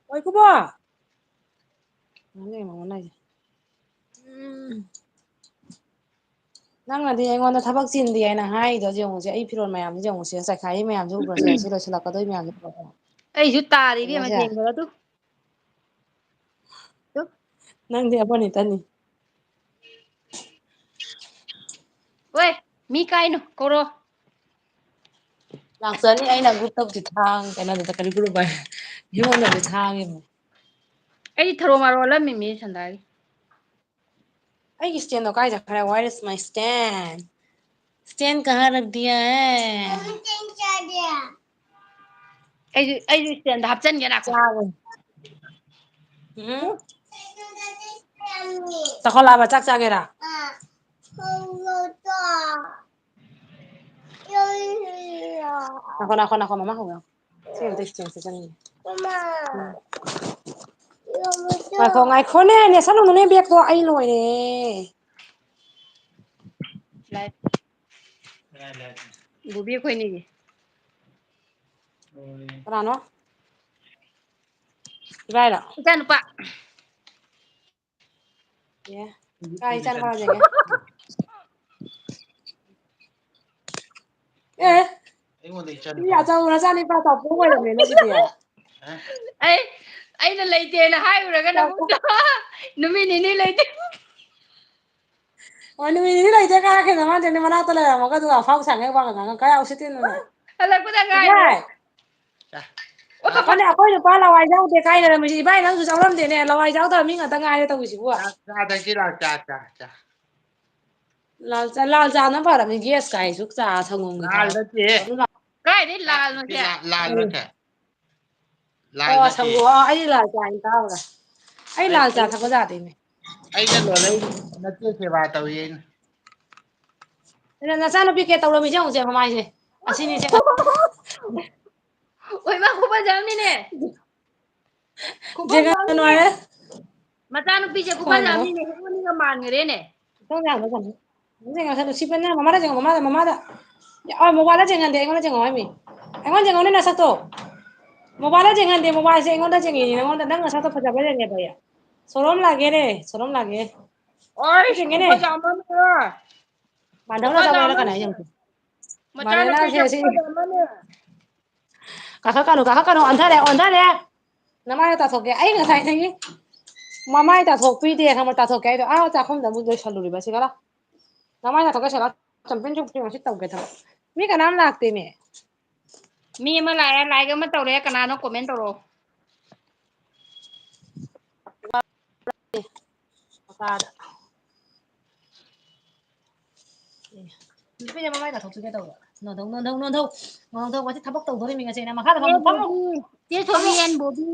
ꯉꯥꯏꯈꯣꯕ ꯅꯪꯅꯗꯤ ꯑꯩꯉꯣꯟꯗ ꯊꯕꯛ ꯆꯤꯟꯗꯦ ꯍꯥꯏꯅ ꯍꯥꯏꯔꯤꯗꯣ ꯌꯦꯡꯉꯨꯁꯦ ꯑꯩ ꯐꯤꯔꯣꯜ ꯃꯌꯥꯝꯁꯦ ꯌꯦꯡꯉꯨꯁꯦ ꯆꯥꯏꯈꯥꯏꯔꯤ ꯃꯌꯥꯝꯁꯦ ꯎꯕ꯭ꯔꯥꯁꯦ ꯁꯤ ꯂꯣꯏꯁꯤꯜꯂꯛꯀꯗꯣꯏ ꯃꯌꯥꯝꯁꯦ ꯑꯩꯁꯨ ꯇꯥꯔꯤ ꯏꯕꯦꯝꯃ ꯎꯕ꯭ꯔꯥꯁꯦ ꯌꯦꯡꯕꯗ ꯑꯗꯨ ꯅꯪꯗꯤ ꯑꯃꯅꯤꯇꯅꯤ ꯍꯣꯏ ꯃꯤ ꯀꯥꯏꯅꯣ ꯀꯧꯔꯣ ꯂꯥꯛꯆꯅꯤ ꯑꯩꯅ ꯒ꯭ꯔꯨꯞꯇꯕꯨꯗꯤ ꯀꯩꯅꯣꯗꯨꯗ ꯀꯔꯤ ꯒ꯭ꯔꯨꯞ ꯍꯥꯏ ꯃꯤꯉꯣꯟꯗꯕꯨꯗꯤ ꯊꯥꯈꯤꯕꯅꯦ ꯑꯩꯗꯤ ꯊꯔꯣ ꯃꯔꯣ ꯑꯣꯜꯂꯝꯃꯤꯅꯤ ꯁꯟꯗꯥꯒꯤ ꯑꯩꯒꯤ ꯏꯁꯇꯦꯟꯗꯣ ꯀꯥꯏ ꯆꯠꯈ꯭ꯔꯦ ꯋꯦꯌꯔ ꯏꯁ ꯃꯥꯏ ꯏꯁꯇꯦꯟ ꯏꯁꯇꯦꯟ ꯀꯍꯥ ꯔꯛ ꯗꯤꯌꯥ ꯍꯦ ꯑꯩꯁꯨ ꯏꯁꯇꯦꯟꯗ ꯍꯥꯞꯆꯤꯟꯒꯦ ꯉꯥꯏꯈꯣ ꯆꯥꯛꯈꯠꯂꯛꯑꯕ ꯆꯥꯛ ꯆꯥꯒꯦꯔꯥ ꯉꯥꯏꯈꯣ ꯃꯃꯥ ꯀꯧꯒꯦ ꯁꯤ ꯑꯝꯇ ꯏꯁꯇꯦꯟꯁꯦ ꯆꯟꯒꯦ ꯉꯥꯏꯈꯣꯅꯦ ꯅꯦꯠꯁꯟꯂꯨꯅꯨꯅꯦ ꯕꯦꯛꯇꯣ ꯑꯩ ꯂꯣꯏꯔꯦ ꯕꯣꯕꯤ ꯑꯩꯈꯣꯏꯅꯤꯒꯤ ꯀꯅꯥꯅꯣ ꯏꯕꯥꯏꯔꯣ ꯏꯆꯥ ꯅꯨꯄꯥ ꯀꯥꯏ ꯏꯆꯥ ꯅꯨꯄꯥ ꯌꯦꯡꯒꯦ ꯑꯦ ꯁꯤ ꯑꯆꯧꯕ ꯅꯆꯥꯅꯨꯄꯥ ꯇꯥꯎꯐꯣꯡ ꯑꯣꯏꯔꯝꯃꯦꯅꯦ ꯁꯤꯗꯤ ꯑꯩꯅ ꯂꯩꯇꯦꯅ ꯍꯥꯏꯔꯨꯔꯒꯅ ꯑꯃꯨꯛꯇ ꯅꯨꯃꯤꯠ ꯅꯤꯅꯤ ꯂꯩꯇꯦ ꯑꯣ ꯅꯨꯃꯤꯠ ꯅꯤꯅꯤ ꯂꯩꯇꯦ ꯀꯥꯔꯛꯈꯤꯗꯧ ꯃꯥꯟꯗꯦꯅꯦ ꯃꯅꯥꯛꯇ ꯂꯩꯔꯝꯃꯒ ꯑꯗꯨꯒ ꯑꯐꯥꯎ ꯁꯥꯟꯅꯩ ꯋꯥꯒ ꯉꯥꯡꯉꯛ ꯀꯌꯥ ꯎꯁꯤꯠꯇꯤꯅꯨꯅꯦ ꯍꯜꯂꯛꯄꯗ ꯉꯥꯏꯔꯤ ꯏꯕꯥꯏ ꯉꯥꯏꯈꯣꯅꯦ ꯑꯩꯈꯣꯏ ꯅꯨꯄꯥ ꯂꯋꯥꯏ ꯌꯥꯎꯗꯦ ꯀꯥꯏ ꯂꯩꯔꯝꯃꯤꯁꯤ ꯏꯕꯥꯏ ꯅꯪꯁꯨ ꯌꯥꯎꯔꯝꯗꯦꯅꯦ ꯂꯋꯥꯏ ꯌꯥꯎꯗꯕ ꯃꯤ ꯉꯥꯛꯇ ꯉꯥꯏꯔꯦ ꯇꯧꯔꯤꯁꯤꯕꯨ ꯂꯥꯜ ꯆꯥꯅ ꯐꯔꯕꯅꯤ ꯒꯦꯁ ꯀꯥꯏꯁꯨ ꯆꯥ ꯁꯪꯒꯣꯝꯒꯤ ꯀꯥꯏꯗꯩ ꯂꯥꯜꯅꯣ ꯁꯦ ꯑꯣ ꯁꯪꯒꯣꯝ ꯑꯩꯗꯤ ꯂꯥꯜ ꯆꯥ ꯇꯥꯎꯔꯦ ꯑꯩ ꯂꯥꯜ ꯆꯥ ꯊꯛꯄ ꯌꯥꯗꯦꯅꯦ ꯑꯩꯅ ꯂꯣꯜꯂꯛꯏꯅꯦ ꯅꯠꯇꯦ ꯁꯦꯕꯥ ꯇꯧꯏ ꯑꯩꯅ ꯅꯆꯥꯅꯨꯄꯤ ꯀꯩ ꯇꯧꯔꯝꯃꯤꯁꯦ ꯌꯦꯡꯉꯨꯁꯦ ꯃꯃꯥꯏꯁꯦ ꯑꯁꯤꯅꯤꯁꯦ ꯑꯣꯏꯃꯥ ꯈꯨꯐꯖꯑꯃꯅꯤꯅꯦ ꯖꯦꯡꯒꯅꯣ ꯈꯨꯐꯖꯑꯃꯅꯤꯅꯦ ꯍꯥꯏꯔꯦ ꯃꯆꯥꯅꯨꯄꯤꯁꯦ ꯈꯣꯡꯒꯅꯣ ꯈꯨꯐꯖꯑꯃꯅꯤꯅꯦ ꯍꯦꯔꯣꯅꯤꯒ ꯃꯥꯟꯈꯔꯦꯅꯦ ꯃꯃꯥꯗ ꯌꯦꯡꯉꯣ ꯃꯃꯥꯗ ꯃꯣꯕꯥꯏꯜꯗ ꯌꯦꯡꯍꯟꯗꯦ ꯑꯩꯉꯣꯟꯗ ꯌꯦꯡꯉꯣ ꯍꯥꯏꯃꯤ ꯑꯩꯉꯣꯟꯗ ꯌꯦꯡꯉꯣꯅꯦ ꯅꯁꯛꯇꯣ ꯃꯣꯕꯥꯏꯜꯗ ꯌꯦꯡꯍꯟꯗꯦ ꯃꯣꯕꯥꯏꯜꯁꯦ ꯑꯩꯉꯣꯟꯗ ꯌꯦꯡꯉꯤꯅꯦ ꯅꯉꯣꯟꯗ ꯅꯪ ꯅꯁꯛꯇꯣ ꯐꯖꯕ꯭ꯔꯥ ꯌꯦꯡꯒꯦꯕ ꯑꯩ ꯁꯣꯔꯣꯝ ꯂꯥꯛꯒꯦꯔꯦ ꯁꯣꯔꯣꯝ ꯂꯥꯛꯒꯦ ꯑꯣꯏꯁ ꯈꯨꯐꯖ ꯑꯃꯅꯦ ꯃꯥꯙꯧꯅ ꯈꯨꯐꯖ ꯑꯆꯥꯄꯣꯠ ꯑꯃꯅꯦ ꯂꯩꯔꯛꯀꯅꯣ ꯍꯥꯏ ꯌꯦꯡꯉꯨ ꯃꯆꯥꯅꯨꯄꯤꯁꯦ ꯈꯨꯐꯖ ꯑꯃꯅꯦ ꯀꯥꯈꯠꯀꯅꯨ ꯑꯣꯟꯊꯔꯦ ꯅꯃꯥꯏꯗꯣ ꯇꯥꯊꯣꯛꯀꯦ ꯑꯩ ꯉꯁꯥꯏꯗꯒꯤ ꯃꯃꯥꯏ ꯇꯥꯊꯣꯛꯄꯤꯗꯦ ꯈꯪꯕ꯭ꯔ ꯇꯥꯊꯣꯛꯀꯦ ꯍꯥꯏꯗꯣ ꯆꯥꯛꯈꯨꯝꯗ ꯑꯃꯨꯛ ꯂꯣꯏꯁꯜꯂꯨꯔꯤꯕ ꯁꯤꯒ ꯂꯥꯎ ꯅꯃꯥꯏ ꯇꯥꯊꯣꯛꯀꯦ ꯁꯦ ꯂꯥꯎ ꯇꯧꯒꯦ ꯊꯕꯛ ꯃꯤ ꯀꯅꯥꯝ ꯂꯥꯛꯇꯦꯃꯤ ꯃꯤ ꯑꯃ ꯂꯥꯛꯑꯦ ꯂꯥꯏꯛ ꯑꯃ ꯇꯧꯔꯦ ꯀꯅꯥꯅꯣ ꯀꯣꯃꯦꯟ ꯇꯧꯔꯛꯑꯣ ꯅꯨꯄꯤꯁꯦ ꯃꯃꯥꯏ ꯇꯥꯊꯣꯛꯁꯤ ꯀꯩꯗꯧꯕ ꯅꯣꯟꯊꯧ ꯃꯁꯤ ꯊꯕꯛ ꯇꯧꯗꯣꯔꯤꯃꯤ ꯉꯁꯤ ꯃꯈꯥꯗ ꯐꯝꯃꯨ ꯐꯝꯃꯨ ꯆꯦ ꯊꯣꯏꯕꯤ ꯐꯝꯃꯨ ꯑꯦꯟ ꯕꯣꯕꯤ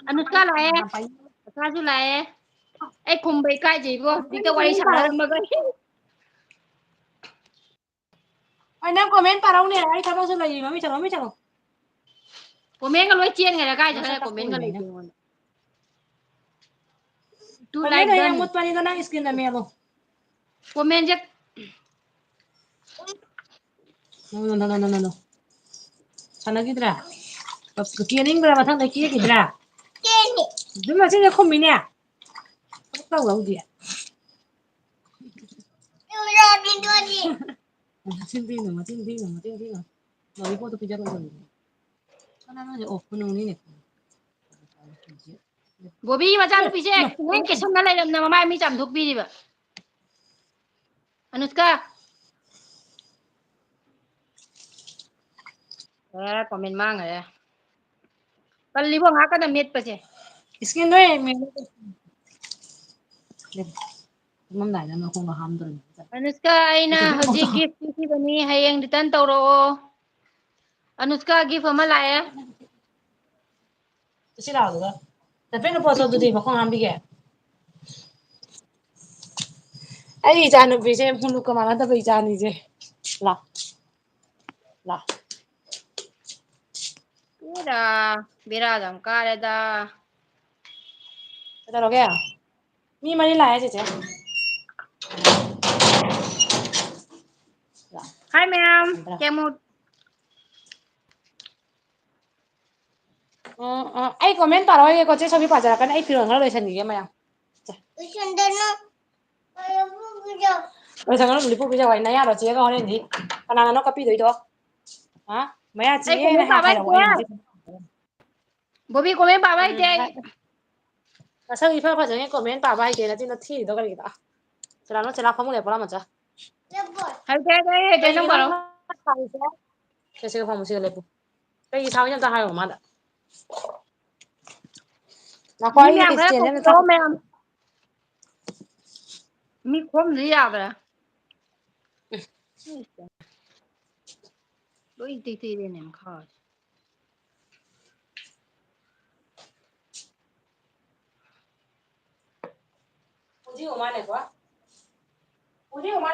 ꯑꯅꯨꯁꯀꯥ ꯂꯥꯛꯑꯦ ꯀꯀꯥꯁꯨ ꯂꯥꯛꯑꯦ ꯑꯩ ꯈꯨꯝꯕ ꯏꯀꯥꯏꯖꯩꯕꯣ ꯍꯧꯖꯤꯛꯇ ꯋꯥꯔꯤ ꯁꯥꯟꯅꯔꯝꯃꯒ ꯅꯪ ꯀꯣꯃꯦꯟ ꯄꯥꯔꯛꯎꯅꯦ ꯑꯩ ꯊꯕꯛꯁꯨ ꯂꯩꯔꯤ ꯃꯃꯤꯠ ꯆꯪꯉꯣ ꯀꯣꯃꯦꯟꯒ ꯂꯣꯏ ꯆꯦꯟꯈꯔꯦ ꯀꯥꯏ ꯃꯁꯛ ꯆꯠꯈ꯭ꯔꯦ ꯇꯞꯄ ꯀꯣꯃꯦꯟꯒ ꯎꯔꯤꯅꯦ ꯂꯩꯇꯦ ꯑꯩꯅ ꯑꯩꯉꯣꯟꯗ ꯇꯨ ꯂꯥꯏꯛ ꯀꯣꯃꯦꯟ ꯗꯟ ꯍꯌꯦꯡ ꯃꯨꯠꯄꯅꯤꯗ ꯅꯪ ꯏꯁꯀ꯭ꯔꯤꯟꯗ ꯃꯦꯠꯂꯣ ꯀꯣꯃꯦꯟꯁꯦ ꯁꯥꯟꯅꯈꯤꯗ꯭ꯔꯥ ꯀꯦꯅꯤꯡꯗ꯭ꯔꯥ ꯃꯊꯪꯗ ꯀꯦꯈꯤꯗ꯭ꯔꯥ ꯃꯆꯤꯟꯁꯦ ꯈꯨꯝꯃꯤꯅꯦ ꯇꯧꯍꯧꯗꯦ ꯃꯆꯤꯟ ꯊꯤꯅꯨ ꯂꯣꯂꯤꯄꯣꯞꯇꯣ ꯄꯤꯖꯔꯛꯑꯣ ꯕꯣꯕꯤꯒꯤ ꯃꯆꯥꯅꯨꯄꯤꯁꯦ ꯈꯨꯡꯀꯦꯟ ꯀꯦꯁꯟꯅ ꯂꯩꯔꯝꯅ ꯃꯃꯥꯏ ꯃꯃꯤꯠ ꯆꯥꯝꯊꯣꯛꯄꯤꯔꯤꯕ ꯑꯅꯨꯁꯀꯥ ꯀꯣꯃꯦꯟ ꯃꯥꯡꯈꯔꯦ ꯀꯜꯂꯤꯕꯣ ꯉꯥꯏꯍꯥꯛꯀꯗ ꯃꯦꯠꯄꯁꯦ ꯏꯁꯀ꯭ꯔꯤꯟꯗꯣ ꯇꯨꯝꯃꯝꯗꯥꯏꯗ ꯃꯈꯣꯡꯒ ꯍꯥꯝꯗꯣꯔꯤꯃꯤ ꯑꯅꯨꯁꯀꯥ ꯑꯩꯅ ꯍꯧꯖꯤꯛ ꯒꯤꯐ ꯄꯤꯈꯤꯕꯅꯤ ꯍꯌꯦꯡ ꯔꯤꯇꯔꯟ ꯇꯧꯔꯛꯑꯣ ꯑꯅꯨꯁꯀꯥ ꯒꯤꯐ ꯑꯃ ꯂꯥꯛꯑꯦ ꯁꯤ ꯂꯥꯎ ꯑꯗꯨꯒ ꯆꯠꯄꯦꯠꯅ ꯄꯣꯠꯇꯣ ꯇꯤꯁꯨ ꯑꯗꯨꯗꯤ ꯃꯈꯣꯡ ꯍꯥꯝꯕꯤꯒꯦ ꯑꯩ ꯏꯆꯥ ꯅꯨꯨꯄꯤꯁꯦ ꯃꯨꯂꯨꯛꯀ ꯃꯥꯟꯅꯗꯕ ꯏꯆꯥꯅꯤꯁꯦ ꯂꯥꯎ ꯕꯦꯔꯥ ꯌꯥꯝ ꯀꯥꯔꯦꯗ ꯀꯩꯗꯧꯔꯒꯦ ꯃꯤ ꯃꯔꯤ ꯂꯥꯛꯑꯦ ꯆꯤꯆꯦ ꯍꯥꯏ ꯃꯌꯥꯝ ꯀꯦꯃꯨꯠ ꯑꯩ ꯀꯣꯃꯦꯟ ꯄꯥꯔꯛꯑꯣꯏꯒꯦꯀꯣ ꯆꯦ ꯁꯣꯕꯤ ꯄꯥꯖꯔꯛꯀꯅꯤ ꯑꯩ ꯐꯤꯔꯣꯟ ꯈꯔ ꯂꯣꯏꯁꯟꯈꯤꯒꯦ ꯃꯌꯥꯝ ꯂꯣꯏꯁꯟꯒꯅꯨ ꯂꯤꯄꯨ ꯄꯤꯖꯧ ꯍꯥꯏ ꯅꯌꯥꯔꯣ ꯆꯦꯒ ꯍꯣꯔꯦꯟꯗꯤ ꯀꯅꯥꯅꯅꯣ ꯀꯞꯄꯤꯗꯣꯏꯗꯣ ꯍꯥ ꯃꯌꯥ ꯑꯩ ꯆꯤꯛꯑꯦꯅ ꯀꯣꯃꯦꯟ ꯄꯥꯕ ꯍꯥꯏꯔꯛꯑꯣ ꯍꯩꯇꯦ ꯑꯩ ꯍꯧꯖꯤꯛ ꯕꯣꯕꯤ ꯀꯣꯃꯦꯟ ꯄꯥꯕ ꯍꯩꯇꯦ ꯑꯩ ꯅꯁꯛ ꯏꯐ ꯐꯖꯉꯩ ꯀꯣꯃꯦꯟ ꯄꯥꯕ ꯍꯩꯇꯦ ꯅꯆꯤꯟꯗꯣ ꯊꯤꯔꯤꯗꯣ ꯀꯔꯤꯒꯤꯅꯣ ꯆꯦꯂꯥꯛ ꯐꯃꯨꯡ ꯂꯩꯔ ꯄꯣꯔꯥꯝꯃꯣ ꯆꯣ ꯍꯩꯇꯦ ꯅꯪ ꯄꯥꯔꯛꯑꯣ ꯁꯦ ꯁꯤꯒ ꯐꯝꯃꯨ ꯁꯤꯒ ꯂꯦꯞꯄꯨ ꯀꯩꯒꯤ ꯁꯥꯎꯔꯤꯅꯣ ꯑꯝꯇ ꯍꯥꯏꯌꯣ ꯃꯃꯥꯗ ꯉꯥꯏꯈꯣ ꯃꯤ ꯑꯩ ꯃꯌꯥꯝ ꯈꯔ ꯏꯁꯇꯦꯟꯁꯦ ꯑꯝꯇ ꯀꯧꯕꯤꯔꯛꯑꯣ ꯃꯌꯥꯝ ꯃꯤ ꯈꯣꯝꯗ꯭ꯔꯗꯤ ꯌꯥꯗ꯭ꯔꯦ ꯂꯣꯏ ꯇꯦꯛꯊꯦꯛꯑꯦꯅꯦ ꯃꯈꯥꯁꯦ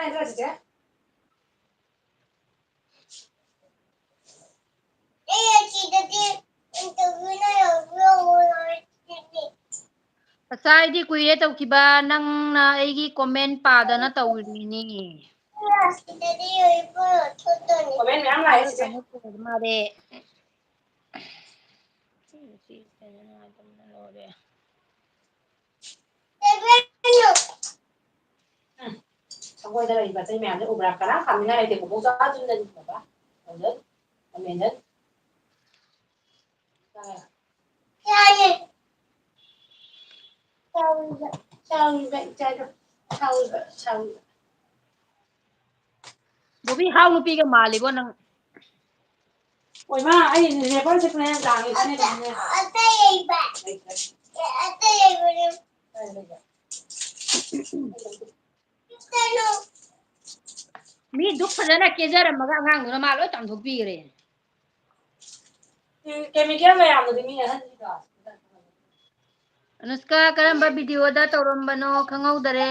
ꯆꯤꯆꯦ ꯉꯁꯥꯏꯗꯤ ꯀꯨꯏꯔꯦ ꯇꯧꯈꯤꯕ ꯅꯪꯅ ꯑꯩꯒꯤ ꯀꯣꯃꯦꯟ ꯄꯥꯗꯅ ꯇꯧꯔꯤꯅꯤ ꯀꯣꯃꯦꯟ ꯃꯌꯥꯝ ꯂꯥꯛꯑꯦ ꯅꯦꯠꯋꯥꯛ ꯆꯤꯆꯦ ꯀꯅꯦꯛ ꯇꯧꯗ ꯃꯥꯜꯂꯦ ꯁꯪꯒꯣꯏꯗ ꯂꯩꯔꯤꯕ ꯑꯇꯩ ꯃꯌꯥꯝꯁꯦ ꯎꯕ꯭ꯔꯥ ꯀꯅꯥꯝ ꯈꯥꯝꯅꯤꯡꯉꯥꯏ ꯂꯩꯇꯦ ꯕꯣꯕꯣꯛꯆꯥ ꯆꯨꯝꯅꯒꯤ ꯁꯥꯎꯔꯤꯕ ꯏꯆꯥꯗꯣ ꯁꯥꯎꯔꯤꯕ ꯕꯣꯕꯤ ꯍꯥꯎ ꯅꯨꯄꯤꯒ ꯃꯥꯜꯂꯤꯕꯣ ꯅꯪ ꯑꯣꯏꯃꯥ ꯑꯩ ꯅꯦꯕꯔ ꯆꯠꯄꯅꯦ ꯃꯤ ꯗꯨꯛ ꯐꯖꯅ ꯀꯦꯖꯔꯝꯃꯒ ꯑꯉꯥꯡꯗꯨꯅ ꯃꯥ ꯂꯣꯏ ꯇꯥꯟꯊꯣꯛꯄꯤꯈ꯭ꯔꯦ ꯀꯦꯃꯤꯀꯦꯜ ꯃꯌꯥꯝꯗꯨꯗꯤ ꯃꯤ ꯑꯍꯟꯅꯤꯗ ꯑꯅꯨꯁꯀꯥ ꯀꯔꯝꯕ ꯚꯤꯗꯤꯑꯣꯗ ꯇꯧꯔꯝꯕꯅꯣ ꯈꯪꯍꯧꯗꯔꯦ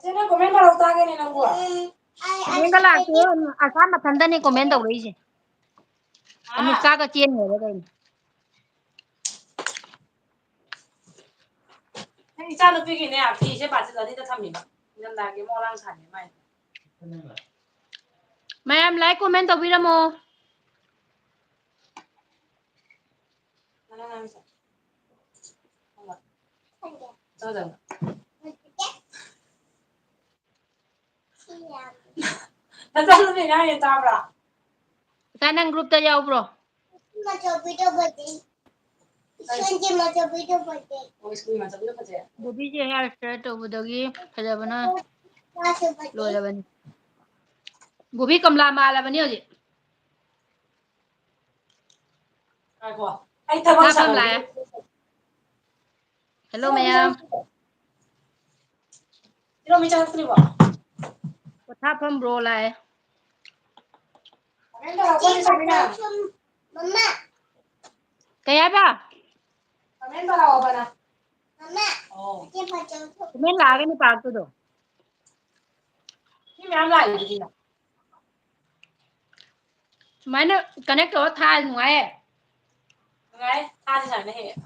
ꯆꯦ ꯅꯪ ꯀꯣꯃꯦꯟ ꯄꯥꯔꯛꯑꯣ ꯇꯥꯒꯦꯅꯦ ꯅꯪꯕꯣ ꯀꯣꯃꯦꯟꯒ ꯂꯥꯛꯇꯦ ꯑꯁꯥ ꯃꯊꯟꯇꯅꯦ ꯀꯣꯃꯦꯟ ꯇꯧꯔꯛꯏꯁꯦ ꯍꯥ ꯑꯅꯨꯁꯀꯥꯒ ꯆꯦꯟꯈ꯭ꯔꯕ ꯀꯩꯅꯣ ꯅꯪ ꯏꯆꯥ ꯅꯨꯄꯤꯒꯤꯅꯦ ꯐꯤꯁꯦ ꯕꯥꯇꯤꯜ ꯑꯅꯤꯗ ꯊꯝꯃꯤꯕ ꯏꯪꯊꯝꯊꯥꯒꯤ ꯑꯃꯨꯛ ꯑꯉꯥꯡ ꯁꯥꯅꯤ ꯃꯥꯏ ꯃꯌꯥꯝ ꯂꯥꯏꯛ ꯀꯣꯃꯦꯟ ꯇꯧꯕꯤꯔꯝꯃꯣ ꯅꯆꯥꯅꯨꯄꯤ ꯉꯥꯡꯉꯤꯗꯣ ꯇꯥꯕ꯭ꯔꯥ ꯉꯁꯥꯏ ꯅꯪ ꯒ꯭ꯔꯨꯞꯇ ꯌꯥꯎꯕ꯭ꯔꯣ ꯕꯣꯕꯤꯁꯦ ꯍꯤꯌꯔ ꯏꯁꯇ꯭ꯔꯦꯠ ꯇꯧꯕꯗꯒꯤ ꯐꯖꯕꯅ ꯂꯣꯏꯔꯕꯅꯤ ꯕꯣꯕꯤ ꯀꯃꯂꯥ ꯃꯥꯜꯂꯕꯅꯤ ꯍꯧꯖꯤꯛ ꯉꯥꯏꯈꯣ ꯑꯩ ꯊꯕꯛ ꯄꯣꯊꯥꯐꯝ ꯁꯪꯉꯝꯒꯤꯅꯤ ꯂꯥꯛꯑꯦ ꯍꯦꯜꯂꯣ ꯃꯌꯥꯝ ꯏꯔꯣꯃꯤ ꯆꯪꯉꯛꯇ꯭ꯔꯤꯕꯣ ꯄꯣꯊꯥꯐꯝ ꯕ꯭ꯔꯣ ꯂꯥꯛꯑꯦ ꯀꯩ ꯍꯥꯏꯕ ꯀꯃꯦꯟ ꯄꯥꯔꯛꯑꯣꯕ ꯅꯪ ꯀꯃꯦꯟ ꯂꯥꯛꯑꯒꯅꯤ ꯄꯥꯔꯛꯇꯣꯏꯗꯣ ꯃꯤ ꯃꯌꯥꯝ ꯂꯥꯛꯏꯗꯨꯗꯤ ꯁꯨꯃꯥꯏꯅ ꯀꯅꯦꯛ ꯇꯧꯔ ꯊꯥꯔꯗꯤ ꯅꯨꯡꯉꯥꯏꯌꯦ ꯅꯨꯡꯉꯥꯏ ꯊꯥꯁꯤ ꯁꯨꯃꯥꯏꯅ ꯍꯦꯛ ꯍꯦꯛ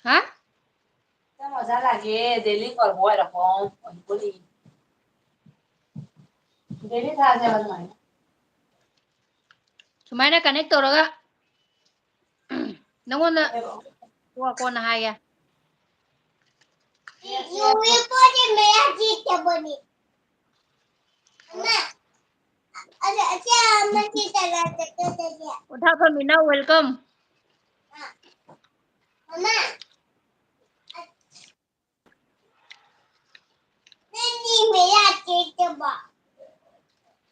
ꯍꯥ ꯆꯪ ꯑꯣꯖꯥ ꯂꯥꯛꯑꯒꯦ ꯗꯦꯂꯤ ꯗꯦꯂꯤ ꯊꯥꯁꯦ ꯍꯥꯏꯕ ꯑꯗꯨꯃꯥꯏꯅ ꯁꯨꯃꯥꯏꯅ ꯀꯅꯦꯛ ꯇꯧꯔꯒ ꯅꯪꯉꯣꯟꯗ ꯀꯣꯟꯅ ꯍꯥꯏꯒꯦ ꯄꯣꯊꯥꯐꯝ ꯃꯤꯅꯧ ꯋꯦꯜꯀꯝ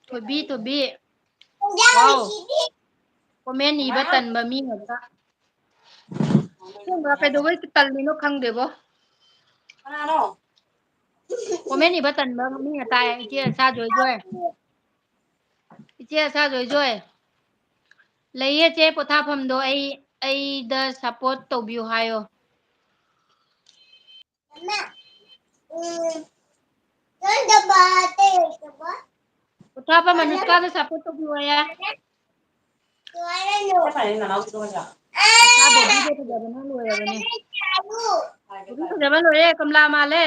ꯊꯣꯏꯕꯤ ꯊꯣꯏꯕꯤ ꯋꯥꯎ ꯀꯣꯃꯦꯟ ꯏꯕ ꯇꯟꯕ ꯃꯤ ꯉꯥꯛꯇ ꯑꯁꯦꯡꯕ ꯀꯩꯗꯧꯕꯩ ꯇꯜꯂꯤꯅꯣ ꯈꯪꯗꯦꯕꯣ ꯀꯅꯥꯅꯣ ꯀꯣꯃꯦꯟ ꯏꯕ ꯇꯟꯕ ꯃꯤꯅ ꯇꯥꯏ ꯏꯆꯦ ꯑꯁꯥ ꯖꯣꯏꯖꯣꯏ ꯏꯆꯦ ꯑꯁꯥ ꯖꯣꯏꯖꯣꯏ ꯂꯩꯌꯦ ꯆꯦ ꯄꯣꯊꯥꯐꯝꯗꯣ ꯑꯩꯗ ꯁꯞꯄꯣꯔꯠ ꯇꯧꯕꯤꯌꯨ ꯍꯥꯏꯌꯣ ꯄꯣꯊꯥꯐꯝ ꯑꯅꯨꯁꯀꯥꯗ ꯁꯞꯄꯣꯔꯠ ꯇꯧꯕꯤꯌꯣꯌꯦ ꯑꯁꯥ ꯕꯣꯕꯤꯗꯣ ꯐꯖꯕꯅ ꯂꯣꯏꯔꯕꯅꯦ ꯕꯣꯕꯤ ꯐꯖꯕ ꯂꯣꯏꯔꯦ ꯀꯝꯂꯥ ꯃꯥꯜꯂꯦ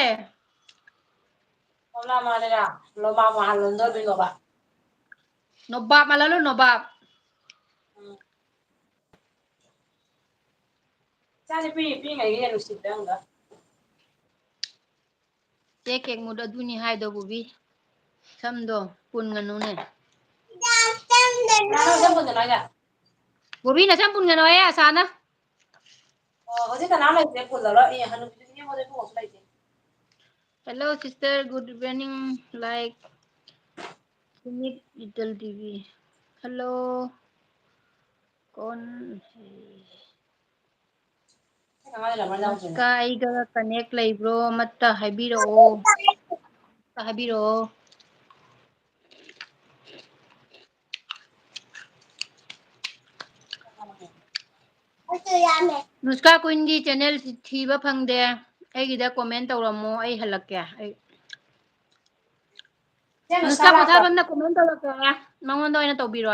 ꯀꯝꯂꯥ ꯃꯥꯜꯂꯦꯔꯥ ꯂꯣꯕꯥꯞ ꯃꯥꯜꯍꯜꯂꯣꯗꯣꯏꯕ ꯅꯣꯕꯥꯞ ꯃꯥꯜꯍꯜꯂꯨ ꯅꯣꯕꯥꯞ ꯏꯆꯥꯁꯦ ꯄꯤꯛꯏꯉꯩꯒꯤ ꯅꯨꯡꯁꯤꯕ꯭ꯔꯥ ꯌꯦꯡꯉꯨꯗ ꯆꯦ ꯀꯦꯡꯃꯨꯗ ꯑꯗꯨꯅꯤ ꯍꯥꯏꯗꯣ ꯕꯣꯕꯤ ꯁꯝꯗꯣ ꯄꯨꯟꯒꯅꯨꯅꯦ ꯀꯅꯥꯅꯣ ꯁꯝ ꯄꯨꯟꯒꯅꯣ ꯍꯥꯏꯁꯦ ꯕꯣꯕꯤ ꯅꯁꯝ ꯄꯨꯟꯒꯅꯣꯌꯦ ꯑꯁꯥꯅ ꯑꯣ ꯍꯧꯖꯤꯛ ꯀꯅꯥꯝ ꯂꯩꯇ꯭ꯔꯦ ꯄꯨꯜꯂꯔꯣꯏ ꯍꯅꯨꯕꯤꯗꯨ ꯏꯅꯦꯝꯕꯣꯛꯁꯨ ꯏꯕꯨꯡꯉꯣꯁꯨ ꯂꯩꯇꯦ hello sister good evening like Sumit little TV hello ꯀꯣꯟ ꯅꯨꯡꯁꯀꯥ ꯑꯩꯒ ꯀꯅꯦꯛ ꯂꯩꯕ꯭ꯔꯣ ꯑꯃꯠꯇ ꯍꯥꯏꯕꯤꯔꯛꯑꯣ ꯍꯥꯏꯕꯤꯔꯛꯑꯣ ꯅꯨꯁꯀꯥ ꯀꯨꯏꯟꯒꯤ ꯆꯦꯅꯦꯜ ꯊꯤꯕ ꯐꯪꯗꯦ ꯑꯩꯒꯤꯗ ꯀꯣꯃꯦꯟ ꯇꯧꯔꯝꯃꯣ ꯑꯩ ꯍꯜꯂꯛꯀꯦ ꯑꯩ ꯏꯆꯦ ꯅꯨꯡꯁꯥ ꯑꯅꯨꯁꯀꯥ ꯂꯥꯛꯇ꯭ꯔꯣ ꯄꯣꯊꯥꯕꯝꯅ ꯀꯣꯃꯦꯟ ꯇꯧꯔꯛꯀꯦ ꯃꯉꯣꯟꯗ ꯑꯣꯏꯅ ꯇꯧꯕꯤꯔꯣ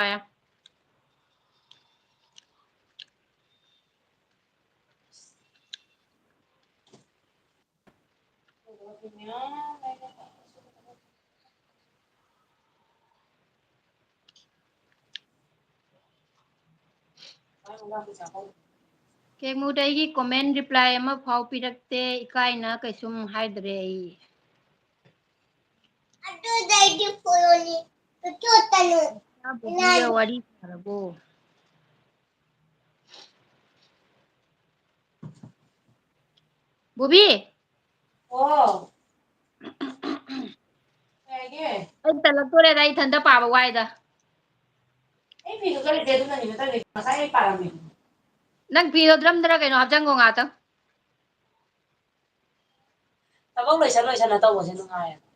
ꯀꯦꯃꯨꯗ ꯑꯩꯒꯤ ꯀꯣꯃꯦꯟ ꯔꯤꯄ꯭ꯂꯥꯏ ꯑꯃ ꯐꯥꯎ ꯄꯤꯔꯛꯇꯦ ꯏꯀꯥꯏꯅ ꯀꯩꯁꯨꯝ ꯍꯥꯏꯗ꯭ꯔꯦ ꯑꯩ ꯕꯣꯕꯤꯒ ꯋꯥꯔꯤ ꯁꯥꯔꯕꯣ ꯕꯣꯕꯤ ꯑꯣ ꯀꯩ ꯍꯥꯏꯒꯦ ꯑꯩ ꯇꯜꯂꯛꯇꯣꯔꯦꯗ ꯑꯩ ꯏꯊꯟꯇ ꯄꯥꯕ ꯋꯥꯏꯗ ꯑꯩ ꯐꯤ ꯁꯨꯕ ꯂꯩꯇꯦ ꯑꯗꯨꯅꯅꯤ ꯉꯁꯥꯏ ꯑꯩ ꯄꯥꯔꯝꯃꯤ ꯅꯪ ꯐꯤꯗꯣ ꯗ꯭ꯔꯝꯗꯔ ꯀꯩꯅꯣ ꯍꯥꯞꯆꯟꯈꯣ ꯉꯥꯛꯇꯪ ꯊꯕꯛ ꯂꯣꯏꯁꯟ ꯂꯣꯏꯁꯟꯅ ꯇꯧꯕꯁꯦ ꯅꯨꯡꯉꯥꯏꯌꯦꯕ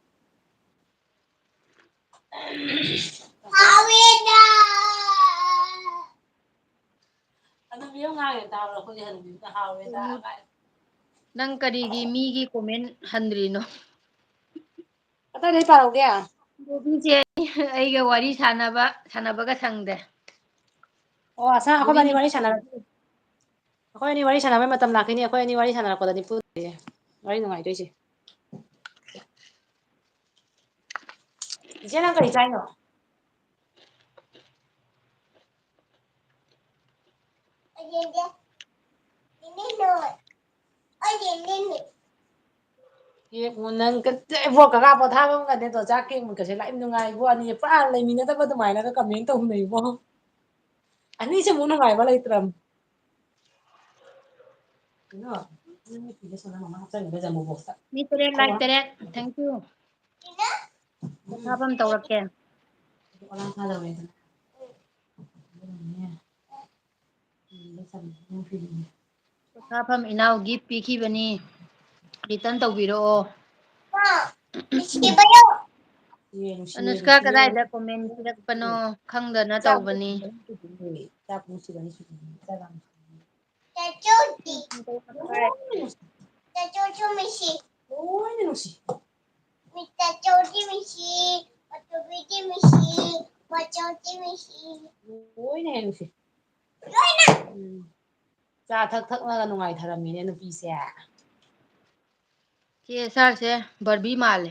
ꯍꯥꯎꯋꯦꯗ ꯍꯅꯨꯕꯤ ꯑꯃ ꯉꯥꯡꯉꯤꯗꯣ ꯇꯥꯕ꯭ꯔꯥ ꯑꯩꯈꯣꯏꯒꯤ ꯍꯅꯨꯕꯤ ꯍꯥꯎꯋꯦꯗ ꯀꯦꯃꯨ ꯀꯥꯏꯅ ꯅꯪ ꯀꯔꯤꯒꯤ ꯃꯤꯒꯤ ꯀꯣꯃꯦꯟ ꯍꯟꯗ꯭ꯔꯤꯅꯣ ꯀꯗꯥꯏꯗꯩ ꯄꯥꯔꯛꯎꯒꯦ ꯕꯣꯕꯤꯁꯦ ꯑꯩꯒ ꯋꯥꯔꯤ ꯁꯥꯟꯅꯕꯒ ꯁꯪꯗꯦ ꯑꯣ ꯑꯁꯥ ꯑꯩꯈꯣꯏꯕꯥꯅꯤ ꯕꯣꯕꯤꯒꯤ ꯋꯥꯔꯤ ꯁꯥꯟꯅꯔꯁꯤ ꯑꯩꯈꯣꯏ ꯑꯅꯤ ꯋꯥꯔꯤ ꯁꯥꯟꯅꯕꯩ ꯃꯇꯝ ꯂꯥꯛꯈꯤꯅꯤ ꯑꯩꯈꯣꯏ ꯑꯅꯤ ꯋꯥꯔꯤ ꯁꯥꯟꯅꯔꯛꯄꯗꯗꯤ ꯄꯨꯟꯗꯣꯏꯁꯦ ꯋꯥꯔꯤ ꯅꯨꯡꯉꯥꯏꯗꯣꯏꯁꯦ ꯏꯆꯦ ꯅꯪ ꯀꯔꯤ ꯆꯥꯏꯅꯣ ꯅꯪ ꯏꯕꯣ ꯀꯀꯥ ꯄꯣꯊꯥꯕꯝꯒꯅꯦꯗꯣ ꯆꯥꯛ ꯀꯦꯡꯃꯨꯠꯀꯁꯦ ꯂꯥꯛꯏꯝ ꯅꯨꯡꯉꯥꯏꯕꯣ ꯑꯅꯤ ꯄꯨꯔꯥ ꯂꯩꯃꯤꯟꯅꯗꯕ ꯑꯗꯨꯃꯥꯏꯅꯒ ꯀꯃꯦꯟ ꯇꯧꯅꯩꯕꯣ ꯑꯅꯤꯁꯤꯃꯨꯛ ꯅꯨꯡꯉꯥꯏꯕ ꯂꯩꯇ꯭ꯔꯝ ꯃꯤ 3 ꯂꯥꯏꯛ 3 ꯊꯦꯡꯀ꯭ꯌꯨ ꯄꯣꯊꯥꯐꯝ ꯇꯧꯔꯛꯀꯦ ꯄꯣꯊꯥꯐꯝ ꯏꯅꯥꯎ ꯒꯤꯐ ꯄꯤꯈꯤꯕꯅꯤ ꯔꯤꯇꯔꯟ ꯇꯧꯕꯤꯔꯛꯑꯣ ꯑꯅꯨꯁꯀꯥ ꯀꯗꯥꯏꯗ ꯀꯣꯃꯦꯟ ꯄꯤꯔꯛꯄꯅꯣ ꯈꯪꯗꯅ ꯇꯧꯕꯅꯤ ꯂꯣꯏꯅ ꯅꯨꯡꯁꯤ ꯂꯣꯏꯅ ꯍꯦꯛ ꯅꯨꯡꯁꯤ ꯆꯥ ꯊꯛ ꯊꯛꯅꯒ ꯅꯨꯡꯉꯥꯏꯊꯔꯝꯃꯤꯅꯦ ꯅꯨꯄꯤꯁꯦ ꯆꯦ ꯕꯔꯕꯤ ꯃꯥꯜꯂꯦ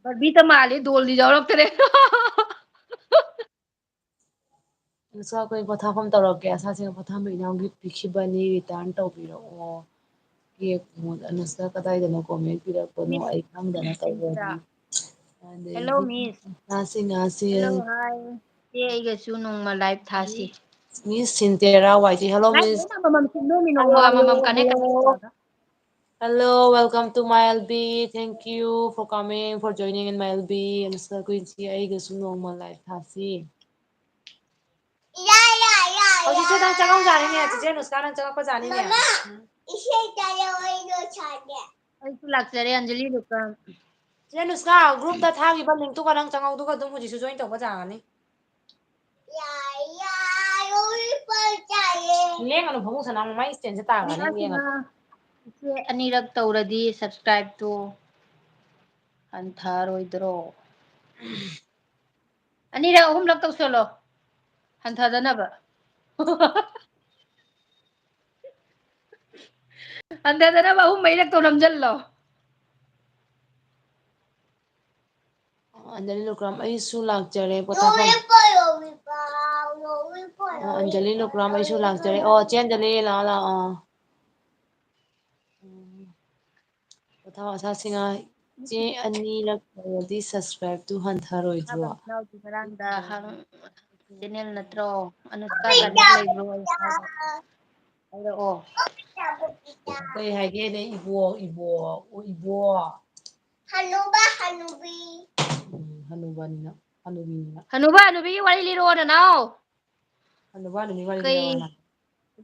ꯕꯔꯕꯤꯇ ꯃꯥꯜꯂꯦ ꯗꯣꯜꯗꯤ ꯌꯥꯎꯔꯛꯇꯔꯦ ꯑꯩꯈꯣꯏ ꯄꯣꯊꯥꯐꯝ ꯇꯧꯔꯛꯀꯦ ꯑꯁꯥꯁꯦ ꯄꯣꯊꯥꯐꯝ ꯏꯅꯥꯎꯒꯤ ꯄꯤꯈꯤꯕꯅꯤ ꯔꯤꯇꯔꯟ ꯇꯧꯕꯤꯔꯛꯑꯣ ꯑꯅꯨꯁꯀꯥ ꯀꯗꯥꯏꯗꯅꯣ ꯀꯣꯃꯦꯟ ꯄꯤꯔꯛꯄꯅꯣ ꯃꯤꯁ ꯑꯩ ꯈꯪꯗꯅ ꯁꯤꯟꯇ꯭ꯔꯥ ꯇꯧꯕꯅꯤ ꯍꯦꯜꯂꯣ ꯑꯗꯒꯤ ꯃꯤꯁ ꯉꯥꯁꯤ ꯉꯥꯁꯤ ꯍꯦꯜꯂꯣ ꯍꯥꯏ ꯆꯦ ꯑꯩꯒꯁꯨ ꯅꯣꯡꯃ ꯂꯥꯏꯚ ꯊꯥꯁꯤ ꯃꯤꯁ ꯁꯤꯟꯇꯦꯔꯥ ꯋꯥꯏ ꯍꯦꯜꯂꯣ ꯂꯥꯏꯚ ꯃꯤꯁ ꯂꯣꯏꯅ ꯑꯃꯃꯝ ꯁꯤꯟꯗꯣꯏꯅꯤ ꯅꯣꯡꯃ ꯍꯜꯂꯣ ꯑꯃꯃꯝ ꯀꯅꯦꯛ ꯍꯜꯂꯣ ꯀꯅꯦꯛ ꯇꯧꯔꯒ hello welcome to my LB thank you for coming for joining in my LB ꯑꯩꯒꯁꯨ ꯅꯣꯡꯃ ꯂꯥꯏꯚ ꯊꯥꯁꯤ ꯍꯧꯖꯤꯛꯁꯨ ꯅꯪ ꯆꯪꯉꯧꯖꯥꯠꯅꯤꯅꯦ ꯆꯤꯆꯦ ꯅꯨꯁꯀꯥ ꯅꯪ ꯆꯪꯉꯛꯄꯖꯥꯠꯅꯤꯅꯦ ꯏꯁꯩ ꯇꯥꯔꯛꯑꯣ ꯑꯩꯗꯣ ꯁꯥꯒꯦ ꯑꯩꯁꯨ ꯂꯥꯛꯆꯔꯦ ꯑꯟꯖꯂꯤ ꯂꯨꯄ꯭ꯔꯥꯝ ꯆꯦ ꯅꯨꯁꯀꯥ ꯒ꯭ꯔꯨꯞꯇ ꯊꯥꯈꯤꯕ ꯂꯤꯡꯇꯨꯒ ꯅꯪ ꯆꯪꯍꯧꯗꯨꯒ ꯑꯗꯨꯝ ꯍꯧꯖꯤꯛꯁꯨ ꯖꯣꯏꯟ ꯇꯧꯕ ꯌꯥꯒꯅꯤ ꯂꯦꯡꯒꯅꯨ ꯐꯃꯨꯡ ꯁꯅꯥ ꯃꯃꯥꯏ ꯏꯁꯇꯦꯟꯁꯦ ꯇꯥꯒ꯭ꯔꯅꯤ ꯂꯦꯡꯒꯅꯨ ꯏꯆꯦ ꯑꯅꯤꯔꯛ ꯇꯧꯔꯗꯤ ꯁꯞꯁꯀ꯭ꯔꯥꯏꯞꯇꯣ ꯍꯟꯊꯔꯣꯏꯗ꯭ꯔꯣ ꯑꯅꯤꯔꯛ ꯑꯍꯨꯝꯂꯛ ꯇꯧꯁꯜꯂꯣ ꯍꯟꯊꯗꯅꯕ ꯍꯟꯊꯗꯅꯕ 3 ꯃꯩꯔꯛꯇꯣ ꯅꯝꯁꯤꯜꯂꯣ ꯑꯟꯖꯂꯤ ꯂꯨꯀ꯭ꯔꯥꯝ ꯑꯩꯁꯨ ꯂꯥꯛꯆꯔꯦ ꯄꯣꯊꯥꯐꯝ ꯑꯟꯖꯂꯤ ꯂꯨꯀ꯭ꯔꯥꯝ ꯑꯩꯁꯨ ꯂꯥꯛꯆꯔꯦ ꯑꯣ ꯆꯦ ꯑꯟꯖꯂꯤ ꯂꯥꯛꯑꯣ ꯂꯥꯛꯑꯣ ꯄꯣꯊꯥ ꯑꯁꯥꯁꯤꯡꯉ ꯆꯦ ꯑꯅꯤꯔꯛ ꯇꯧꯔꯗꯤ ꯁꯕꯁꯀ꯭ꯔꯥꯏꯕꯇꯨ ꯍꯟꯊꯔꯣꯏꯗ꯭ꯔꯣ ꯉꯔꯥꯡꯗ ꯆꯦꯅꯦꯜ ꯅꯠꯇ꯭ꯔꯣ ꯑꯅꯨꯁꯀꯥ ꯀꯅꯦꯛ ꯂꯩꯕ꯭ꯔꯣ ꯍꯥꯏꯔꯛꯑꯣ ꯀꯩ ꯍꯥꯏꯒꯦꯅꯦ ꯏꯕꯣ ꯏꯕꯣ ꯏꯕꯣ ꯍꯅꯨꯕ ꯍꯅꯨꯕꯤ ꯍꯅꯨꯕꯅꯤꯅ ꯍꯅꯨꯕꯤꯅꯤꯅ ꯍꯅꯨꯕ ꯍꯅꯨꯕꯤꯒꯤ ꯋꯥꯔꯤ ꯂꯤꯔꯛꯑꯣ ꯅꯅꯥꯎ ꯍꯅꯨꯕ ꯍꯅꯨꯕꯤ ꯋꯥꯔꯤ ꯀꯩ ꯂꯤꯔꯛꯑꯣꯅ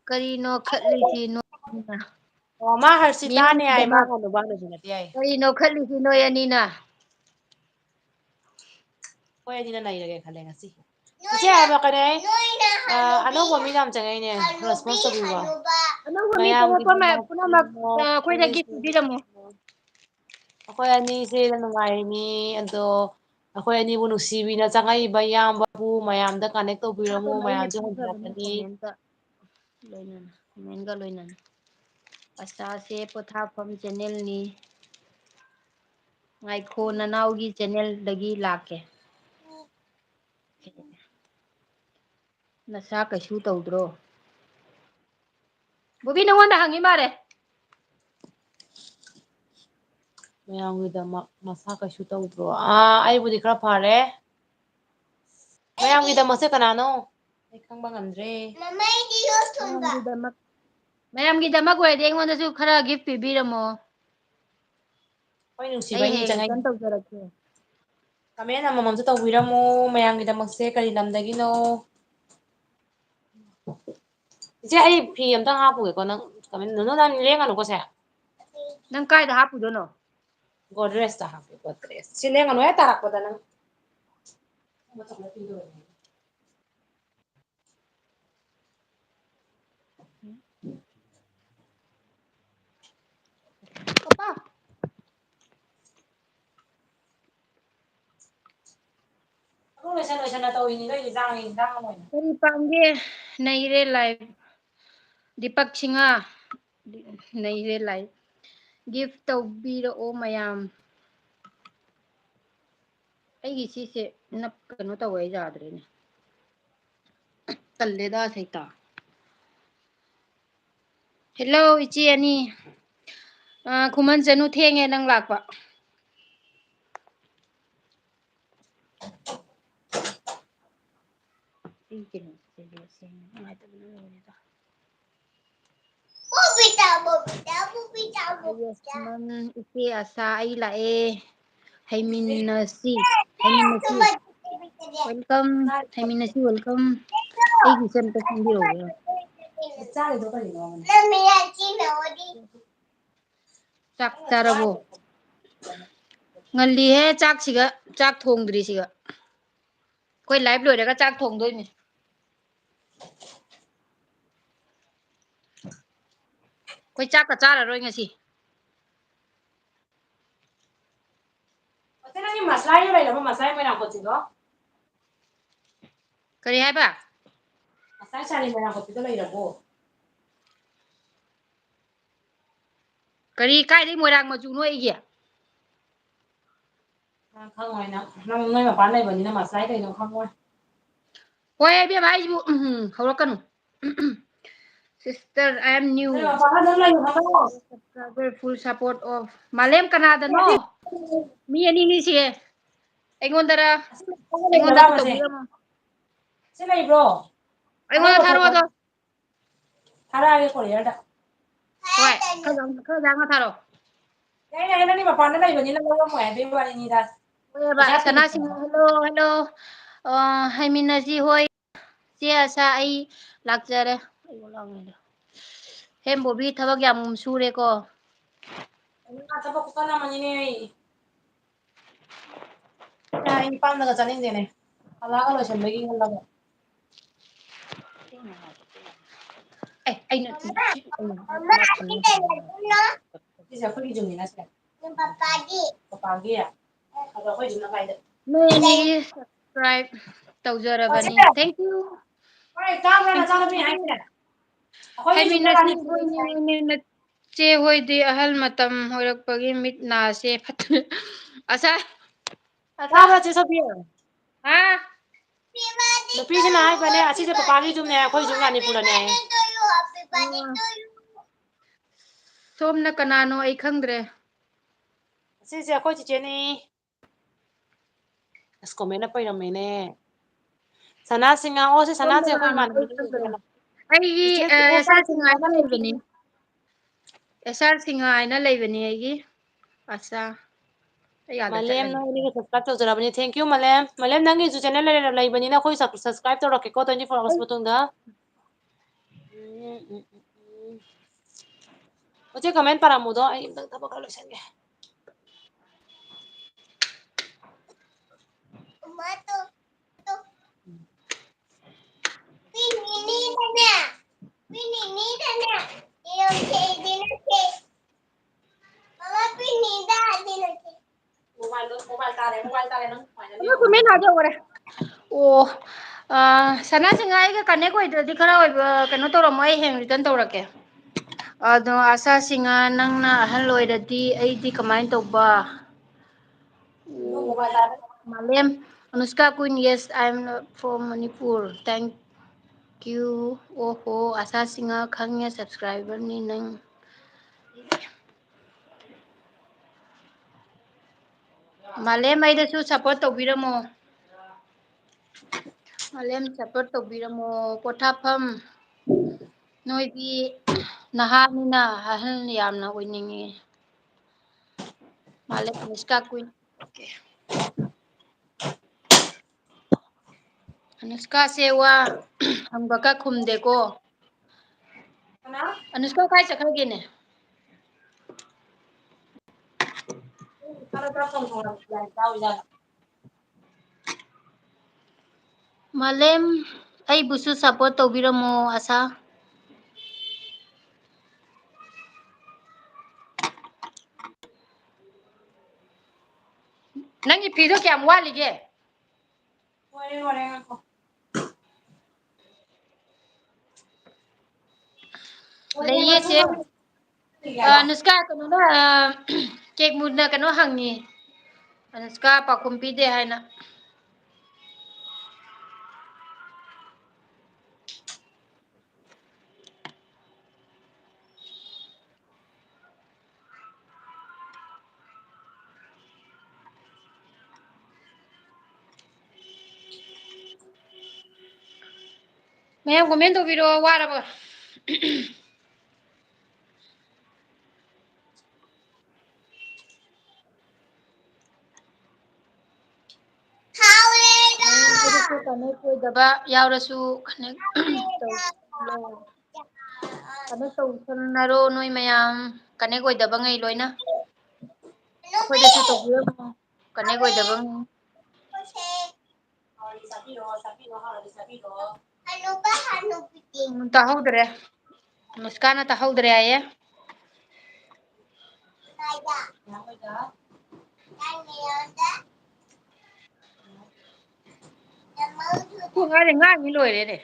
ꯀꯔꯤꯅꯣ ꯈꯠꯂꯤꯁꯤ ꯑꯣ ꯃꯥ ꯍꯔꯁꯤꯇꯥꯅꯦ ꯍꯥꯏ ꯃꯥ ꯃꯤꯌꯥꯝꯒꯤꯗꯃꯛ ꯍꯅꯨꯕ ꯍꯅꯨꯕꯤ ꯅꯠꯇꯦ ꯍꯥꯏ ꯀꯔꯤꯅꯣ ꯈꯠꯂꯤꯁꯤ ꯅꯣꯏ ꯑꯅꯤꯅ ꯍꯣꯏ ꯑꯅꯤꯅ ꯅꯩꯔꯒꯦ ꯈꯜꯂꯦ ꯉꯁꯤ ꯏꯆꯦ ꯍꯥꯏꯕ ꯀꯔꯤ ꯑꯅꯧꯕ ꯃꯤ ꯌꯥꯝ ꯆꯪꯉꯛꯏꯅꯦ ꯔꯦꯁꯄꯣꯟꯁ ꯇꯧꯕꯤꯕ ꯑꯅꯧꯕ ꯃꯤ ꯆꯪꯉꯛꯄ ꯄꯨꯝꯅꯃꯛ ꯃꯌꯥꯝꯒꯤꯗꯃꯛꯇ ꯑꯩꯈꯣꯏꯗ ꯒꯤꯐ ꯄꯤꯕꯤꯔꯝꯃꯣ ꯑꯩꯈꯣꯏ ꯑꯅꯤꯁꯦ ꯅꯨꯡꯉꯥꯏꯔꯤꯅꯤ ꯑꯗꯣ ꯑꯩꯈꯣꯏ ꯑꯅꯤꯕꯨ ꯅꯨꯡꯁꯤꯕꯤꯅ ꯆꯪꯉꯛꯏꯕ ꯏꯌꯥꯝꯕꯕꯨ ꯃꯌꯥꯝꯗ ꯀꯥꯅꯦꯛ ꯇꯧꯕꯤꯔꯝꯃꯨ ꯄꯣꯊꯥꯐꯝ ꯑꯩꯅ ꯃꯌꯥꯝꯁꯨ ꯄꯤꯈ꯭ꯔꯕꯅꯤ ꯍꯟꯕꯤꯔꯛꯀꯅꯤ ꯀꯣꯃꯦꯟꯇ ꯂꯣꯏꯅꯅ ꯀꯣꯃꯦꯟꯒ ꯂꯣꯏꯅꯅ ꯑꯁꯥꯁꯦ ꯄꯣꯊꯥꯐꯝ ꯆꯦꯅꯦꯜꯅꯤ ꯉꯥꯏꯈꯣ ꯅꯅꯥꯎꯒꯤ ꯆꯦꯅꯦꯜꯗꯒꯤ ꯂꯥꯛꯀꯦ ꯅꯁꯥ ꯀꯩꯁꯨ ꯇꯧꯗ꯭ꯔꯣ ꯕꯣꯕꯤ ꯅꯪꯉꯣꯟꯗ ꯍꯪꯉꯤ ꯃꯥꯜꯂꯦ ꯃꯌꯥꯝꯒꯤꯗꯃꯛ ꯃꯁꯥ ꯀꯩꯁꯨ ꯇꯧꯗ꯭ꯔꯣ ꯑꯩꯕꯨꯗꯤ ꯈꯔ ꯐꯔꯦ ꯃꯌꯥꯝꯒꯤꯗꯃꯛꯁꯦ ꯀꯅꯥꯅꯣ ꯑꯩ ꯈꯪꯕ ꯉꯝꯗ꯭ꯔꯦ ꯃꯌꯥꯝꯒꯤꯗꯃꯛ ꯑꯣꯏꯔꯗꯤ ꯑꯩꯉꯣꯟꯗꯁꯨ ꯈꯔ ꯒꯤꯐ ꯄꯤꯕꯤꯔꯝꯃꯣ ꯍꯣꯏ ꯑꯩ ꯅꯨꯡꯁꯤꯕꯩꯅꯤ ꯍꯌꯦꯡ ꯔꯤꯇꯔꯟ ꯆꯪꯉꯛꯏ ꯇꯧꯖꯔꯛꯀꯦ ꯀꯃꯦꯟ ꯑꯃꯃꯝꯁꯨ ꯇꯧꯕꯤꯔꯝꯃꯨ ꯃꯌꯥꯝꯒꯤꯗꯃꯛꯁꯦ ꯀꯔꯤ ꯂꯝꯗꯒꯤꯅꯣ ꯏꯆꯦ ꯑꯩ ꯐꯤ ꯑꯝꯇꯪ ꯍꯥꯞꯄꯨꯒꯦꯀꯣ ꯅꯪ ꯅꯪ ꯂꯦꯡꯒꯅꯨꯀꯣꯁꯦ ꯅꯪ ꯀꯥꯏꯗ ꯍꯥꯞꯄꯨꯗꯣꯏꯅꯣ ꯒꯣꯗ꯭ꯔꯦꯖꯇ ꯍꯥꯞꯄꯦ ꯒꯣꯗ꯭ꯔꯦꯖ ꯁꯤ ꯂꯦꯡꯒꯅꯨꯍꯦ ꯇꯥꯔꯛꯄꯗ ꯅꯪ ꯂꯣꯏꯁꯟ ꯂꯣꯏꯁꯟꯅ ꯇꯧꯔꯤꯅꯤ ꯅꯣꯏ ꯏꯟꯖꯥꯡ ꯑꯃ ꯀꯔꯤ ꯄꯥꯝꯒꯦ ꯅꯩꯔꯦ ꯂꯥꯏꯞ ꯗꯤꯄꯛ ꯁꯤꯡꯍ ꯅꯩꯔꯦ ꯂꯥꯏꯞ ꯒꯤꯐ ꯇꯧꯕꯤꯔꯛꯑꯣ ꯃꯌꯥꯝ ꯑꯩꯒꯤ ꯁꯤꯁꯦ ꯀꯩꯅꯣ ꯇꯧꯋꯦ ꯌꯥꯗ꯭ꯔꯦꯅꯦ ꯇꯜꯂꯦꯗ ꯁꯩꯇ ꯍꯦꯜꯂꯣ ꯏꯆꯦ ꯑꯅꯤ ꯈꯨꯃꯟ ꯆꯅꯨ ꯊꯦꯡꯉꯦ ꯅꯪ ꯂꯥꯛꯄ ꯏꯆꯦ ꯑꯁꯥ ꯑꯩ ꯂꯥꯛꯑꯦ ꯍꯩꯃꯤꯟꯅꯁꯤ ꯍꯩꯃꯤꯟꯅꯁꯤ ꯋꯦꯜꯀꯝ ꯍꯩꯃꯤꯟꯅꯁꯤ ꯋꯦꯜꯀꯝ ꯑꯩꯒꯤꯁꯦ ꯑꯝꯇ ꯈꯪꯕꯤꯔꯛꯎꯕ ꯆꯥꯔꯤꯗꯣ ꯀꯔꯤꯅꯣ ꯆꯥꯛ ꯆꯥꯔꯕꯣ ꯉꯜꯂꯤꯍꯦ ꯆꯥꯛꯁꯤꯒ ꯆꯥꯛ ꯊꯣꯡꯗ꯭ꯔꯤꯁꯤꯒ ꯑꯩꯈꯣꯏ ꯂꯥꯏꯚ ꯂꯣꯏꯔꯒ ꯆꯥꯛ ꯊꯣꯡꯗꯣꯏꯅꯤ ꯑꯩꯈꯣꯏ ꯆꯥꯛꯀ ꯆꯥꯔꯔꯣꯏ ꯉꯁꯤ ꯀꯔꯤ ꯍꯥꯏꯕ ꯉꯁꯥꯏ ꯁꯥꯔꯤ ꯃꯣꯏꯔꯥꯡꯈꯣꯛꯄꯤꯗꯣ ꯂꯩꯔꯕꯣ ꯀꯔꯤ ꯀꯥꯏꯗꯒꯤ ꯃꯣꯏꯔꯥꯡ ꯃꯆꯨꯅꯣ ꯑꯩꯒꯤ ꯈꯪꯉꯣꯏ ꯅꯪ ꯅꯣꯏ ꯃꯄꯥꯟ ꯂꯩꯕꯅꯤꯅ ꯃꯁꯂꯥꯏ ꯀꯩꯅꯣ ꯈꯪꯉꯣꯏ ꯍꯣꯏ ꯏꯕꯦꯝꯃ ꯑꯩꯁꯤꯕꯨ ꯍꯧꯔꯛꯀꯅꯨ ꯁꯤꯁꯇꯔ ꯑꯥꯏ ꯑꯦꯝ ꯅ꯭ꯌꯨ ꯅꯣꯏ ꯃꯄꯥꯟꯗ ꯑꯗꯨꯝ ꯂꯩꯌꯨ ꯍꯥꯏꯕ ꯐꯨꯜ ꯁꯄꯣꯔꯠ ꯑꯣꯐ ꯃꯥꯂꯦꯝ ꯀꯅꯥꯗꯅꯣ ꯃꯤ ꯑꯅꯤꯅꯤ ꯁꯤꯌꯦ ꯑꯩꯉꯣꯟꯗꯔ ꯑꯩꯉꯣꯟꯗ ꯑꯝꯇ ꯂꯩꯕ꯭ꯔꯕ ꯇꯧꯕꯤꯔꯝꯃꯣ ꯁꯤ ꯂꯩꯕ꯭ꯔꯣ ꯑꯩꯉꯣꯟꯗ ꯊꯥꯔꯛꯑꯣꯗꯣ ꯊꯥꯔꯛꯑꯒꯦ ꯀꯣꯔꯤꯌꯔꯗ ꯍꯣꯏ ꯈꯔ ꯌꯥꯡꯅ ꯊꯥꯔꯛꯑꯣ ꯌꯥꯏ ꯅꯪꯗꯤ ꯃꯄꯥꯟꯗ ꯂꯩꯕꯅꯤꯅ ꯂꯧꯔꯝꯃꯣꯏ ꯑꯗꯨꯏ ꯋꯥꯔꯤꯅꯤꯗ ꯍꯣꯏꯕ ꯄꯩꯁꯥ ꯁꯅꯥꯁꯤꯡ ꯇꯤꯡꯉꯤꯗꯅ ꯍꯜꯂꯣ ꯍꯜꯂꯣ ꯍꯩꯃꯤꯟꯅꯁꯤ ꯍꯣꯏ ꯆꯦ ꯑꯁꯥ ꯑꯩ ꯂꯥꯛꯆꯔꯦ ꯍꯦꯝ ꯕꯣꯕꯤ ꯊꯕꯛ ꯌꯥꯝ ꯁꯨꯔꯦꯀꯣ ꯊꯕꯛ ꯈꯨꯀꯟ ꯑꯃꯅꯤꯅꯦ ꯑꯩ ꯄꯥꯟꯗꯒ ꯆꯥꯅꯤꯡꯗꯦꯅꯦ ꯍꯜꯂꯛꯑꯒ ꯂꯣꯏꯁꯟꯕꯒꯤ ꯈꯜꯂꯒ ꯑꯩꯅ ꯁꯤꯁꯦ ꯑꯩꯈꯣꯏꯒꯤ ꯖꯨꯅꯤꯅ ꯁꯦ ꯄꯄꯥꯒꯤ ꯑꯗꯣ ꯑꯩꯈꯣꯏꯁꯤꯅ ꯀꯥꯏꯗ ꯅꯣꯏ ꯑꯅꯤꯒꯤ ꯁꯞꯁꯀ꯭ꯔꯥꯏꯞ ꯇꯧꯖꯔꯕꯅꯤ ꯊꯦꯡꯀ꯭ꯌꯨ ꯍꯣꯏ ꯇꯥꯕ꯭ꯔꯥ ꯅꯆꯥꯅꯨꯄꯤ ꯍꯥꯏꯁꯦ ꯑꯩꯈꯣꯏꯒꯤ ꯖꯨꯅꯤꯌꯔ ꯍꯩꯃꯤꯟꯅꯁꯤ ꯔꯥꯅꯤ ꯐꯤꯅ ꯍꯣꯏꯅꯦ ꯆꯦ ꯍꯣꯏꯗꯤ ꯑꯍꯜ ꯃꯇꯝ ꯑꯣꯏꯔꯛꯄꯒꯤ ꯃꯤꯠ ꯅꯥꯁꯦ ꯐꯠꯇꯅ ꯑꯁꯥ ꯇꯥꯕ꯭ꯔꯥ ꯆꯦ ꯁꯣꯐꯤ ꯍꯥ ꯅꯨꯄꯤꯁꯤꯅ ꯍꯥꯏꯕꯅꯦ ꯑꯁꯤꯁꯦ ꯄꯄꯥꯒꯤ ꯌꯨꯝꯅꯦ ꯑꯩꯈꯣꯏ ꯌꯨꯝ ꯃꯅꯤꯄꯨꯔꯗꯅꯦ ꯁꯣꯝꯅ ꯀꯅꯥꯅꯣ ꯑꯩ ꯈꯪꯗ꯭ꯔꯦ ꯁꯤꯁꯦ ꯑꯩꯈꯣꯏ ꯆꯤꯆꯦꯅꯤ ꯑꯁ ꯀꯣꯃꯦꯟꯅ ꯄꯩꯔꯝꯃꯦꯅꯦ ꯁꯅꯥ ꯑꯣ ꯁꯤ ꯁꯣꯝꯅ ꯁꯅꯥꯁꯦ ꯑꯩꯈꯣꯏ ꯀꯅꯥꯅꯣ ꯑꯩ ꯏꯃꯥꯟꯅꯕꯤꯅꯤ ꯈꯪꯗ꯭ꯔꯦ ꯑꯩꯒꯤ ꯆꯤꯆꯦ ꯑꯦꯁ ꯑꯥꯔ ꯁꯤꯡꯍꯥ ꯁꯤꯡꯍꯥꯅ ꯍꯥꯏꯅ ꯂꯩꯕꯅꯤ ꯑꯦꯁ ꯑꯥꯔ ꯁꯤꯡꯍꯥ ꯍꯥꯏꯅ ꯂꯩꯕꯅꯤ ꯑꯩꯒꯤ ꯑꯆꯥ ꯃꯥꯂꯦꯝ ꯅꯪ ꯑꯅꯤꯒꯤ ꯁꯞꯁꯀ꯭ꯔꯥꯏꯞ ꯇꯧꯖꯔꯕꯅꯤ ꯊꯦꯡꯀ꯭ꯌꯨ ꯃꯥꯂꯦꯝ ꯅꯪꯒꯤꯁꯨ ꯆꯦꯅꯦꯜ ꯂꯩꯕꯅꯤꯅ ꯑꯩꯈꯣꯏ ꯁꯞꯁꯀ꯭ꯔꯥꯏꯞ ꯇꯧꯔꯛꯀꯦꯀꯣ 24 ꯑꯥꯋꯔꯁ ꯃꯇꯨꯡꯗ ꯍꯧꯖꯤꯛ ꯀꯃꯦꯟ ꯄꯥꯔꯝꯃꯨꯗꯣ ꯑꯩ ꯑꯝꯇꯪ ꯊꯕꯛ ꯈꯔ ꯂꯣꯏꯁꯟꯒꯦ ꯃꯣꯕꯥꯏꯜ ꯇꯥꯔꯦ ꯅꯪ ꯑꯣ ꯁꯅꯥ ꯁꯤꯡꯍꯥ ꯑꯩꯒ ꯀꯅꯦꯛ ꯑꯣꯏꯗ꯭ꯔꯗꯤ ꯈꯔ ꯑꯣꯏꯕ ꯀꯩꯅꯣ ꯇꯧꯔꯝꯃꯣ ꯑꯩ ꯍꯌꯦꯡ ꯔꯤꯇꯔꯟ ꯇꯧꯔꯛꯀꯦ ꯑꯗꯣ ꯑꯁꯥ ꯁꯤꯡꯍꯥ ꯅꯪꯅ ꯑꯍꯜ ꯑꯣꯏꯔꯗꯤ ꯑꯩꯗꯤ ꯀꯃꯥꯏꯅ ꯇꯧꯕ ꯃꯥꯂꯦꯝ ꯑꯅꯨꯁꯀꯥ queen yes I am from Manipur thank you ꯑꯣ ꯍꯣ ꯑꯁꯥ ꯁꯤꯡꯍꯥ ꯈꯪꯉꯦ ꯁꯞꯁꯀ꯭ꯔꯥꯏꯕꯔꯅꯤ ꯅꯪ ꯃꯥꯂꯦꯝ ꯑꯩꯗꯁꯨ ꯁꯞꯄꯣꯔꯠ ꯇꯧꯕꯤꯔꯝꯃꯣ ꯃꯥꯂꯦꯝ ꯁꯞꯄꯣꯔꯠ ꯇꯧꯕꯤꯔꯝꯃꯣ ꯄꯣꯊꯥꯐꯝ ꯅꯣꯏꯗꯤ ꯅꯍꯥꯅꯤꯅ ꯑꯍꯜ ꯌꯥꯝꯅ ꯑꯣꯏꯅꯤꯡꯉꯤ ꯃꯥꯂꯦꯝ ꯑꯅꯨꯁꯀꯥ ꯀꯨꯏꯟ ꯑꯅꯨꯁꯀꯥꯁꯦ ꯋꯥ ꯍꯪꯕꯀ ꯈꯨꯝꯗꯦꯀꯣ ꯑꯅꯨꯁꯀꯥ ꯀꯥꯏ ꯆꯠꯈ꯭ꯔꯒꯦꯅꯦ ꯃꯥꯂꯦꯝ ꯑꯩꯕꯨꯁꯨ ꯁꯞꯄꯣꯔꯠ ꯇꯧꯕꯤꯔꯝꯃꯣ ꯑꯁꯥ ꯅꯪꯒꯤ ꯐꯤꯗꯣ ꯀꯌꯥꯝ ꯋꯥꯠꯂꯤꯒꯦ ꯂꯣꯏꯔꯦ ꯉꯥꯏꯈꯣ ꯂꯩꯌꯦ ꯆꯦ ꯑꯅꯨꯁꯀꯥ ꯀꯩꯅꯣꯅ ꯀꯦꯛꯃꯨꯟꯅ ꯀꯩꯅꯣ ꯍꯪꯉꯤ ꯑꯅꯨꯁꯀꯥ ꯄꯥꯎꯈꯨꯝ ꯄꯤꯗꯦ ꯍꯥꯏꯅ ꯃꯌꯥꯝ ꯀꯣꯃꯦꯟ ꯇꯧꯕꯤꯔꯛꯑꯣ ꯋꯥꯔꯕ ꯃꯌꯥꯝꯗꯁꯨ ꯀꯅꯦꯛ ꯑꯣꯏꯗꯕ ꯌꯥꯎꯔꯁꯨ ꯀꯅꯦꯛ ꯀꯩꯅꯣ ꯇꯧꯁꯟꯅꯔꯣ ꯅꯣꯏ ꯃꯌꯥꯝ ꯀꯅꯦꯛ ꯑꯣꯏꯗꯕꯉꯩ ꯂꯣꯏꯅ ꯑꯩꯈꯣꯏꯗꯁꯨ ꯇꯧꯕꯤꯔꯝꯃꯣ ꯀꯅꯦꯛ ꯑꯣꯏꯗꯕꯉꯩ ꯇꯥꯍꯧꯗ꯭ꯔꯦ ꯃꯨꯁꯀꯥꯟꯅ ꯇꯥꯍꯧꯗ꯭ꯔꯦ ꯍꯥꯏꯌꯦ ꯑꯉꯥꯡꯁꯦ ꯉꯥꯡꯉꯤ ꯂꯣꯏꯔꯦꯅꯦ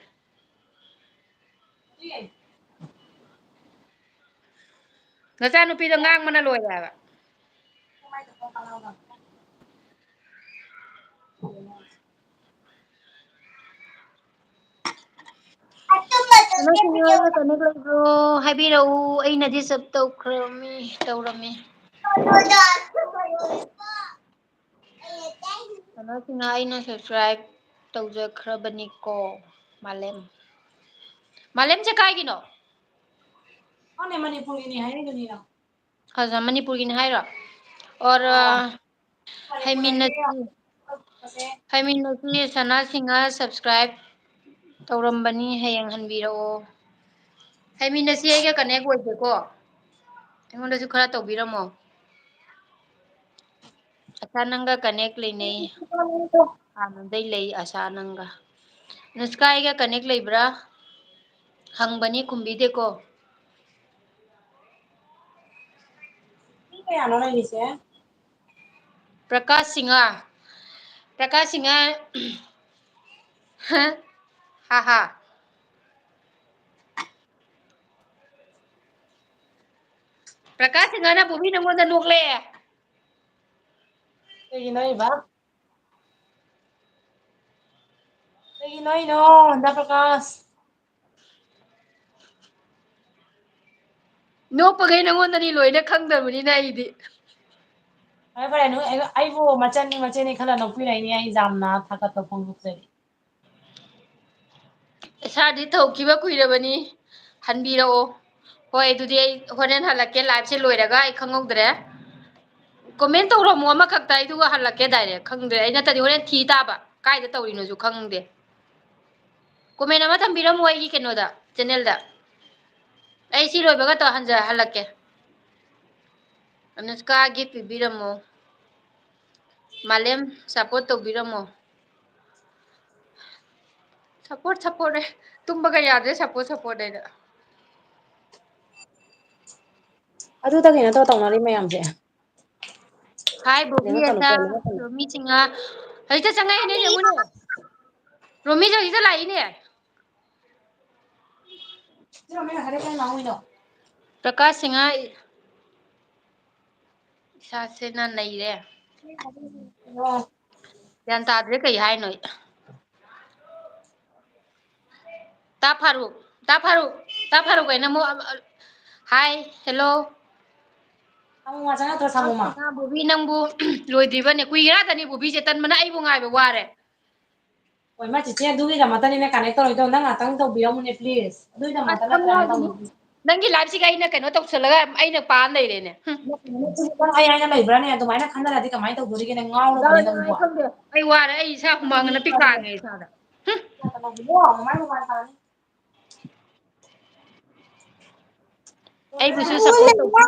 ꯅꯆꯥꯅꯨꯄꯤꯗꯣ ꯉꯥꯡꯕꯅ ꯂꯣꯏꯔꯦ ꯍꯥꯏꯕ ꯀꯅꯦꯛ ꯂꯩꯕ꯭ꯔꯣ ꯍꯥꯏꯕꯤꯔꯛꯎ ꯑꯩꯅꯗꯤ ꯁꯞ ꯇꯧꯔꯝꯃꯤ ꯁꯅꯥꯁꯤꯡꯍ ꯑꯩꯅ ꯁꯞꯁꯀ꯭ꯔꯥꯏꯞ ꯇꯧꯖꯈ꯭ꯔꯕꯅꯤꯀꯣ ꯃꯥꯂꯦꯝꯁꯦ ꯀꯥꯏꯒꯤꯅꯣ ꯃꯥꯅꯦ ꯃꯅꯤꯄꯨꯔꯒꯤꯅꯤ ꯍꯥꯏꯔꯛꯏꯗꯨꯅꯤꯅ ꯑꯣꯖꯥ ꯃꯅꯤꯄꯨꯔꯒꯤꯅꯤ ꯍꯥꯏꯔꯣ ꯑꯣꯔ ꯍꯩꯃꯤꯟꯅꯁꯤ ꯍꯩꯃꯤꯟꯅꯁꯤ ꯁꯅꯥꯁꯤꯡꯍ ꯁꯞꯁꯀ꯭ꯔꯥꯏꯞ ꯇꯧꯔꯝꯕꯅꯤ ꯍꯌꯦꯡ ꯍꯟꯕꯤꯔꯛꯑꯣ ꯍꯩꯃꯤꯟꯅꯁꯤ ꯑꯩꯒ ꯀꯅꯦꯛ ꯑꯣꯏꯗꯦꯀꯣ ꯑꯩꯉꯣꯟꯗꯁꯨ ꯈꯔ ꯇꯧꯕꯤꯔꯝꯃꯣ ꯑꯁꯥ ꯅꯪꯒ ꯀꯅꯦꯛ ꯂꯩꯅꯩ ꯍꯥꯟꯅꯗꯩ ꯂꯩ ꯑꯁꯥ ꯅꯪꯒ ꯑꯅꯨꯁꯀꯥ ꯑꯩꯒ ꯀꯅꯦꯛ ꯂꯩꯕ꯭ꯔꯥ ꯍꯪꯕꯅꯤ ꯈꯨꯝꯕꯤꯗꯦꯀꯣ ꯃꯤ ꯀꯌꯥꯅꯣ ꯂꯩꯔꯤꯁꯦ ꯄ꯭ꯔꯀꯥꯁ ꯁꯤꯡꯍ ꯍꯥ ꯍꯥ प्रकाश सिंहना बोबी नंगोंदा नोकले कꯩगिनो इबा कꯩगिनो इनो दा प्रकाश ꯅꯣꯛꯄꯈꯩ ꯅꯪꯉꯣꯟꯗꯗꯤ ꯂꯣꯏꯅ ꯈꯪꯗꯕꯅꯤꯅ ꯑꯩꯗꯤ ꯐꯔꯦ ꯐꯔꯦ ꯑꯩꯕꯨ ꯃꯆꯟꯅꯤ ꯃꯆꯦꯅꯤ ꯈꯜꯂ ꯅꯣꯛꯄꯤꯔꯛꯏꯅꯦ ꯑꯩ ꯌꯥꯝꯅ ꯊꯥꯒꯠꯄ ꯐꯣꯡꯗꯣꯛꯆꯔꯤ ꯏꯁꯥꯗꯤ ꯊꯧꯈꯤꯕ ꯀꯨꯏꯔꯕꯅꯤ ꯍꯟꯕꯤꯔꯛꯑꯣ ꯍꯣꯏ ꯑꯗꯨꯗꯤ ꯑꯩ ꯍꯣꯔꯦꯟ ꯍꯜꯂꯛꯀꯦ ꯂꯥꯏꯚꯁꯦ ꯂꯣꯏꯔꯒ ꯑꯩ ꯈꯪꯍꯧꯗ꯭ꯔꯦ ꯀꯣꯃꯦꯟ ꯇꯧꯔꯝꯃꯣ ꯑꯃꯈꯛꯇ ꯑꯩꯗꯨꯒ ꯍꯜꯂꯛꯀꯦ ꯗꯥꯏꯔꯦꯛ ꯈꯪꯗ꯭ꯔꯦ ꯑꯩ ꯅꯠꯇꯗꯤ ꯍꯣꯔꯦꯟ ꯊꯤ ꯇꯥꯕ ꯀꯥꯏꯗ ꯇꯧꯔꯤꯅꯣꯁꯨ ꯈꯪꯗꯦ ꯀꯣꯃꯦꯟ ꯑꯃ ꯊꯝꯕꯤꯔꯝꯃꯣ ꯑꯩꯒꯤ ꯀꯩꯅꯣꯗ ꯆꯦꯅꯦꯜꯗ ꯑꯩ ꯁꯤ ꯂꯣꯏꯕꯒ ꯍꯜꯂꯛꯀꯦ ꯑꯅꯨꯁꯀꯥ ꯒꯤꯐ ꯄꯤꯕꯤꯔꯝꯃꯣ ꯃꯥꯂꯦꯝ ꯁꯞꯄꯣꯔꯠ ꯇꯧꯕꯤꯔꯝꯃꯣ ꯁꯞꯄꯣꯔꯠꯅꯦ ꯇꯨꯝꯕꯒ ꯌꯥꯗ꯭ꯔꯦ ꯁꯞꯄꯣꯔꯠ ꯍꯥꯏꯅ ꯑꯗꯨꯗ ꯀꯩꯅꯣ ꯇꯧꯅꯔꯤ ꯃꯌꯥꯝꯁꯦ ꯍꯥꯏ ꯕꯣꯕꯤ ꯂꯦꯡꯉꯛꯀꯅꯨꯀꯣ ꯑꯆꯥ ꯂꯦꯡꯉꯛꯀꯅꯨ ꯔꯣꯃꯤ ꯁꯤꯡꯍ ꯍꯧꯖꯤꯛꯇ ꯆꯪꯉꯛꯏꯅꯦ ꯌꯦꯡꯉꯨꯅꯦ ꯔꯣꯃꯤꯁꯨ ꯍꯧꯖꯤꯛꯇ ꯂꯥꯛꯏꯅꯦ ꯄ꯭ꯔꯀꯥꯁ ꯁꯤꯡꯍ ꯏꯁꯥꯁꯦꯅ ꯅꯩꯔꯦ ꯒ꯭ꯌꯥꯟ ꯇꯥꯗ꯭ꯔꯦ ꯀꯩ ꯍꯥꯏꯅꯣ ꯑꯩ ꯇꯥ ꯐꯥꯔꯨꯛ ꯀꯩꯅꯣ ꯑꯃꯨꯛ ꯍꯥꯏ ꯍꯦꯜꯂꯣ ꯁꯥꯃꯨꯃ ꯆꯪꯉꯛꯇ꯭ꯔꯣ ꯁꯥꯃꯨꯃ ꯕꯣꯕꯤ ꯅꯪꯕꯨ ꯂꯣꯏꯗ꯭ꯔꯤꯕꯅꯦ ꯀꯨꯏꯔꯛꯀꯅꯤ ꯕꯣꯕꯤꯁꯦ ꯇꯟꯕꯅ ꯑꯩꯕꯨ ꯉꯥꯏꯕ ꯋꯥꯔꯦ ꯍꯣꯏ ꯃꯥ ꯆꯤꯆꯦ ꯑꯗꯨꯒꯤꯗꯃꯛꯇꯅꯤꯅꯦ ꯀꯅꯦꯛ ꯇꯧꯔꯛꯏꯗꯣ ꯅꯪ ꯉꯥꯛꯇꯪ ꯇꯧꯕꯤꯔꯝꯃꯨꯅꯦ ꯄ꯭ꯂꯤꯖ ꯑꯁ ꯑꯗꯨꯒꯤꯗꯃꯛꯇ ꯅꯠꯇ꯭ꯔꯅꯦ ꯈꯪꯉꯕꯅꯤ ꯇꯧꯅꯤꯡꯉꯤ ꯅꯪꯒꯤ ꯂꯥꯏꯐꯁꯤꯒ ꯑꯩꯅ ꯀꯩꯅꯣ ꯇꯧꯁꯜꯂꯒ ꯑꯩꯅ ꯄꯥꯅ ꯂꯩꯔꯦꯅꯦ ꯑꯩ ꯍꯥꯏꯅ ꯂꯩꯕ꯭ꯔꯥꯅꯦ ꯑꯗꯨꯃꯥꯏꯅ ꯈꯟꯅꯔꯗꯤ ꯀꯃꯥꯏꯅ ꯇꯧꯗꯣꯔꯤꯒꯦ ꯅꯪ ꯉꯥꯎꯔꯕꯅꯦ ꯅꯪꯕꯣ ꯑꯩ ꯈꯪꯗꯦ ꯑꯩ ꯋꯥꯔꯦ ꯑꯩ ꯏꯁꯥ ꯍꯨꯃꯥꯡꯗꯅ ꯄꯤꯛ ꯀꯥꯡꯉꯦ ꯏꯁꯥꯗ ꯃꯃꯥꯏ ꯃꯃꯥꯟ ꯇꯥꯅꯤ ꯑꯩꯕꯨꯁꯨ ꯁꯞꯄꯣꯔꯠ ꯇꯧꯕꯤ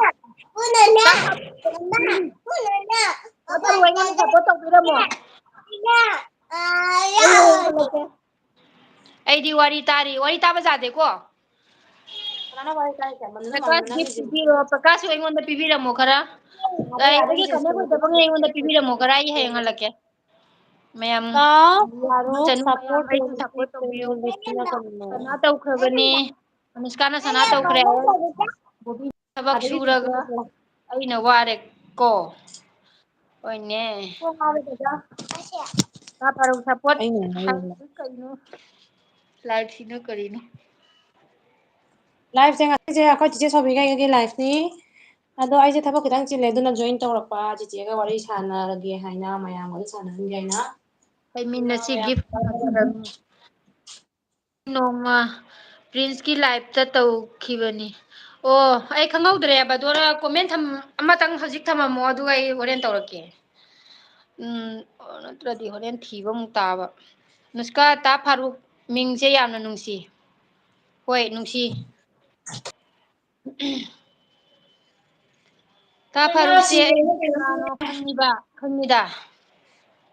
ꯇꯥ ꯐꯔꯨꯛ ꯑꯩꯉꯣꯟꯗ ꯁꯞꯄꯣꯔꯠ ꯇꯧꯕꯤꯔꯝꯃꯣ ꯑꯩ ꯍꯌꯦꯡ ꯍꯜꯂꯛꯀꯦ ꯑꯩꯗꯤ ꯋꯥꯔꯤ ꯇꯥꯔꯤ ꯋꯥꯔꯤ ꯇꯥꯕ ꯌꯥꯗꯦꯀꯣ ꯀꯅꯥꯅꯣ ꯋꯥꯔꯤ ꯇꯥꯔꯤꯁꯦ ꯃꯟꯗꯨꯅ ꯄ꯭ꯔꯀꯥꯁ ꯒꯤꯐ ꯅꯪꯒꯤꯁꯦ ꯄꯤꯕꯤꯔꯣ ꯄ꯭ꯔꯀꯥꯁꯁꯨ ꯑꯩꯉꯣꯟꯗ ꯄꯤꯕꯤꯔꯝꯃꯣ ꯈꯔ ꯌꯥꯔꯦ ꯌꯥꯔꯦ ꯑꯩꯒꯤ ꯆꯤꯆꯦ ꯀꯟꯅꯦꯛ ꯑꯣꯏꯗꯕꯉꯩ ꯑꯩꯉꯣꯟꯗ ꯄꯤꯕꯤꯔꯝꯃꯣ ꯈꯔ ꯑꯩ ꯍꯌꯦꯡ ꯍꯜꯂꯛꯀꯦ ꯃꯌꯥꯝ ꯐꯥꯔꯨꯛ ꯏꯃꯨꯡ ꯃꯌꯥꯝ ꯁꯞꯄꯣꯔꯠ ꯑꯩꯕꯨ ꯁꯞꯄꯣꯔꯠ ꯇꯧꯕꯤꯌꯨ ꯀꯩꯅꯣ ꯁꯅꯥ ꯇꯧꯈ꯭ꯔꯕꯅꯤ ꯑꯅꯨꯁꯀꯥꯅ ꯁꯅꯥ ꯇꯧꯈ꯭ꯔꯦ ꯕꯣꯕꯤ ꯊꯕꯛ ꯑꯗꯒꯤ ꯁꯨꯔꯒ ꯑꯩꯅ ꯋꯥꯔꯦꯀꯣ ꯍꯣꯏꯅꯦ ꯇꯥ ꯐꯔꯨꯛ ꯁꯞꯄꯣꯔꯠ ꯑꯩꯅ ꯀꯩꯅꯣ ꯂꯥꯏꯐꯁꯤꯅ ꯀꯔꯤꯅꯣ ꯂꯥꯏꯐꯁꯦ ꯉꯁꯤꯁꯦ ꯑꯩꯈꯣꯏ ꯆꯤꯆꯦ ꯁꯣꯕꯤꯒꯩꯒꯤ ꯂꯥꯏꯐꯅꯤ ꯑꯗꯣ ꯑꯩꯁꯦ ꯊꯕꯛ ꯈꯤꯇꯪ ꯆꯤꯜꯂꯦ ꯑꯗꯨꯅ ꯖꯣꯏꯟ ꯇꯧꯔꯛꯄ ꯆꯤꯆꯦꯒ ꯋꯥꯔꯤ ꯁꯥꯟꯅꯔꯒꯦ ꯍꯥꯏꯅ ꯃꯌꯥꯝ ꯋꯥꯔꯤ ꯁꯥꯟꯅꯍꯟꯒꯦ ꯍꯥꯏꯅ ꯑꯗꯨꯅ ꯂꯩꯃꯤꯟꯅꯁꯤ ꯃꯌꯥꯝ ꯒꯤꯐ ꯅꯣꯡꯃ ꯄ꯭ꯔꯤꯟꯁꯀꯤ ꯂꯥꯏꯐꯇ ꯇꯧꯈꯤꯕꯅꯤ ꯑꯣ ꯑꯩ ꯈꯪꯍꯧꯗ꯭ꯔꯦ ꯕꯗꯣꯔ ꯀꯣꯃꯦꯟ ꯑꯃꯇꯪ ꯍꯧꯖꯤꯛ ꯊꯝꯃꯝꯃꯣ ꯑꯗꯨꯒ ꯑꯩ ꯍꯣꯔꯦꯟ ꯇꯧꯔꯛꯀꯦ ꯅꯠꯇ꯭ꯔꯗꯤ ꯍꯣꯔꯦꯟ ꯊꯤꯕ ꯑꯃꯨꯛ ꯇꯥꯕ ꯅꯨꯁꯀꯥ ꯇꯥ ꯐꯥꯔꯨꯛ ꯃꯤꯡꯁꯦ ꯌꯥꯝꯅ ꯅꯨꯡꯁꯤ ꯍꯣꯏ ꯅꯨꯡꯁꯤ ꯇꯥ ꯂꯣꯏꯅ ꯐꯥꯔꯨꯛꯁꯦ ꯑꯩ ꯁꯤꯔꯦꯅ ꯀꯩꯅꯣ ꯀꯅꯥꯅꯣ ꯈꯪꯉꯤꯗ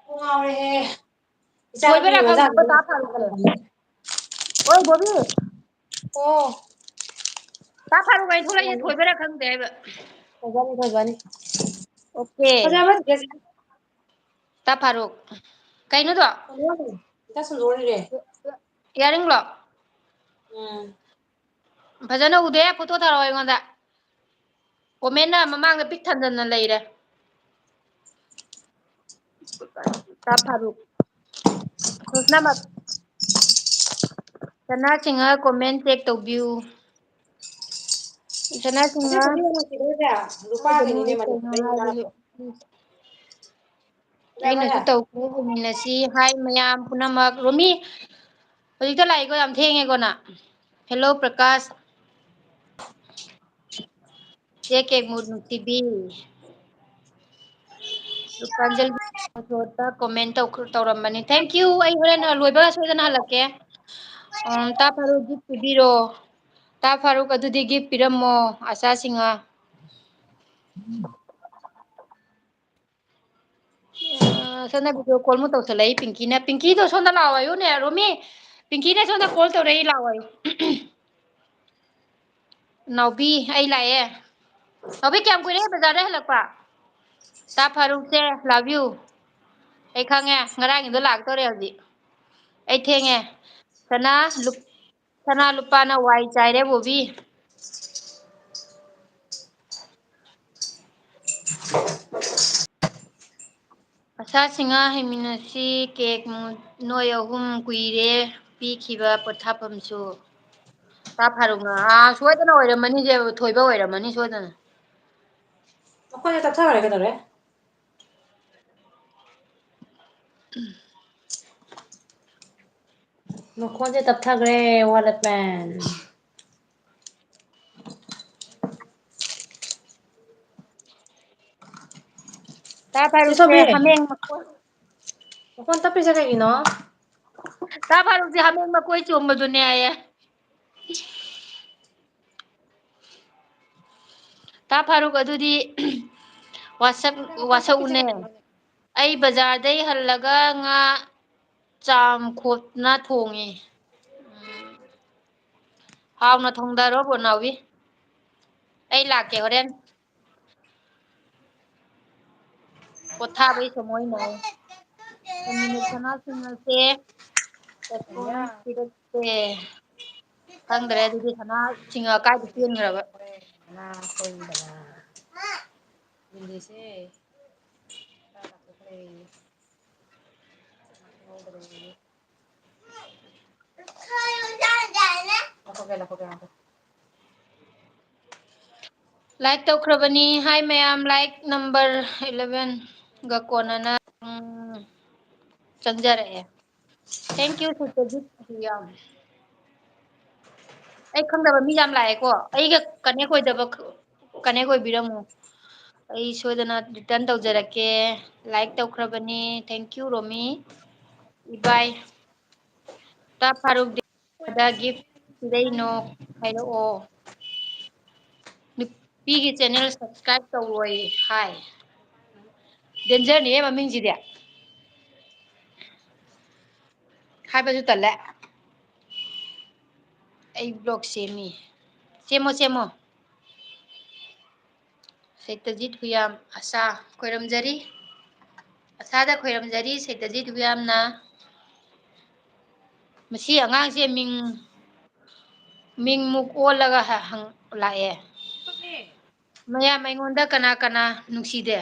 ꯀꯣꯛ ꯉꯥꯎꯔꯦꯍꯦ ꯏꯆꯥꯅꯨꯄꯤ ꯊꯣꯏꯕꯔꯥ ꯈꯪꯗꯦꯀꯣ ꯇꯥ ꯐꯥꯔꯨꯛꯁꯦ ꯍꯣꯏ ꯕꯣꯕꯤ ꯑꯣ ꯇꯥ ꯐꯥꯔꯨꯛ ꯍꯥꯏꯅ ꯊꯣꯛꯂꯛꯏꯁꯦ ꯊꯣꯏꯕꯔꯥ ꯈꯪꯗꯦ ꯍꯥꯏꯕ ꯊꯣꯏꯕꯅꯤ ꯑꯣꯀꯦ ꯐꯖꯕ꯭ꯔ ꯆꯤꯆꯦ ꯇꯥ ꯐꯔꯨꯛ ꯀꯩꯅꯣꯗꯣ ꯏꯌꯥꯔꯤꯡꯂꯣ ꯎꯝ ꯐꯖꯅ ꯎꯗꯦ ꯐꯣꯇꯣ ꯊꯥꯔꯛꯑꯣ ꯑꯩꯉꯣꯟꯗ ꯀꯣꯃꯦꯟꯅ ꯃꯃꯥꯡꯗ ꯄꯤꯛ ꯊꯟꯖꯟꯅ ꯂꯩꯔꯦ ꯇꯥ ꯐꯔꯨꯛ ꯁꯅꯥ ꯁꯤꯡꯍ ꯀꯣꯃꯦꯟ ꯆꯦꯛ ꯇꯧꯕꯤꯌꯨ ꯁꯅꯥ ꯆꯤꯆꯦ ꯁꯤꯡꯍ ꯁꯣꯐꯤꯌꯥ ꯍꯥꯏꯒꯅꯨ ꯅꯨꯄꯥꯒꯤꯅꯤꯅꯦ ꯑꯩ ꯀꯩꯅꯣ ꯃꯅꯤꯄꯨꯔꯗꯩ ꯍꯥꯏꯕꯁꯦ ꯅꯨꯄꯥ ꯑꯩꯅꯁꯨ ꯇꯧꯈ꯭ꯔꯦ ꯍꯩꯃꯤꯟꯅꯁꯤ ꯍꯥꯏ ꯃꯌꯥꯝ ꯄꯨꯝꯅꯃꯛ ꯔꯣꯃꯤ ꯍꯧꯖꯤꯛꯇ ꯂꯥꯛꯏꯀꯣ ꯌꯥꯝ ꯊꯦꯡꯉꯦꯀꯣ ꯅꯪ ꯍꯦꯜꯂꯣ ꯄ꯭ꯔꯀꯥꯁ ꯆꯦ ꯀꯦꯃꯨꯠ ꯅꯨꯡꯁꯤꯕꯤ ꯀꯣꯃꯦꯟ ꯇꯧꯔꯝꯕꯅꯤ ꯊꯦꯡꯀ꯭ꯌꯨ ꯑꯩ ꯍꯣꯔꯦꯟ ꯂꯣꯏꯕꯒ ꯁꯣꯏꯗꯅ ꯍꯜꯂꯛꯀꯦ ꯇꯥ ꯐꯔꯨꯛ ꯒꯤꯐ ꯄꯤꯕꯤꯔꯣ ꯇꯥ ꯐꯥꯔꯨꯛ ꯑꯗꯨꯗꯤ ꯒꯤꯐ ꯄꯤꯔꯝꯃꯣ ꯑꯆꯥ ꯁꯤꯡꯉ ꯁꯣꯝꯗ ꯚꯤꯗꯤꯑꯣ ꯀꯣꯜꯃꯨꯛ ꯇꯧꯁꯜꯂꯛꯏ ꯄꯤꯡꯀꯤꯅ ꯄꯤꯡꯀꯤꯗꯣ ꯁꯣꯝꯗ ꯂꯥꯛꯑꯣ ꯍꯥꯏꯌꯨꯅꯦ ꯔꯣꯃꯤ ꯄꯤꯡꯀꯤꯅ ꯁꯣꯝꯗ ꯀꯣꯜ ꯇꯧꯔꯛꯏ ꯂꯥꯛꯑꯣ ꯍꯥꯏꯌꯨ ꯅꯥꯎꯕꯤ ꯑꯩ ꯂꯥꯛꯑꯦ ꯅꯥꯎꯕꯤ ꯀꯌꯥꯝ ꯀꯨꯏꯔꯦ ꯕꯖꯥꯔꯗꯩ ꯍꯜꯂꯛꯄ ꯇꯥ ꯐꯔꯨꯛꯁꯦ ꯂꯚ ꯌꯨ ꯑꯩ ꯈꯪꯉꯦ ꯉꯔꯥꯡꯒꯤꯗꯣ ꯂꯥꯛꯇꯣꯔꯦ ꯍꯧꯖꯤꯛ ꯑꯩ ꯊꯦꯡꯉꯦ ꯁꯅꯥ ꯂꯨꯄꯥꯅ ꯋꯥꯏ ꯆꯥꯏꯔꯦ ꯕꯣꯕꯤ ꯁꯤꯡꯍꯥ ꯍꯩꯃꯤꯟꯅꯁꯤ ꯀꯦꯛ ꯅꯣꯏ ꯑꯍꯨꯝ ꯀꯨꯏꯔꯦ ꯄꯤꯈꯤꯕ ꯄꯣꯊꯥꯐꯝꯁꯨ ꯐꯥꯔꯨꯛꯅ ꯁꯣꯏꯗꯅ ꯑꯣꯏꯔꯝꯃꯅꯤꯁꯦ ꯊꯣꯏꯕ ꯑꯣꯏꯔꯝꯃꯅꯤ ꯁꯣꯏꯗꯅ ꯑꯩꯈꯣꯏꯅ ꯇꯞꯊꯈ꯭ꯔꯦ ꯀꯩꯗꯧꯔꯦ ꯃꯈꯣꯟꯁꯦ ꯇꯞꯊꯈ꯭ꯔꯦ ꯋꯥꯠꯂꯠꯄꯦꯟ ꯇꯥ ꯆꯦ ꯐꯥꯔꯨꯛꯁꯦ ꯁꯣꯐꯤ ꯍꯥꯃꯦꯡ ꯃꯈꯣꯟ ꯃꯈꯣꯟ ꯇꯞꯄꯤꯁꯦ ꯀꯩꯒꯤꯅꯣ ꯇꯥ ꯐꯥꯔꯨꯛꯁꯦ ꯍꯥꯃꯦꯡ ꯃꯀꯣꯏ ꯆꯣꯡꯕꯗꯨꯅꯦ ꯍꯥꯏꯌꯦ ꯇꯥ ꯐꯥꯔꯨꯛ ꯑꯗꯨꯗꯤ ꯃꯈꯣꯟ ꯇꯞꯄꯤꯁꯦ ꯋꯥꯁꯛꯎꯅꯦ ꯀꯩꯒꯤꯅꯣ ꯑꯩ ꯕꯖꯥꯔꯗꯩ ꯍꯜꯂꯒ ꯉꯥ ꯆꯥꯝ ꯈꯣꯠꯅ ꯊꯣꯡꯉꯤ ꯍꯥꯎꯅ ꯊꯣꯡꯗꯔꯣ ꯅꯥꯎꯕꯤ ꯑꯩ ꯂꯥꯛꯀꯦ ꯍꯣꯔꯦꯟ ꯄꯣꯊꯥꯕꯩ ꯁꯃꯣꯏ ꯅꯥꯏ ꯁꯅꯥꯁꯤꯡ ꯑꯁꯦ ꯈꯪꯗ꯭ꯔꯦ ꯑꯗꯨꯗꯤ ꯁꯅꯥ ꯆꯤꯡꯉ ꯀꯥꯏꯗ ꯆꯦꯟꯈ꯭ꯔꯕ ꯂꯥꯏꯛ ꯇꯧꯈ꯭ꯔꯕꯅꯤ ꯍꯥꯏ ꯃꯌꯥꯝ ꯂꯥꯏꯛ ꯅꯝꯕꯔ 11 ꯒ ꯀꯣꯟꯅꯅ ꯆꯪꯖꯔꯛꯑꯦ ꯊꯦꯡꯀ꯭ꯌꯨ ꯌꯥꯝ ꯑꯩ ꯈꯪꯗꯕ ꯃꯤ ꯌꯥꯝ ꯂꯥꯛꯑꯦꯀꯣ ꯑꯩꯒ ꯀꯅꯦꯛ ꯑꯣꯏꯗꯕ ꯀꯅꯦꯛ ꯑꯣꯏꯕꯤꯔꯝꯃꯨ ꯑꯩ ꯁꯣꯏꯗꯅ ꯔꯤꯇꯔꯟ ꯇꯧꯖꯔꯛꯀꯦ ꯂꯥꯏꯛ ꯇꯧꯈ꯭ꯔꯕꯅꯤ ꯊꯦꯡꯀ꯭ꯌꯨ ꯔꯣꯃꯤ ꯏꯕꯥꯏ ꯇꯥ ꯐꯥꯔꯨꯛꯗ ꯒꯤꯐ ꯄꯤꯔꯩꯅꯣ ꯍꯥꯏꯔꯛꯑꯣ ꯅꯨꯄꯤꯒꯤ ꯆꯦꯅꯦꯜ ꯁꯕꯁꯀ꯭ꯔꯥꯏꯞ ꯇꯧꯔꯣꯏ ꯍꯥꯏ ꯗꯦꯟꯖꯔꯅꯤꯍꯦ ꯃꯃꯤꯡꯁꯤꯗꯤ ꯍꯥꯏꯕꯁꯨ ꯇꯜꯂꯦ ꯑꯩ ꯕ꯭ꯂꯣꯛ ꯁꯦꯝꯃꯤ ꯁꯦꯝꯃꯣ ꯁꯩꯇꯖꯤꯠ ꯍꯨꯌꯥꯝ ꯑꯁꯥ ꯈꯣꯏꯔꯝꯖꯔꯤ ꯑꯁꯥꯗ ꯈꯣꯏꯔꯝꯖꯔꯤ ꯁꯩꯇꯖꯤꯠ ꯍꯨꯌꯥꯝꯅ ꯃꯁꯤ ꯑꯉꯥꯡꯁꯦ ꯃꯤꯡꯃꯨꯛ ꯑꯣꯜꯂꯒ ꯂꯥꯛꯑꯦ ꯃꯌꯥꯝ ꯑꯩꯉꯣꯟꯗ ꯀꯅꯥ ꯀꯅꯥ ꯅꯨꯡꯁꯤꯗꯦ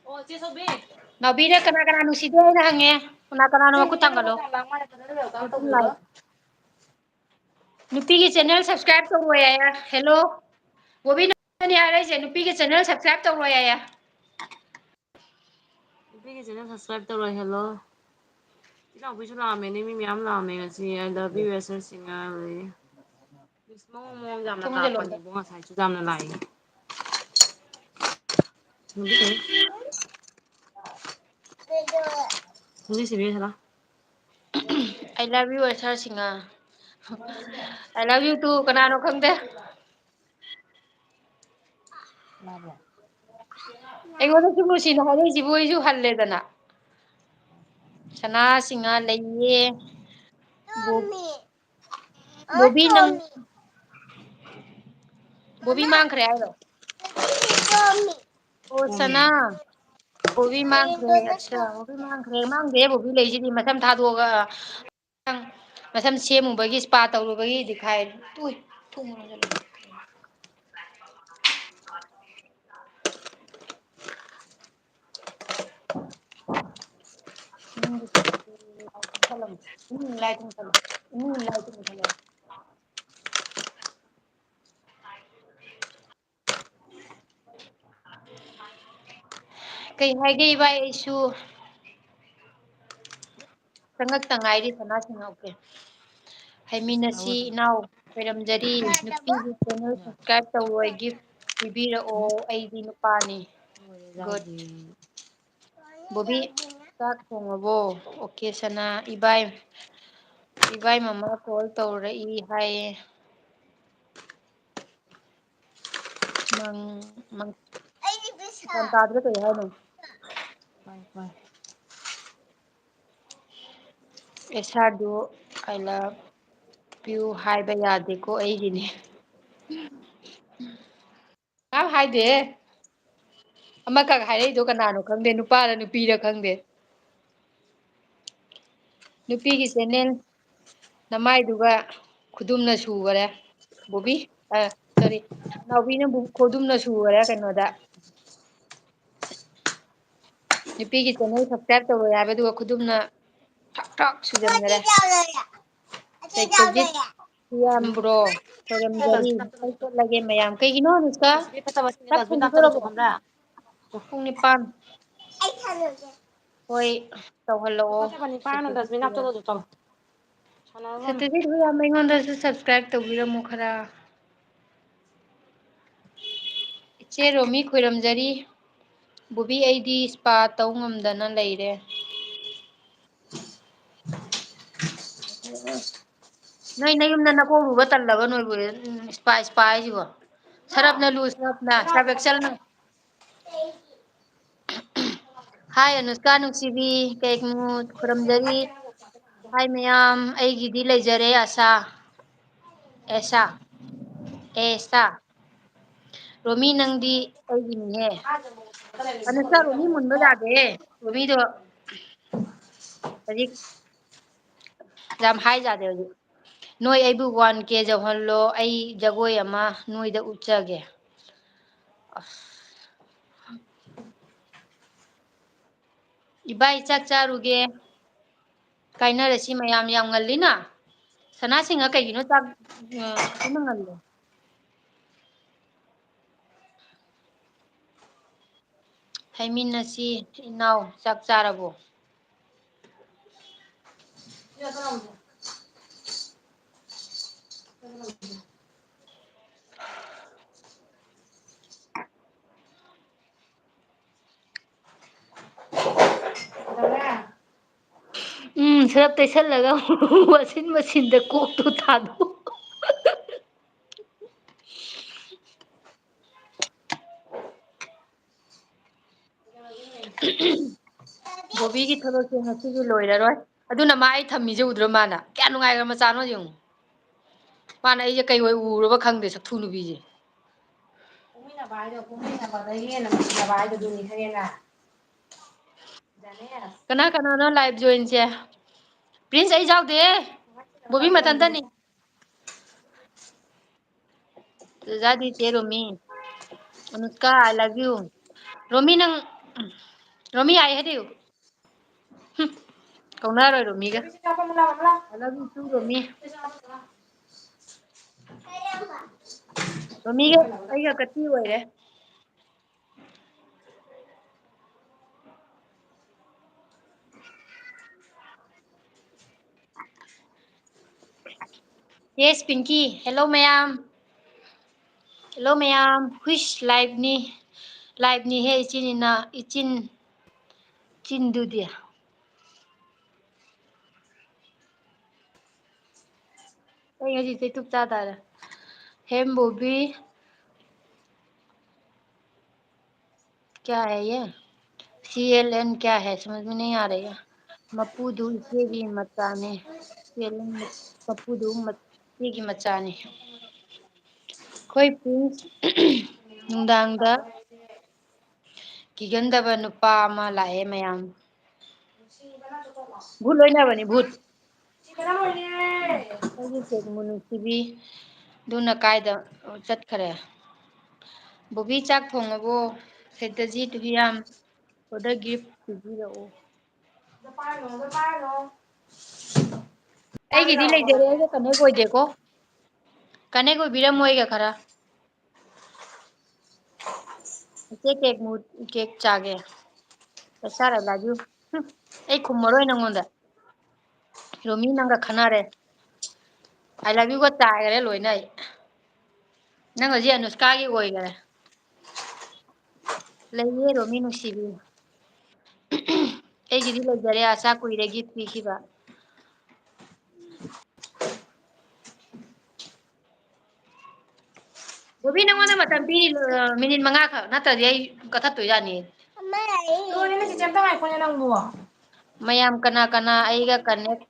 ꯑꯣ ꯆꯦ ꯁꯣꯕꯤ ꯅꯥꯎꯕꯤꯅ ꯀꯅꯥ ꯀꯅꯥ ꯅꯨꯡꯁꯤꯗꯦ ꯍꯥꯏꯅ ꯍꯪꯉꯦ ꯀꯅꯥ ꯀꯅꯥꯅꯣ ꯃꯈꯨꯠ ꯊꯥꯡꯒꯠꯂꯣ ꯅꯨꯄꯤꯒꯤ ꯆꯦꯅꯦꯜ ꯁꯕꯁꯀ꯭ꯔꯥꯏꯞ ꯇꯧꯔꯣꯏ ꯍꯥꯏꯌꯦ ꯍꯦꯜꯂꯣ ꯕꯣꯕꯤꯅꯅꯤ ꯍꯥꯏꯔꯛꯏꯁꯦ ꯅꯨꯄꯤꯒꯤ ꯆꯦꯅꯦꯜ ꯁꯕꯁꯀ꯭ꯔꯥꯏꯞ ꯇꯧꯔꯣꯏ ꯍꯥꯏꯌꯦ ꯅꯨꯄꯤꯒꯤ ꯆꯦꯅꯦꯜ ꯁꯕꯁꯀ꯭ꯔꯥꯏꯕ ꯇꯧꯔꯣꯏ ꯍꯦꯜꯂꯣ ꯏꯆꯥꯎꯕꯤꯁꯨ ꯂꯥꯛꯑꯝꯃꯦꯅꯦ ꯃꯤ ꯃꯌꯥꯝ ꯂꯥꯛꯑꯝꯃꯦ ꯉꯁꯤ ꯑꯥꯏ ꯂꯚ ꯌꯨ ꯃꯑꯣꯡ ꯃꯑꯣꯡ ꯌꯥꯝꯅ ꯊꯣꯡꯁꯦ ꯂꯣꯟꯁꯦ ꯀꯥꯛꯄꯅꯤꯕꯣ ꯉꯁꯥꯏꯁꯨ ꯌꯥꯝꯅ ꯂꯥꯛꯏ ꯑꯥꯏ ꯂꯚ ꯌꯨ ꯁꯥꯔꯁꯤꯡꯉ ꯑꯥꯏ ꯂꯚ ꯌꯨ ꯇꯨ ꯀꯅꯥꯅꯣ ꯈꯪꯗꯦ ꯑꯩꯉꯣꯟꯗ ꯁꯨꯝ ꯅꯨꯡꯁꯤꯅ ꯍꯥꯏꯔꯛꯏꯁꯤꯕꯨ ꯑꯩꯁꯨ ꯍꯜꯂꯦꯗꯅ ꯁꯅꯥ ꯁꯤꯡꯍꯥ ꯂꯩꯌꯦ ꯕꯣꯕꯤ ꯅꯪ ꯕꯣꯕꯤ ꯃꯥꯡꯈ꯭ꯔꯦ ꯍꯥꯏꯔꯣ ꯑꯣ ꯁꯅꯥ ꯕꯣꯕꯤ ꯃꯥꯡꯈ꯭ꯔꯦ ꯑꯠꯁꯥ ꯕꯣꯕꯤ ꯃꯥꯡꯗꯦ ꯕꯣꯕꯤ ꯂꯩꯁꯤꯗꯤ ꯃꯁꯝ ꯊꯥꯗꯣꯛꯑꯒ ꯃꯁꯝ ꯁꯦꯝꯃꯨꯕꯒꯤ ꯏꯁꯄꯥ ꯇꯧꯔꯨꯕꯒꯤ ꯀꯩ ꯍꯥꯏꯒꯦ ꯏꯕꯥ ꯑꯩꯁꯨ ꯆꯪꯉꯛꯇ ꯉꯥꯏꯔꯤ ꯁꯅꯥ ꯁꯤꯡꯍꯧꯒꯦ ꯍꯩꯃꯤꯟꯅꯁꯤ ꯏꯅꯥꯎ ꯈꯣꯏꯔꯝꯖꯔꯤ ꯅꯨꯄꯤꯒꯤ ꯆꯦꯅꯦꯜ ꯁꯕꯁꯀ꯭ꯔꯥꯏꯞ ꯇꯧꯔꯣꯏ ꯒꯤꯐ ꯄꯤꯕꯤꯔꯛꯑꯣ ꯑꯩꯗꯤ ꯅꯨꯄꯥꯅꯤ ꯒꯨꯗ ꯕꯣꯕꯤ ꯆꯥꯛ ꯊꯣꯡꯉꯕꯣ ꯑꯣꯀꯦ ꯁꯅꯥ ꯏꯕꯥꯏ ꯃꯃꯥ ꯀꯣꯜ ꯇꯧꯔꯛꯏ ꯍꯥꯏꯌꯦ ꯒ꯭ꯌꯥꯟ ꯇꯥꯗ꯭ꯔꯦ ꯀꯩ ꯍꯥꯏꯅꯣ ꯑꯦꯁꯥꯔꯗꯨ ꯑꯥꯏ ꯂꯚ ꯄꯤꯌꯨ ꯍꯥꯏꯕ ꯌꯥꯗꯦꯀꯣ ꯑꯩꯒꯤꯅꯦ ꯍꯥꯏꯗꯦꯍꯦ ꯑꯃꯈꯛ ꯍꯥꯏꯔꯛꯏꯗꯣ ꯀꯅꯥꯅꯣ ꯈꯪꯗꯦ ꯅꯨꯄꯥꯔ ꯅꯨꯄꯤꯔ ꯈꯪꯗꯦ ꯅꯨꯄꯤꯒꯤ ꯆꯦꯅꯦꯜ ꯅꯃꯥꯏꯗꯨꯒ ꯈꯨꯗꯨꯝꯅ ꯁꯨꯈꯔꯦ ꯕꯣꯕꯤ ꯁꯣꯔꯤ ꯅꯥꯎꯕꯤꯅ ꯈꯨꯗꯨꯝꯅ ꯁꯨꯈꯔꯦ ꯀꯩꯅꯣꯗ ꯅꯨꯄꯤꯒꯤ ꯆꯦꯅꯦꯜ ꯁꯕꯁꯀ꯭ꯔꯥꯏꯕ ꯇꯧꯔꯣꯏ ꯍꯥꯏꯕ ꯑꯗꯨꯒ ꯈꯨꯗꯨꯝꯅ ꯊꯛ ꯊꯛ ꯁꯨꯖꯟꯈꯔꯦ ꯀꯩꯊꯣꯏꯖꯤꯠ ꯀꯤꯌꯥꯝꯕ꯭ꯔꯣ ꯈꯣꯏꯔꯝꯖꯔꯤ ꯑꯩ ꯆꯠꯂꯒꯦ ꯃꯌꯥꯝ ꯀꯩꯒꯤꯅꯣ ꯑꯅꯨꯁꯀꯥ ꯆꯥꯛ ꯊꯣꯡꯕꯤꯗꯣꯔꯕꯣ ꯄꯨꯡ 9 ꯍꯣꯏ ꯇꯧꯍꯜꯂꯛꯑꯣ ꯇꯨꯀꯠꯆꯕꯅꯤ ꯄꯥꯏꯔꯨꯅꯨ ꯗꯁꯕꯤꯟ ꯁꯠꯇꯨꯖꯤꯠꯀꯤ ꯍꯥꯞꯆꯜꯂꯣ ꯑꯗꯨ ꯆꯠꯂꯣ ꯁꯥꯟꯅꯔꯨꯔꯅꯨ ꯁꯠꯇꯨꯖꯤꯠ ꯍꯣꯏ ꯑꯩꯉꯣꯟꯗꯁꯨ ꯁꯕꯁꯀ꯭ꯔꯥꯏꯕ ꯇꯧꯕꯤꯔꯝꯃꯨ ꯈꯔ ꯏꯆꯦ ꯔꯣꯃꯤ ꯈꯣꯏꯔꯝꯖꯔꯤ ꯕꯣꯕꯤ ꯑꯩꯗꯤ ꯏꯁꯄꯥ ꯇꯧ ꯉꯝꯗꯅ ꯂꯩꯔꯦ ꯅꯣꯏ ꯅꯌꯨꯝꯗ ꯅꯀꯣꯛ ꯂꯨꯕ ꯇꯜꯂꯕ ꯅꯣꯏꯕꯨ ꯏꯁꯄꯥ ꯏꯁꯄꯥ ꯍꯥꯏꯁꯤꯕꯣ ꯁꯔꯞꯅ ꯂꯨ ꯁꯔꯞꯅ ꯁꯔꯞ ꯑꯦꯛꯁꯦꯜꯅ ꯍꯥꯏ ꯑꯅꯨꯁꯀꯥ ꯅꯨꯡꯁꯤꯕꯤ ꯀꯦꯛꯃꯨꯠ ꯈꯨꯔꯨꯝꯖꯔꯤ ꯍꯥꯏ ꯃꯌꯥꯝ ꯑꯩꯒꯤꯗꯤ ꯂꯩꯖꯔꯦ ꯑꯁꯥ ꯑꯦꯁꯥ ꯑꯦꯁꯥ ꯔꯣꯃꯤ ꯅꯪꯗꯤ ꯑꯩꯒꯤꯅꯤꯍꯦ ꯑꯅꯨꯁꯀꯥ ꯔꯣꯃꯤ ꯃꯨꯟꯕ ꯌꯥꯗꯦ ꯔꯣꯃꯤꯗꯣ ꯍꯧꯖꯤꯛ ꯌꯥꯝ ꯍꯥꯏ ꯌꯥꯗꯦ ꯍꯧꯖꯤꯛ ꯅꯣꯏ ꯑꯩꯕꯨ 1K ꯌꯧꯍꯜꯂꯣ ꯑꯩ ꯖꯒꯣꯏ ꯑꯃ ꯅꯣꯏꯗ ꯎꯠꯆꯒꯦ ꯑꯁ ꯏꯕꯥꯏ ꯆꯥꯛ ꯆꯥꯔꯨꯒꯦ ꯀꯥꯏꯅꯔꯁꯤ ꯃꯌꯥꯝ ꯌꯥꯝ ꯉꯜꯂꯤꯅ ꯁꯅꯥꯁꯤꯡꯍ ꯀꯩꯒꯤꯅꯣ ꯆꯥꯛ ꯑꯁꯨꯛꯌꯥꯝ ꯉꯜꯂꯤꯗꯣ ꯍꯩꯃꯤꯟꯅꯁꯤ ꯏꯅꯥꯎ ꯆꯥꯛ ꯆꯥꯔꯕꯣ ꯁꯔꯞ ꯇꯩꯁꯜꯂꯒ ꯋꯥꯁꯤꯡ ꯃꯦꯆꯤꯟꯗ ꯀꯣꯛꯇꯣ ꯊꯥꯗꯣꯛ ꯕꯣꯕꯤꯒꯤ ꯊꯕꯛꯁꯦ ꯉꯁꯤꯒꯤ ꯂꯣꯏꯔꯔꯣꯏ ꯑꯗꯨꯅ ꯃꯥ ꯑꯩ ꯊꯝꯃꯤꯁꯦ ꯎꯗ꯭ꯔꯣ ꯃꯥꯅ ꯀꯌꯥ ꯅꯨꯡꯉꯥꯏꯈ꯭ꯔ ꯃꯆꯥꯅꯣ ꯌꯦꯡꯉꯨ ꯃꯥꯅ ꯑꯩꯁꯦ ꯀꯩ ꯑꯣꯏ ꯎꯔꯕ ꯈꯪꯗꯦ ꯁꯛꯊꯨ ꯅꯨꯄꯤꯁꯦ ꯄꯣꯛꯃꯤꯟꯅꯕ ꯍꯥꯏꯗꯣ ꯄꯣꯛꯃꯤꯟꯅꯕꯗꯒꯤ ꯍꯦꯟꯅ ꯅꯨꯡꯁꯤꯅꯕ ꯍꯥꯏꯗꯨꯗꯨꯅꯤ ꯈꯪꯉꯦꯅ ꯀꯅꯥ ꯀꯅꯥꯅꯣ ꯂꯥꯏꯚ ꯖꯣꯏꯟꯁꯦ ꯄ꯭ꯔꯤꯟꯁ ꯑꯩ ꯌꯥꯎꯗꯦ ꯕꯣꯕꯤ ꯃꯊꯟꯇꯅꯤ ꯆꯦ ꯔꯣꯃꯤ ꯑꯅꯨꯁꯀꯥ ꯑꯥꯏ ꯂꯚ ꯌꯨ ꯔꯣꯃꯤ ꯅꯪ ꯔꯣꯃꯤ ꯑꯥꯏ ꯍꯦꯠ ꯌꯨ ꯀꯧꯅꯔꯣꯏ ꯔꯣꯃꯤꯒ I love you to Romi ꯔꯣꯃꯤꯒ ꯑꯩꯒ ꯀꯠꯇꯤ ꯑꯣꯏꯔꯦ ꯌꯦꯁ ꯄꯤꯡꯀꯤ ꯍꯦꯜꯂꯣ ꯃꯌꯥꯝ ꯍꯜꯂꯣ ꯃꯌꯥꯝ ꯍꯨꯏꯁ ꯂꯥꯏꯚꯅꯤ ꯂꯥꯏꯚꯅꯤꯍꯦ ꯏꯆꯤꯟ ꯏꯆꯤꯟ ꯆꯤꯟꯗꯨꯗꯤ ꯑꯩ ꯉꯁꯤ ꯆꯩꯇꯨꯞ ꯆꯥ ꯇꯥꯔꯦ ꯍꯦꯝ ꯕꯣꯕꯤ ꯀꯌꯥ ꯍꯦ ꯌꯦ CLN क्या है समझ में नहीं आ रही है ꯃꯄꯨꯗꯨ ꯏꯆꯦꯒꯤ ꯃꯆꯥꯅꯦ ꯃꯄꯨꯗꯨ ꯏꯆꯦꯒꯤ ꯃꯆꯥꯅꯤ ꯑꯩꯈꯣꯏ ꯄ꯭ꯔꯤꯟꯁ ꯅꯨꯡꯗꯥꯡꯗ ꯀꯤꯒꯟꯗꯕ ꯅꯨꯄꯥ ꯑꯃ ꯂꯥꯛꯑꯦ ꯃꯌꯥꯝ ꯚꯨꯠ ꯂꯣꯏꯅꯕꯅꯤ ꯚꯨꯠ ꯑꯩꯒꯤ ꯀꯦꯛꯃꯨꯠ ꯅꯨꯡꯁꯤꯕꯤ ꯑꯗꯨꯅ ꯀꯥꯏꯗ ꯆꯠꯈꯔꯦ ꯕꯣꯕꯤ ꯆꯥꯛ ꯊꯣꯡꯉꯕꯣ ꯁꯩꯇꯖꯤꯠ ꯍꯨꯏꯌꯥꯝ ꯑꯣꯗꯔ ꯒꯤꯐ ꯄꯤꯕꯤꯔꯛꯎ ꯑꯩꯒꯤꯗꯤ ꯂꯩꯖꯔꯦ ꯑꯩꯒ ꯀꯅꯦꯛ ꯑꯣꯏꯗꯦꯀꯣ ꯀꯅꯦꯛ ꯑꯣꯏꯕꯤꯔꯝꯃꯣ ꯑꯩꯒ ꯈꯔ ꯏꯆꯦ ꯀꯦꯛꯃꯨꯠ ꯀꯦꯛ ꯆꯥꯒꯦ ꯁꯥꯔ ꯑꯥꯏ ꯂꯚ ꯌꯨ ꯑꯩ ꯈꯨꯝꯃꯔꯣꯏ ꯅꯪꯉꯣꯟꯗ ꯔꯣꯃꯤ ꯅꯪꯒ ꯈꯟꯅꯔꯦ ꯑꯥꯏ ꯂꯚ ꯌꯨꯒ ꯆꯥꯏꯈꯔꯦ ꯂꯣꯏꯅ ꯑꯩ ꯅꯪ ꯍꯧꯖꯤꯛ ꯑꯅꯨꯁꯀꯥꯒꯤ ꯑꯣꯏꯈꯔꯦ ꯂꯩꯌꯦ ꯔꯣꯃꯤ ꯅꯨꯡꯁꯤꯕꯤ ꯑꯩꯒꯤꯗꯤ ꯂꯩꯖꯔꯦ ꯑꯁꯥ ꯀꯨꯏꯔꯦ ꯒꯤꯐ ꯄꯤꯈꯤꯕ ꯕꯣꯕꯤ ꯅꯪꯉꯣꯟꯗ ꯃꯇꯝ ꯄꯤꯔꯤ ꯃꯤꯅꯤꯠ 5 ꯈꯛ ꯅꯠꯇ꯭ꯔꯗꯤ ꯑꯩ ꯀꯛꯊꯠꯇꯣꯏꯖꯥꯠꯅꯤ ꯂꯣꯏꯔꯦꯅꯦ ꯆꯤꯆꯦ ꯑꯝꯇ ꯉꯥꯏꯈꯣꯅꯦ ꯅꯪꯕꯨ ꯃꯌꯥꯝ ꯀꯅꯥ ꯀꯅꯥ ꯑꯩꯒ ꯀꯅꯦꯛ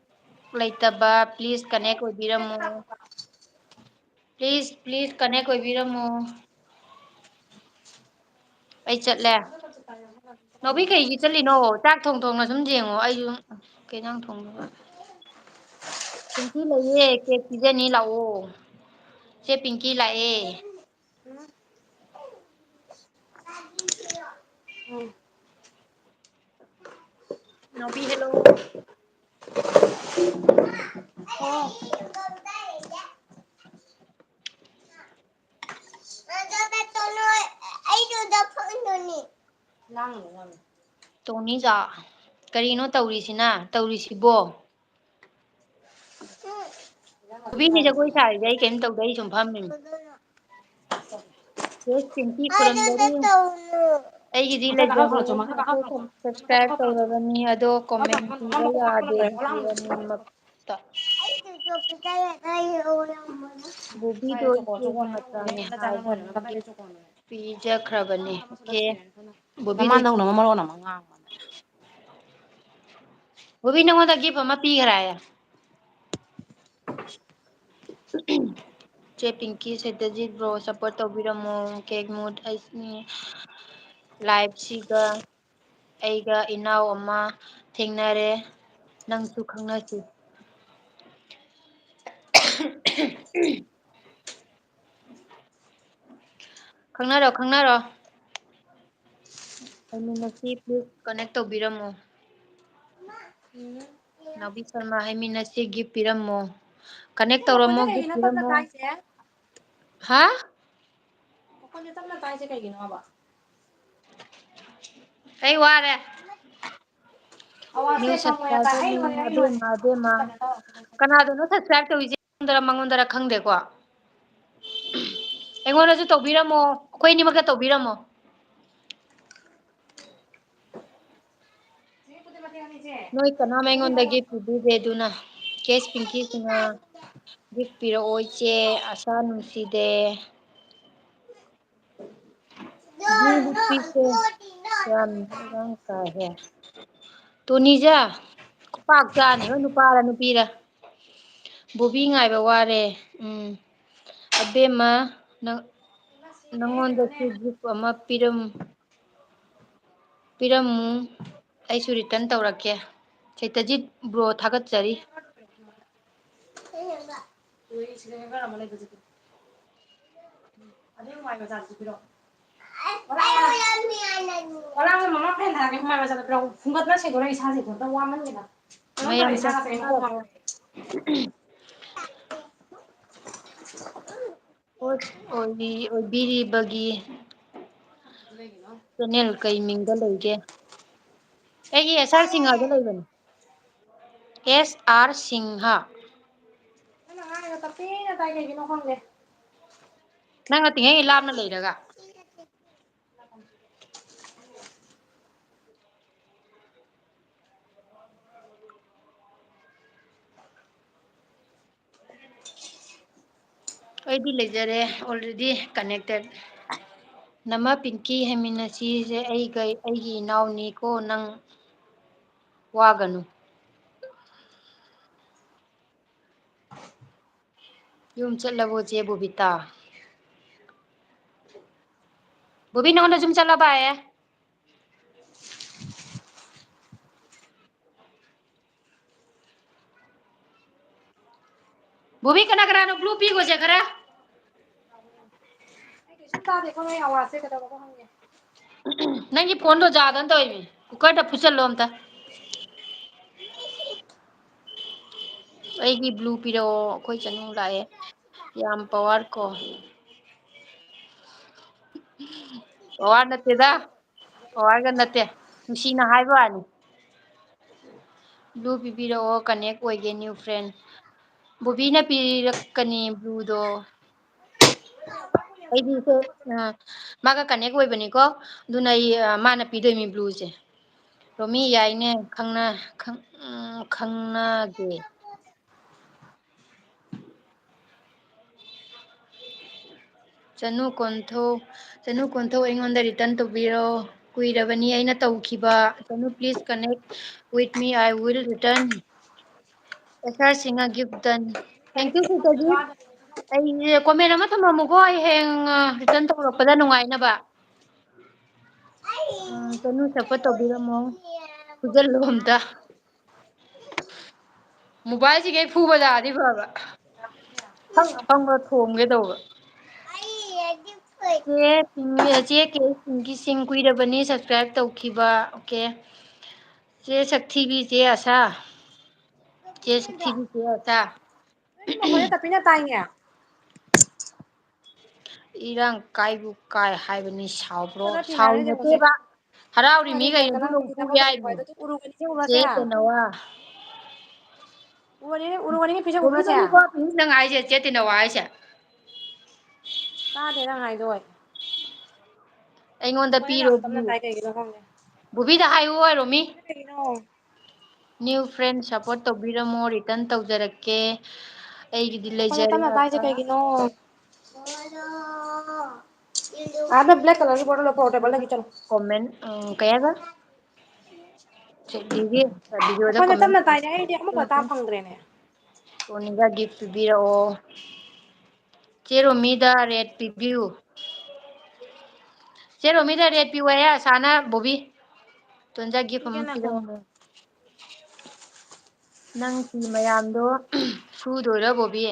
ꯂꯩꯇꯕ ꯄ꯭ꯂꯤꯖ ꯀꯅꯦꯛ ꯑꯣꯏꯕꯤꯔꯝꯃꯨ ꯄ꯭ꯂꯤꯖ ꯄ꯭ꯂꯤꯖ ꯀꯅꯦꯛ ꯑꯣꯏꯕꯤꯔꯝꯃꯨ ꯑꯩ ꯆꯠꯂꯦ ꯅꯥꯎꯕꯤ ꯀꯩꯒꯤ ꯆꯠꯂꯤꯅꯣ ꯆꯥꯛ ꯊꯣꯡꯅ ꯁꯨꯝ ꯌꯦꯡꯉꯣ ꯑꯩꯁꯨ ꯀꯩ ꯏꯟꯖꯥꯡ ꯊꯣꯡꯗꯣꯏꯕ ꯄꯤꯡꯀꯤ ꯂꯩꯌꯦ ꯀꯦꯛ ꯄꯤꯖꯅꯤ ꯂꯥꯛꯑꯣ ꯆꯦ ꯄꯤꯡꯀꯤ ꯂꯥꯛꯑꯦ ꯇꯣꯅꯤꯖꯥ ꯀꯔꯤꯅꯣ ꯇꯧꯔꯤꯁꯤꯅ ꯇꯧꯔꯤꯁꯤꯕꯣ ꯕꯣꯕꯤꯅꯦ ꯖꯒꯣꯏ ꯁꯥꯔꯤꯁꯦ ꯑꯩ ꯀꯩꯝ ꯇꯧꯗꯦ ꯑꯩ ꯁꯨꯝ ꯐꯝꯃꯤꯅꯤ ꯄꯤꯡꯀꯤ ꯈꯨꯔꯝꯖꯔꯤ ꯑꯩꯒꯤꯗꯤ ꯂꯩꯖꯔꯦ ꯁꯕꯁꯀ꯭ꯔꯥꯏꯞ ꯇꯧꯔꯕꯅꯤ ꯑꯗꯣ ꯀꯣꯃꯦꯟ ꯄꯤꯕ ꯌꯥꯗꯦ ꯑꯅꯤꯃꯛꯇ ꯕꯣꯕꯤꯗꯣ ꯏꯆꯦꯒꯤ ꯃꯆꯥꯅꯦ ꯍꯥꯏꯕ ꯄꯤꯖꯈ꯭ꯔꯕꯅꯦ ꯑꯣꯀꯦ ꯕꯣꯕꯤꯗꯣ ꯅꯃꯥꯟꯗꯧꯅ ꯃꯔꯣꯟ ꯑꯃ ꯉꯥꯡꯕꯅꯦ ꯕꯣꯕꯤ ꯅꯪꯉꯣꯟꯗ ꯒꯤꯐ ꯑꯃ ꯄꯤꯈ꯭ꯔꯦ ꯆꯦ ꯄꯤꯡꯀꯤ ꯁꯩꯇꯖꯤꯠ ꯕ꯭ꯔꯣ ꯁꯞꯄꯣꯔꯠ ꯇꯧꯕꯤꯔꯝꯃꯣ ꯀꯦꯛ ꯃꯨꯠ ꯑꯩꯁꯅꯤ ꯂꯥꯏꯚꯁꯤꯒ ꯑꯩꯒ ꯏꯅꯥꯎ ꯑꯃ ꯊꯦꯡꯅꯔꯦ ꯅꯪꯁꯨ ꯈꯪꯅꯁꯤ ꯈꯪꯅꯔꯣ ꯈꯪꯅꯔꯣ ꯍꯩꯃꯤꯟꯅꯁꯤ ꯄ꯭ꯂꯤꯖ ꯀꯅꯦꯛ ꯇꯧꯕꯤꯔꯝꯃꯣ ꯅꯥꯎꯕꯤ ꯁꯔꯃ ꯍꯩꯃꯤꯟꯅꯁꯤ ꯒꯤꯐ ꯄꯤꯔꯝꯃꯣ ꯀꯅꯦꯛ ꯇꯧꯔꯝꯃꯣ ꯃꯈꯣꯟꯁꯦ ꯒꯤꯐ ꯀꯩꯒꯤꯅꯣ ꯇꯞꯅ ꯄꯤꯔꯝꯃꯣ ꯇꯥꯏꯁꯦ ꯍꯥ ꯃꯈꯣꯟꯁꯦ ꯇꯞꯅ ꯇꯥꯏꯁꯦ ꯀꯩꯒꯤꯅꯣꯕ ꯑꯩ ꯋꯥꯔꯦ ꯅ꯭ꯌꯨ ꯑꯋꯥꯖꯁꯦ ꯈꯪꯉꯣꯏ ꯇꯥꯏ ꯑꯩ ꯁꯕꯁꯀ꯭ꯔꯥꯏꯕꯔꯅꯤ ꯍꯣꯔꯦꯟ ꯑꯩ ꯍꯣꯔꯦꯟ ꯑꯕꯦꯝꯃ ꯑꯕꯦꯝꯃ ꯀꯩꯅꯣ ꯇꯧꯔꯛꯀꯦ ꯀꯅꯥꯗꯅꯣ ꯁꯕꯁꯀ꯭ꯔꯥꯏꯕ ꯇꯧꯔꯤꯁꯦ ꯑꯩꯉꯣꯟꯗꯔ ꯃꯉꯣꯟꯗꯔ ꯈꯪꯗꯦꯀꯣ ꯑꯩꯉꯣꯟꯗꯁꯨ ꯇꯧꯕꯤꯔꯝꯃꯣ ꯑꯩꯈꯣꯏ ꯑꯅꯤꯃꯛꯇ ꯇꯧꯕꯤꯔꯝꯃꯣ ꯅꯣꯏ ꯀꯅꯥꯝ ꯑꯩꯉꯣꯟꯗ ꯒꯤꯐ ꯄꯤꯕꯤꯗꯦ ꯑꯗꯨꯅ ꯀꯦꯁ ꯄꯤꯡꯀꯤꯁꯤꯅ ꯒꯤꯐ ꯄꯤꯔꯛꯑꯣ ꯏꯆꯦ ꯑꯁꯥ ꯅꯨꯡꯁꯤꯗꯦ ꯕ꯭ꯂꯨ ꯂꯤꯄꯤꯁꯦ ꯌꯥꯝ ꯏꯔꯥꯡ ꯀꯥꯏꯍꯦ ꯇꯣꯅꯤꯖꯥ ꯈꯨꯄꯥꯛ ꯆꯥꯅꯤꯕ ꯅꯨꯄꯥꯔ ꯅꯨꯄꯤꯔ ꯕꯣꯕꯤ ꯉꯥꯏꯕ ꯋꯥꯔꯦ ꯑꯕꯦꯝꯃ ꯅꯪꯉꯣꯟꯗꯁꯨ ꯒꯤꯐ ꯑꯃ ꯄꯤꯔꯝꯃꯨ ꯑꯩꯁꯨ ꯔꯤꯇꯔꯟ ꯇꯧꯔꯛꯀꯦ ꯁꯩꯇꯖꯤꯠ ꯕ꯭ꯔꯣ ꯊꯥꯒꯠꯆꯔꯤ ꯃꯌꯥꯝ ꯆꯪꯕꯤꯅꯕ ꯍꯣꯁ ꯑꯣꯏꯕꯤꯔꯤꯕꯒꯤ ꯆꯦꯅꯦꯜ ꯀꯩ ꯃꯤꯡꯗ ꯂꯩꯒꯦ ꯑꯩꯒꯤ ꯑꯦꯁ ꯑꯥꯔ ꯁꯤꯡꯍꯗ ꯂꯩꯕꯅꯤ ꯑꯦꯁ ꯑꯥꯔ ꯁꯤꯡꯍ ꯇꯞꯄꯤꯅ ꯇꯥꯏ ꯀꯩꯒꯤꯅꯣ ꯈꯪꯗꯦ ꯅꯪꯅ ꯇꯤꯡꯍꯩ ꯂꯥꯞꯅ ꯂꯩꯔꯒ ꯑꯩꯗꯤ ꯂꯩꯖꯔꯦ ꯑꯣꯜꯔꯦꯗꯤ ꯀꯅꯦꯛꯇꯦꯠ ꯅꯃ ꯄꯤꯡꯀꯤ ꯍꯩꯃꯤꯟꯅꯁꯤꯁꯦ ꯑꯩꯒꯤ ꯏꯅꯥꯎꯅꯤꯀꯣ ꯅꯪ ꯋꯥꯒꯅꯨ ꯌꯨꯝ ꯆꯠꯂꯕꯣ ꯆꯦ ꯕꯣꯕꯤꯇꯥ ꯕꯣꯕꯤ ꯅꯪꯉꯣꯟꯗ ꯌꯨꯝ ꯆꯠꯂꯕꯌꯦ ꯕꯣꯕꯤ ꯀꯅꯥ ꯀꯅꯥꯅꯣ ꯕ꯭ꯂꯨ ꯄꯤꯈꯣꯁꯦ ꯈꯔ ꯀꯩꯁꯨꯝ ꯇꯥꯗꯦꯀꯣ ꯅꯣꯏ ꯑꯋꯥꯖꯁꯦ ꯀꯩꯗꯧꯔꯕꯅꯣ ꯈꯪꯗꯦ ꯅꯪꯒꯤ ꯐꯣꯟꯗꯣ ꯌꯥꯗꯅ ꯇꯧꯔꯤꯅꯤ ꯀꯨꯀꯔꯗ ꯐꯨꯠꯆꯜꯂꯣ ꯑꯝꯇ ꯑꯩꯒꯤ ꯕ꯭ꯂꯨ ꯄꯤꯔꯛꯑꯣ ꯑꯩꯈꯣꯏ ꯆꯅꯨ ꯂꯥꯛꯑꯦ ꯌꯥꯝ ꯄꯋꯥꯔ ꯀꯣ ꯄꯋꯥꯔ ꯅꯠꯇꯦꯗ ꯄꯋꯥꯔꯒ ꯅꯠꯇꯦ ꯅꯨꯡꯁꯤꯅ ꯍꯥꯏꯕ ꯋꯥꯅꯤ ꯕ꯭ꯂꯨ ꯄꯤꯕꯤꯔꯛꯑꯣ ꯀꯅꯦꯛ ꯑꯣꯏꯒꯦ ꯅ꯭ꯌꯨ ꯐ꯭ꯔꯦꯟ ꯕꯣꯕꯤꯅ ꯄꯤꯔꯛꯀꯅꯤ ꯕ꯭ꯂꯨꯗꯣ ꯑꯩꯗꯤꯁꯦ ꯃꯥꯒ ꯀꯅꯦꯛ ꯑꯣꯏꯕꯅꯤꯀꯣ ꯑꯗꯨꯅ ꯑꯩ ꯃꯥꯅ ꯄꯤꯗꯣꯏꯅꯤ ꯕ꯭ꯂꯨꯁꯦ ꯔꯣꯃꯤ ꯌꯥꯏꯅꯦ ꯈꯪꯅꯒꯦ ꯆꯅꯨ ꯀꯣꯟꯊꯧ ꯑꯩꯉꯣꯟꯗ ꯔꯤꯇꯔꯟ ꯇꯧꯕꯤꯔꯣ ꯀꯨꯏꯔꯕꯅꯤ ꯑꯩꯅ ꯇꯧꯈꯤꯕ ꯆꯅꯨ please connect with me I will return S R Singh ꯒꯤꯐ ꯗꯟ ꯊꯦꯡꯀ꯭ꯌꯨ ꯁꯤꯁꯇꯔꯖꯤꯠ ꯑꯩ ꯀꯣꯃꯦꯟ ꯑꯃ ꯊꯝꯃꯝꯃꯨꯀꯣ ꯑꯩ ꯍꯌꯦꯡ ꯔꯤꯇꯔꯟ ꯇꯧꯔꯛꯄꯗ ꯅꯨꯡꯉꯥꯏꯅꯕ ꯆꯅꯨ ꯁꯞꯄꯣꯔꯠ ꯇꯧꯕꯤꯔꯝꯃꯣ ꯐꯨꯖꯤꯜꯂꯨ ꯑꯝꯇ ꯃꯣꯕꯥꯏꯜꯁꯤꯒ ꯍꯦꯛ ꯐꯨꯕ ꯌꯥꯔꯗꯤ ꯐꯕ ꯑꯐꯪ ꯑꯐꯪꯕ ꯊꯣꯝꯒꯦ ꯇꯧꯕ ꯆꯦ ꯀꯦ ꯄꯤꯡꯀꯤ ꯁꯤꯡ ꯀꯨꯏꯔꯕꯅꯤ ꯁꯕꯁꯀ꯭ꯔꯥꯏꯞ ꯇꯧꯈꯤꯕ ꯑꯣꯀꯦ ꯆꯦ ꯁꯛꯊꯤꯕꯤ ꯆꯦ ꯑꯁꯥ ꯆꯦ ꯁꯛꯊꯤꯕꯤ ꯆꯦ ꯑꯁꯥ ꯅꯣꯏ ꯃꯈꯣꯟꯁꯦ ꯇꯞꯄꯤꯅ ꯇꯥꯏꯅꯦ ꯏꯔꯥꯡ ꯀꯥꯏꯕꯨ ꯀꯥꯏ ꯍꯥꯏꯕꯅꯤ ꯁꯥꯎꯕ꯭ꯔꯣ ꯆꯠꯂ ꯐꯤ ꯁꯥꯎꯔꯤ ꯁꯥꯔꯤꯁꯦ ꯌꯦꯡꯉꯨꯁꯦ ꯅꯠꯇꯦꯕ ꯍꯔꯥꯎꯔꯤ ꯃꯥꯗꯤ ꯃꯤ ꯀꯩꯅꯣ ꯅꯦꯛꯀ ꯑꯗꯨꯒ ꯐꯤ ꯐꯨꯒꯦ ꯊꯥꯡꯒꯠꯂꯛꯏ ꯍꯥꯏꯅꯤ ꯋꯥꯏꯗꯣ ꯎꯔꯨꯒꯅꯤꯁꯦ ꯆꯦ ꯎꯔꯁꯦ ꯇꯦꯅꯋꯥ ꯎꯔꯨꯒꯅꯤꯒꯤ ꯐꯤꯁꯦ ꯎꯕ꯭ꯔꯁꯦ ꯕꯣꯕꯤꯗꯅꯤꯀꯣ ꯄꯤꯡ ꯅꯪ ꯍꯥꯏꯁꯦ ꯆꯦ ꯇꯤꯅꯋꯥ ꯍꯥꯏꯁꯦ ꯇꯥꯗꯦ ꯅꯪ ꯍꯥꯏꯗꯣ ꯑꯩ ꯑꯩꯉꯣꯟꯗ ꯍꯣꯔꯦꯟ ꯄꯤꯔꯣ ꯌꯥꯝ ꯇꯞꯅ ꯚꯤꯌꯨ ꯇꯥꯏ ꯀꯩꯒꯤꯅꯣ ꯈꯪꯗꯦ ꯕꯣꯕꯤꯗ ꯍꯥꯏꯌꯨ ꯍꯥꯏꯔꯣ ꯃꯤ ꯀꯩꯒꯤꯅꯣ ꯅ꯭ꯌꯨ ꯐ꯭ꯔꯦꯟ ꯁꯞꯄꯣꯔꯠ ꯇꯧꯕꯤꯔꯝꯃꯣ ꯔꯤꯇꯔꯟ ꯇꯧꯖꯔꯛꯀꯦ ꯑꯩꯒꯤꯗꯤ ꯃꯈꯣꯟꯁꯦ ꯂꯩꯖꯔꯦ ꯇꯞꯅ ꯇꯥꯏꯁꯦ ꯑꯁꯥ ꯀꯩꯒꯤꯅꯣ ꯑꯥꯗ ꯕ꯭ꯂꯦꯛ ꯀꯂꯔꯒꯤ ꯕꯣꯇꯜ ꯄꯨꯔꯛꯑꯣ ꯇꯦꯕꯜꯗꯒꯤ ꯆꯠꯂꯣ ꯀꯣꯃꯦꯟ ꯀꯩ ꯍꯥꯏꯕ ꯚꯤꯗꯤꯑꯣꯗ ꯃꯈꯣꯟꯁꯦ ꯀꯣꯃꯦꯟ ꯇꯞꯅ ꯇꯥꯏꯅꯦ ꯑꯩꯗꯤ ꯑꯃꯐꯥꯎ ꯇꯥ ꯐꯪꯗ꯭ꯔꯦꯅꯦ ꯁꯣꯅꯤꯗ ꯒꯤꯐ ꯄꯤꯕꯤꯔꯛꯑꯣ ꯆꯦ ꯔꯣꯃꯤꯗ ꯔꯦꯠ ꯄꯤꯕꯤꯌꯨ ꯆꯦ ꯔꯣꯃꯤꯗ ꯔꯦꯠ ꯄꯤꯌꯨꯑꯣꯌꯦ ꯑꯁꯥꯅ ꯕꯣꯕꯤ ꯇꯣꯟꯖꯥ ꯒꯤꯐ ꯄꯤꯒꯦ ꯑꯃ ꯉꯥꯏꯈꯣ ꯄꯤꯔꯝꯃꯣ ꯅꯪ ꯐꯤ ꯃꯌꯥꯝꯗꯣ ꯁꯨꯗꯣꯏꯔ ꯕꯣꯕꯤ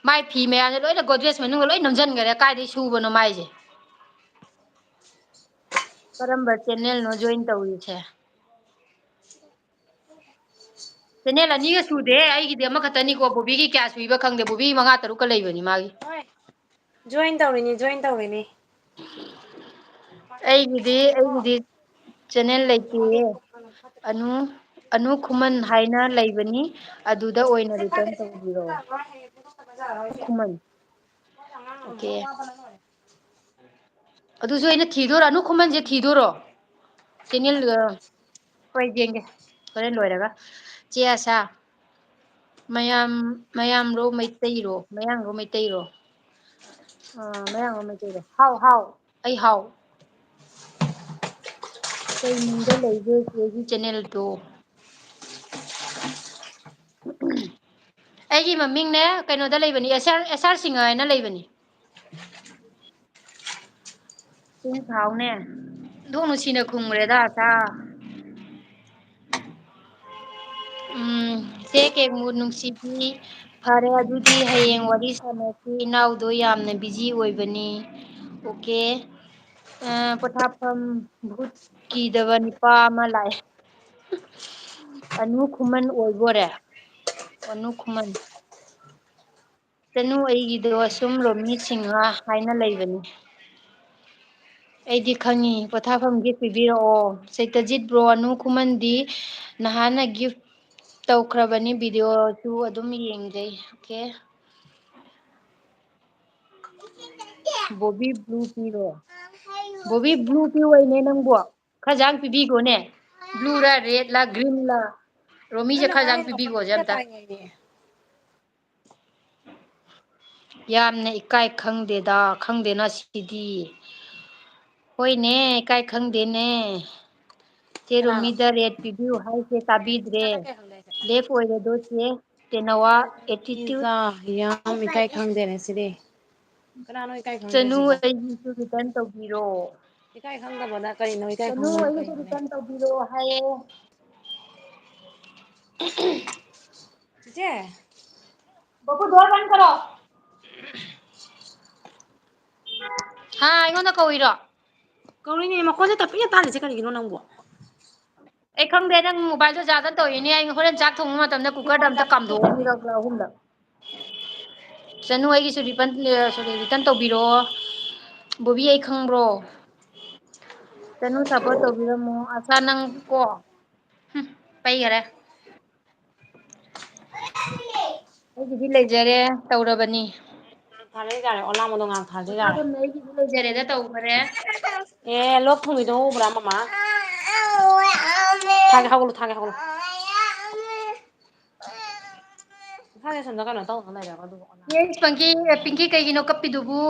ꯃꯥꯏ ꯐꯤ ꯃꯌꯥꯝꯁꯦ ꯂꯣꯏꯅ ꯒꯣꯗ꯭ꯔꯦꯖ ꯃꯅꯨꯡꯗ ꯂꯣꯏ ꯅꯝꯁꯤꯟꯈꯔꯦ ꯀꯥꯏꯗꯒꯤ ꯁꯨꯕꯅꯣ ꯃꯥꯏꯁꯦ ꯀꯔꯝꯕ ꯆꯦꯟꯅꯦꯜꯅꯣ ꯖꯣꯏꯟ ꯇꯧꯔꯤꯁꯦ ꯆꯦꯅꯦꯜ ꯑꯅꯤꯒ ꯁꯨꯗꯦ ꯑꯩꯒꯤꯗꯤ ꯑꯃꯈꯛꯇꯅꯤꯀꯣ ꯕꯣꯕꯤꯒꯤ ꯀꯌꯥ ꯁꯨꯏꯕ ꯈꯪꯗꯦ ꯕꯣꯕꯤ ꯃꯉꯥ ꯇꯔꯨꯛꯀ ꯂꯩꯕꯅꯤ ꯃꯥꯒꯤ ꯍꯣꯏ ꯖꯣꯏꯟ ꯇꯧꯔꯤꯅꯤ ꯖꯣꯏꯟ ꯇꯧꯔꯤꯅꯤ ꯑꯩꯒꯤꯗꯤ ꯆꯦꯅꯦꯜ ꯂꯩꯇꯦꯌꯦ ꯑꯅꯨ ꯑꯅꯨ ꯈꯨꯃꯟ ꯍꯥꯏꯅ ꯂꯩꯕꯅꯤ ꯑꯗꯨꯗ ꯑꯣꯏꯅ ꯔꯤꯇꯔꯟ ꯇꯧꯕꯤꯔꯛꯑꯣ ꯈꯨꯃꯟ ꯑꯣꯀꯦ ꯑꯗꯨꯁꯨ ꯑꯩꯅ ꯊꯤꯗꯣꯏꯔꯣ ꯑꯅꯨ ꯈꯨꯃꯟꯁꯦ ꯊꯤꯗꯣꯏꯔꯣ ꯆꯦꯅꯦꯜ ꯍꯣꯏ ꯌꯦꯡꯒꯦ ꯍꯣꯔꯦꯟ ꯂꯣꯏꯔꯒ ꯆꯦ ꯑꯁꯥ ꯃꯌꯥꯝꯔꯣ ꯃꯩꯇꯩꯔꯣ ꯃꯌꯥꯡꯔꯣ ꯃꯩꯇꯩꯔꯣ ꯃꯌꯥꯡꯂꯣ ꯃꯩꯇꯩꯔꯣ ꯍꯥꯎ ꯍꯥꯎ ꯑꯩ ꯍꯥꯎ ꯀꯩ ꯃꯤꯡꯗ ꯂꯩꯒꯦ ꯆꯦꯒꯤ ꯆꯦꯅꯦꯜꯗꯣ ꯑꯩꯒꯤ ꯃꯃꯤꯡꯅꯦ ꯀꯩꯅꯣꯗ ꯂꯩꯕꯅꯤ ꯑꯦꯁ ꯑꯥꯔ ꯁꯤꯡꯍ ꯍꯥꯏꯅ ꯂꯩꯕꯅꯤ ꯆꯤꯡ ꯊꯥꯎꯅꯦ ꯑꯣꯟꯊꯣꯛ ꯅꯨꯡꯁꯤꯅ ꯈꯨꯝꯈ꯭ꯔꯦꯗ ꯑꯁꯥ ꯆꯦ ꯀꯦꯃꯨ ꯅꯨꯡꯁꯤꯕꯤ ꯐꯔꯦ ꯑꯗꯨꯗꯤ ꯍꯌꯦꯡ ꯋꯥꯔꯤ ꯁꯥꯟꯅꯁꯤ ꯏꯅꯥꯎꯗꯣ ꯌꯥꯝꯅ ꯕꯤꯖꯤ ꯑꯣꯏꯕꯅꯤ ꯑꯣꯀꯦ ꯄꯣꯊꯥꯐꯝ ꯚꯨꯠ ꯀꯤꯗꯕ ꯅꯨꯄꯥ ꯑꯃ ꯂꯥꯛꯑꯦ ꯑꯅꯨ ꯈꯨꯃꯟ ꯑꯣꯏꯕꯣꯔꯦ ꯑꯅꯨ ꯈꯨꯃꯟ ꯆꯅꯨ ꯑꯩꯒꯤꯗꯣ ꯑꯁꯨꯝ ꯔꯣꯃꯤ ꯁꯤꯡꯍ ꯍꯥꯏꯅ ꯂꯩꯕꯅꯤ ꯑꯩꯗꯤ ꯈꯪꯉꯤ ꯄꯣꯊꯥꯐꯝ ꯒꯤꯐ ꯄꯤꯕꯤꯔꯛꯑꯣ ꯁꯩꯇꯖꯤꯠ ꯕ꯭ꯔꯣ ꯑꯅꯨ ꯈꯨꯃꯟꯗꯤ ꯅꯍꯥꯟꯅ ꯒꯤꯐ ꯇꯧꯈ꯭ꯔꯕꯅꯤ ꯚꯤꯗꯤꯑꯣꯁꯨ ꯑꯗꯨꯝ ꯌꯦꯡꯖꯩ ꯑꯣꯀꯦ ꯕꯣꯕꯤ ꯕ꯭ꯂꯨ ꯄꯤꯔꯣ ꯕꯣꯕꯤ ꯕ꯭ꯂꯨ ꯄꯤꯌꯣꯅꯦ ꯅꯪꯕꯣ ꯈꯔꯁꯥꯡ ꯄꯤꯕꯤꯈꯣꯅꯦ ꯕ꯭ꯂꯨꯔ ꯔꯦꯗꯂ ꯒ꯭ꯔꯤꯟꯂ ꯔꯣꯃꯤꯁꯦ ꯅꯪꯅ ꯈꯔꯁꯥꯡ ꯉꯥꯡꯉꯤꯗꯣ ꯃꯈꯣꯟ ꯄꯤꯕꯤꯈꯣꯁꯦ ꯇꯞꯄꯤꯅ ꯑꯝꯇ ꯇꯥꯏꯅꯦ ꯌꯥꯝꯅ ꯏꯀꯥꯏ ꯈꯪꯗꯦꯗ ꯈꯪꯗꯦꯅ ꯁꯤꯗꯤ ꯍꯣꯏꯅꯦ ꯏꯀꯥꯏ ꯈꯪꯗꯦꯅꯦ ꯆꯦ ꯀꯅꯥꯅꯣ ꯔꯣꯃꯤꯗ ꯔꯦꯠ ꯄꯤꯕꯤꯌꯨ ꯍꯥꯏꯁꯦ ꯇꯥꯕꯤꯗ꯭ꯔꯦ ꯆꯠꯂꯒꯦ ꯍꯪꯒꯦ ꯂꯦꯐ ꯑꯣꯏꯔꯦꯗꯣ ꯆꯦ ꯇꯦꯅꯋꯥ ꯑꯦꯇꯤꯇ꯭ꯌꯨꯠ ꯌꯥꯝ ꯏꯀꯥꯏ ꯈꯪꯗꯦꯅꯦ ꯁꯤꯗꯤ ꯀꯅꯥꯅꯣ ꯏꯀꯥꯏ ꯆꯅꯨ ꯈꯪꯗ꯭ꯔꯤꯁꯤꯕꯣ ꯑꯩꯒꯤꯁꯨ ꯔꯤꯇꯔꯟ ꯇꯧꯕꯤꯔꯣ ꯏꯀꯥꯏ ꯈꯪꯗꯕꯗ ꯀꯔꯤꯅꯣ ꯏꯀꯥꯏ ꯆꯅꯨ ꯈꯪꯗꯕꯅ ꯑꯩꯒꯤꯁꯨ ꯀꯔꯤꯅꯣꯅꯦ ꯔꯤꯇꯔꯟ ꯇꯧꯕꯤꯔꯣ ꯍꯥꯏꯌꯦ ꯆꯤꯆꯦ ꯕꯕꯨ ꯗꯣꯔ ꯕꯟ ꯀꯔꯣ ꯍꯥ ꯑꯩꯉꯣꯟꯗ ꯀꯧꯔꯤꯔꯣ ꯀꯧꯔꯤꯅꯦ ꯃꯈꯣꯟꯁꯦ ꯇꯞꯄꯤꯅ ꯇꯥꯔꯤꯁꯦ ꯀꯔꯤꯒꯤꯅꯣ ꯅꯪꯕꯣ ꯑꯩ ꯈꯪꯗꯦ ꯅꯪ ꯃꯣꯕꯥꯏꯜꯗꯣ ꯌꯥꯗꯅ ꯇꯧꯔꯤꯅꯦ ꯑꯩ ꯍꯣꯔꯦꯟ ꯆꯥꯛ ꯊꯣꯡꯕ ꯃꯇꯝꯗ ꯀꯨꯀꯔꯗ ꯑꯝꯇ ꯀꯥꯝꯊꯣꯛꯑꯣ ꯑꯅꯤꯔꯛ ꯑꯍꯨꯝꯂꯛ ꯆꯅꯨ ꯑꯩꯒꯤꯁꯨ ꯔꯤꯇꯟ ꯇꯧꯕꯤꯔꯛꯑꯣ ꯕꯣꯕꯤ ꯑꯩ ꯈꯪꯕ꯭ꯔꯣ ꯆꯅꯨ ꯁꯞꯄꯣꯔꯠ ꯇꯧꯕꯤꯔꯝꯃꯣ ꯑꯁꯥ ꯅꯪ ꯀꯣ ꯄꯩꯒꯔꯦ ꯑꯩꯒꯤꯗꯤ ꯂꯩꯖꯔꯦ ꯇꯧꯔꯕꯅꯤ ꯊꯥꯔꯛꯏ ꯌꯥꯔꯦ ꯑꯣꯂꯥꯡꯕꯗꯣ ꯉꯥꯡ ꯊꯥꯔꯗꯤ ꯌꯥꯔꯦ ꯄꯣꯊꯥꯐꯝꯅ ꯑꯩꯒꯤꯗꯤ ꯂꯩꯖꯔꯦꯗ ꯇꯧꯈꯔꯦ ꯑꯦ ꯂꯣꯛ ꯊꯨꯡꯉꯤꯗꯣ ꯎꯕ꯭ꯔꯥ ꯃꯃꯥ ꯊꯥꯒꯦ ꯍꯧꯒꯠꯂꯣ ꯊꯥꯒꯦ ꯍꯧꯒꯠꯂꯣ ꯀꯩꯅꯣ ꯇꯧꯗꯅ ꯂꯩꯔꯕ ꯑꯗꯨꯕꯨ ꯄꯤꯡꯀꯤ ꯀꯩꯒꯤꯅꯣ ꯀꯞꯄꯤꯗꯨꯕꯨ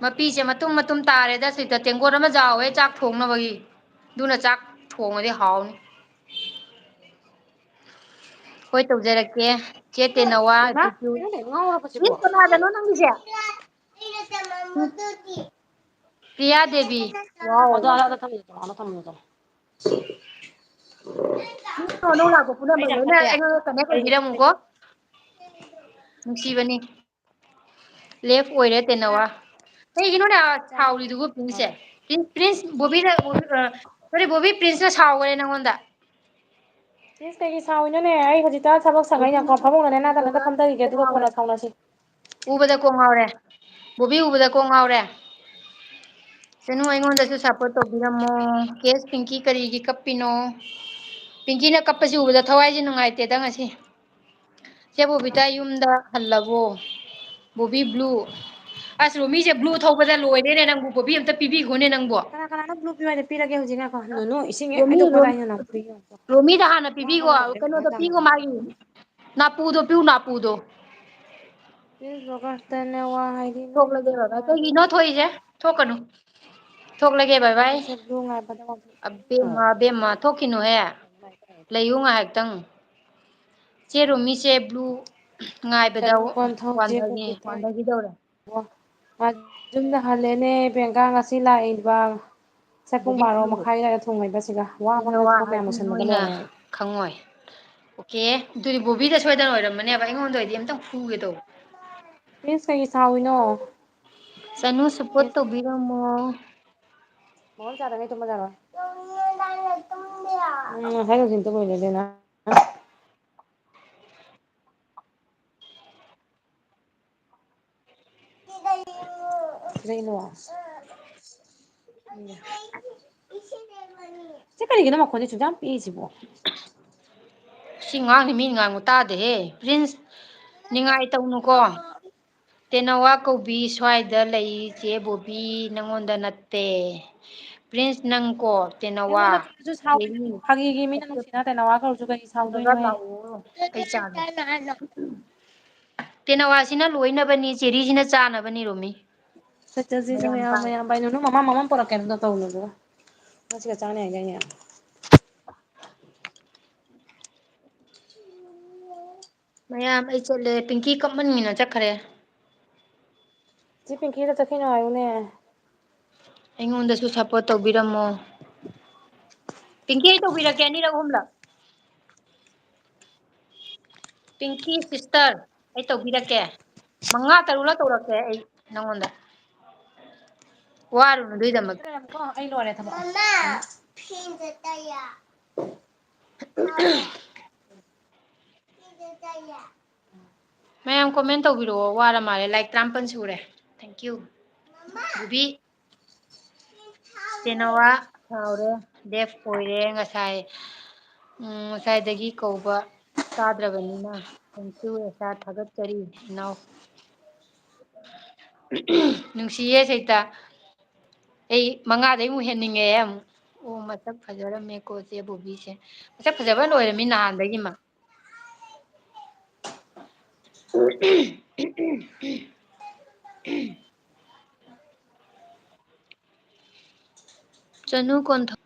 ꯃꯄꯤꯁꯦ ꯃꯇꯨꯝ ꯃꯇꯨꯝ ꯇꯥꯔꯦꯗ ꯁꯤꯗ ꯇꯦꯡꯀꯣꯠ ꯑꯃ ꯆꯥꯎꯋꯦ ꯆꯥꯛ ꯊꯣꯡꯅꯕꯒꯤ ꯑꯗꯨꯅ ꯆꯥꯛ ꯊꯣꯡꯉꯗꯤ ꯍꯥꯎꯅꯤ ꯍꯣꯏ ꯇꯧꯖꯔꯛꯀꯦ ꯆꯦ ꯇꯦꯅꯋꯥ ꯏꯃꯥ ꯀꯩꯅꯣꯅꯦ ꯉꯥꯎꯔꯕ ꯁꯤꯕꯣ ꯏꯁ ꯀꯅꯥꯗꯅꯣ ꯅꯪꯒꯤꯁꯦ ꯄ꯭ꯔꯤꯌꯥ ꯗꯦꯕꯤ ꯋꯥꯎ ꯑꯗ ꯊꯝꯃꯨꯅꯨ ꯃꯤ ꯑꯅꯧ ꯂꯥꯛꯄ ꯑꯩ ꯄꯨꯝꯅꯃꯛ ꯌꯥꯝ ꯂꯣꯏꯅ ꯐꯠꯇꯦ ꯑꯩꯉꯣꯟꯗ ꯀꯟꯅꯦꯛ ꯀꯔꯤꯒꯤꯅꯣ ꯑꯣꯏꯕꯤꯔꯝꯃꯨꯀꯣ ꯅꯨꯡꯁꯤꯕꯅꯤ ꯂꯦꯐ ꯑꯣꯏꯔꯦ ꯇꯦꯟꯅꯋꯥ ꯀꯩꯒꯤꯅꯣꯅꯦ ꯁꯥꯎꯔꯤꯗꯨꯕꯨ ꯄ꯭ꯔꯤꯟꯁꯁꯦ ꯄ꯭ꯔꯤꯟꯁ ꯕꯣꯕꯤꯗ ꯁꯣꯔꯤ ꯕꯣꯕꯤ ꯄ꯭ꯔꯤꯟꯁꯅ ꯁꯥꯎꯈ꯭ꯔꯦ ꯅꯪꯉꯣꯟꯗ ꯏꯁ ꯀꯩꯒꯤ ꯁꯥꯎꯔꯤꯅꯣꯅꯦ ꯑꯩ ꯍꯧꯖꯤꯛꯇ ꯊꯕꯛ ꯁꯪꯉꯩꯅꯀꯣ ꯐꯃꯨꯡꯗ ꯅꯦꯅꯥ ꯇꯥꯅ ꯐꯝꯊꯈꯤꯒꯦ ꯀꯣꯛ ꯑꯗꯨꯒ ꯉꯥꯎꯔꯦ ꯀꯣꯟꯅ ꯁꯥꯎꯅꯁꯤ ꯎꯕꯗ ꯀꯣꯡ ꯉꯥꯎꯔꯦ ꯕꯣꯕꯤ ꯎꯕꯗ ꯀꯣꯡ ꯉꯥꯎꯔꯦ ꯆꯅꯨ ꯑꯩꯉꯣꯟꯗꯁꯨ ꯁꯞꯄꯣꯔꯠ ꯇꯧꯕꯤꯔꯝꯃꯣ ꯀꯦꯁ ꯄꯤꯡꯀꯤ ꯀꯔꯤꯒꯤ ꯀꯞꯄꯤꯅꯣ ꯄꯤꯡꯀꯤꯅ ꯀꯞꯄꯁꯤ ꯎꯕꯗ ꯊꯋꯥꯏꯁꯦ ꯅꯨꯡꯉꯥꯏꯇꯦꯗ ꯉꯁꯤ ꯆꯦ ꯕꯣꯕꯤꯇꯥ ꯌꯨꯝꯗ ꯍꯜꯂꯕꯣ ꯕꯣꯕꯤ ꯕ꯭ꯂꯨ ꯑꯁ ꯔꯣꯃꯤꯁꯦ ꯕ꯭ꯂꯨ ꯊꯧꯕꯗ ꯂꯣꯏꯔꯦꯅꯦ ꯅꯪꯕꯨ ꯕꯣꯕꯤ ꯑꯝꯇ ꯄꯤꯕꯤꯈꯣꯅꯦ ꯅꯪꯕꯨ ꯀꯅꯥ ꯀꯅꯥꯅꯣ ꯕ꯭ꯂꯨ ꯄꯤꯌꯨ ꯍꯥꯏꯁꯦ ꯄꯤꯔꯒꯦ ꯍꯧꯖꯤꯛ ꯉꯥꯏꯈꯣ ꯅꯨꯅꯨ ꯏꯁꯤꯡ ꯍꯦꯛ ꯔꯣꯃꯤ ꯍꯩꯗꯣꯛꯄꯒ ꯑꯩꯅ ꯅꯪ ꯄꯤꯌꯣꯀꯣ ꯔꯣꯃꯤꯗ ꯍꯥꯟꯅ ꯋꯥꯕ ꯄꯤꯕꯤꯈꯣ ꯂꯣꯏꯔꯦ ꯄꯩꯁꯥ ꯀꯩꯅꯣꯗꯣ ꯄꯤꯈꯣ ꯇꯥꯟꯕꯗ ꯃꯥꯒꯤ ꯅꯥꯄꯨꯗꯣ ꯄꯤꯌꯨ ꯅꯥꯄꯨꯗꯣ ꯋꯥ ꯍꯥꯏ ꯊꯣꯛꯂꯒꯦ ꯕꯕꯥ ꯀꯩꯒꯤꯅꯣ ꯊꯣꯛꯏꯁꯦ ꯊꯣꯛꯀꯅꯨ ꯊꯣꯛꯂꯒꯦ ꯕꯥꯏ ꯕꯥꯏ ꯑꯩꯁꯦ ꯕ꯭ꯂꯨ ꯉꯥꯏꯕꯗ ꯑꯕꯦꯝꯃ ꯑꯕꯦꯝꯃ ꯊꯣꯛꯈꯤꯅꯨꯍꯦ ꯂꯩꯌꯨ ꯉꯥꯏꯍꯥꯛꯇꯪ ꯆꯦ ꯔꯣꯃꯤꯁꯦ ꯕ꯭ꯂꯨ ꯉꯥꯏꯕꯗ ꯆꯅꯨ ꯀꯣꯟꯊꯧ ꯆꯦ ꯋꯥꯟꯊꯈꯤꯗꯧꯔꯦ ꯌꯨꯝꯗ ꯍꯜꯂꯦꯅꯦ ꯄ꯭ꯤꯌꯥꯡꯀꯥ ꯉꯁꯤ ꯂꯥꯛꯏꯕ ꯁꯦ ꯄꯨꯡ ꯕꯣꯕꯤ ꯕꯥꯔꯣ ꯕ꯭ꯂꯨ ꯃꯈꯥꯏ ꯑꯗꯥꯏꯗ ꯊꯨꯡꯉꯩꯕꯁꯤꯒ ꯋꯥꯕꯅ ꯇꯦꯅꯋꯥ ꯊꯕꯛ ꯃꯌꯥꯝ ꯍꯥꯏꯗꯤ ꯂꯣꯏꯁꯤꯟꯕꯗ ꯅꯣꯏꯅ ꯂꯣꯏꯔꯦ ꯑꯩ ꯈꯪꯉꯣꯏ ꯑꯣꯀꯦ ꯑꯗꯨꯗꯤ ꯕꯣꯕꯤꯗ ꯁꯣꯏꯗꯅ ꯑꯣꯏꯔꯝꯃꯅꯦꯕ ꯑꯩꯉꯣꯟꯗ ꯑꯣꯏꯗꯤ ꯑꯝꯇꯪ ꯐꯨꯒꯦ ꯇꯧꯕ ꯄ꯭ꯔꯤꯟꯁ ꯀꯩꯒꯤ ꯁꯥꯎꯔꯤꯅꯣ ꯆꯅꯨ ꯁꯄꯣꯔꯠ ꯇꯧꯕꯤꯔꯝꯃꯣ ꯉꯁꯥꯏ ꯅꯨꯡꯊꯤꯜ ꯇꯨꯝꯃꯨꯏ ꯗꯨꯗꯤ ꯅꯪ ꯁꯤ ꯀꯔꯤꯒꯤꯅꯣ ꯃꯈꯣꯟꯁꯦ ꯑꯁꯨꯛ ꯌꯥꯝ ꯄꯤꯛꯏꯁꯤꯕꯣ ꯁꯤ ꯉꯥꯡꯅꯤ ꯃꯤꯅ ꯉꯥꯡꯕ ꯇꯥꯗꯦꯍꯦ ꯄ꯭ꯔꯤꯟꯁ ꯅꯤꯡꯉꯥꯏ ꯇꯧꯅꯨꯀꯣ ꯇꯦꯅꯋꯥ ꯀꯧꯕꯤ ꯁ꯭ꯋꯥꯏꯗ ꯂꯩ ꯆꯦ ꯕꯣꯕꯤ ꯅꯪꯉꯣꯟꯗ ꯅꯠꯇꯦ ꯄ꯭ꯔꯤꯟꯁ ꯅꯪꯀꯣ ꯇꯦꯅꯋꯥ ꯑꯩꯉꯣꯟꯗ ꯀꯧꯔꯁꯨ ꯁꯥꯎꯔꯣꯏꯗꯕ ꯆꯦꯔꯤ ꯐꯥꯒꯤꯒꯤ ꯃꯤꯅ ꯅꯨꯡꯁꯤꯅ ꯇꯦꯅꯋꯥ ꯀꯧꯔꯁꯨ ꯀꯩ ꯄꯨꯔꯒ ꯁꯥꯎꯗꯣꯏꯅꯣꯍꯦ ꯂꯥꯛꯑꯣ ꯑꯩ ꯆꯥꯒꯦ ꯇꯦꯅꯋꯥꯁꯤꯅ ꯂꯣꯏꯅꯕꯅꯤ ꯆꯦꯔꯤꯁꯤꯅ ꯆꯥꯅꯕꯅꯤ ꯔꯣꯃꯤ ꯆꯠꯖꯤꯁꯦ ꯃꯌꯥꯝ ꯃꯌꯥꯝ ꯄꯥꯏ ꯃꯌꯥꯝ ꯅꯨꯅꯨ ꯃꯃꯥ ꯄꯣꯔꯛꯀꯦ ꯑꯝꯇ ꯇꯧꯅꯨ ꯉꯁꯤꯒ ꯆꯥꯅꯤ ꯍꯥꯏꯗꯥꯏꯅꯦ ꯃꯌꯥꯝ ꯑꯩ ꯆꯠꯂꯦ ꯄꯤꯡꯀꯤ ꯀꯞꯃꯟꯒꯤꯅ ꯆꯠꯈ꯭ꯔꯦ ꯆꯦ ꯄꯤꯡꯀꯤꯗ ꯆꯠꯈꯤꯅꯣ ꯍꯥꯏꯌꯨꯅꯦ ꯑꯩꯉꯣꯟꯗꯁꯨ ꯁꯞꯄꯣꯔꯠ ꯇꯧꯕꯤꯔꯝꯃꯣ ꯄꯤꯡꯀꯤ ꯑꯩ ꯇꯧꯕꯤꯔꯛꯀꯦ ꯑꯅꯤꯔꯛ ꯑꯍꯨꯝꯂꯛ ꯄꯤꯡꯀꯤ ꯁꯤꯁꯇꯔ ꯑꯩ ꯇꯧꯕꯤꯔꯛꯀꯦ ꯃꯉꯥ ꯇꯔꯨꯛꯂꯛ ꯇꯧꯔꯛꯀꯦ ꯑꯩ ꯅꯪꯉꯣꯟꯗ ꯋꯥꯔꯨꯅꯨ ꯑꯗꯨꯏꯗꯃꯛ ꯀꯣ ꯑꯩ ꯂꯣꯏꯔꯦ ꯊꯕꯛ ꯃꯌꯥꯝ ꯀꯣꯃꯦꯟ ꯇꯧꯕꯤꯔꯛꯑꯣ ꯋꯥꯔ ꯃꯥꯜꯂꯦ ꯂꯥꯏꯛ 13 ꯁꯨꯔꯦ ꯊꯦꯡꯀ꯭ꯌꯨ ꯕꯣꯕꯤ ꯇꯦꯅꯋꯥ ꯁꯥꯎꯔꯦ ꯗꯦꯐ ꯑꯣꯏꯔꯦ ꯉꯁꯥꯏ ꯉꯁꯥꯏꯗꯒꯤ ꯀꯧꯕ ꯇꯥꯗ꯭ꯔꯕꯅꯤꯅ ꯊꯦꯡꯀ꯭ꯌꯨ ꯔꯦꯁꯥ ꯊꯥꯒꯠꯆꯔꯤ ꯏꯅꯥꯎ ꯅꯨꯡꯁꯤꯌꯦ ꯁꯩꯇ ꯑꯩ ꯃꯉꯥꯗꯩ ꯑꯃꯨꯛ ꯍꯦꯟꯅꯤꯡꯉꯛꯑꯦ ꯑꯃꯨꯛ ꯑꯣ ꯃꯁꯛ ꯐꯖꯔꯝꯃꯦꯀꯣ ꯆꯦ ꯕꯣꯕꯤꯁꯦ ꯃꯁꯛ ꯐꯖꯕ ꯂꯣꯏꯔꯝꯃꯤ ꯅꯍꯥꯟꯗꯒꯤꯃ ꯆꯅꯨ ꯀꯣꯟꯊꯧ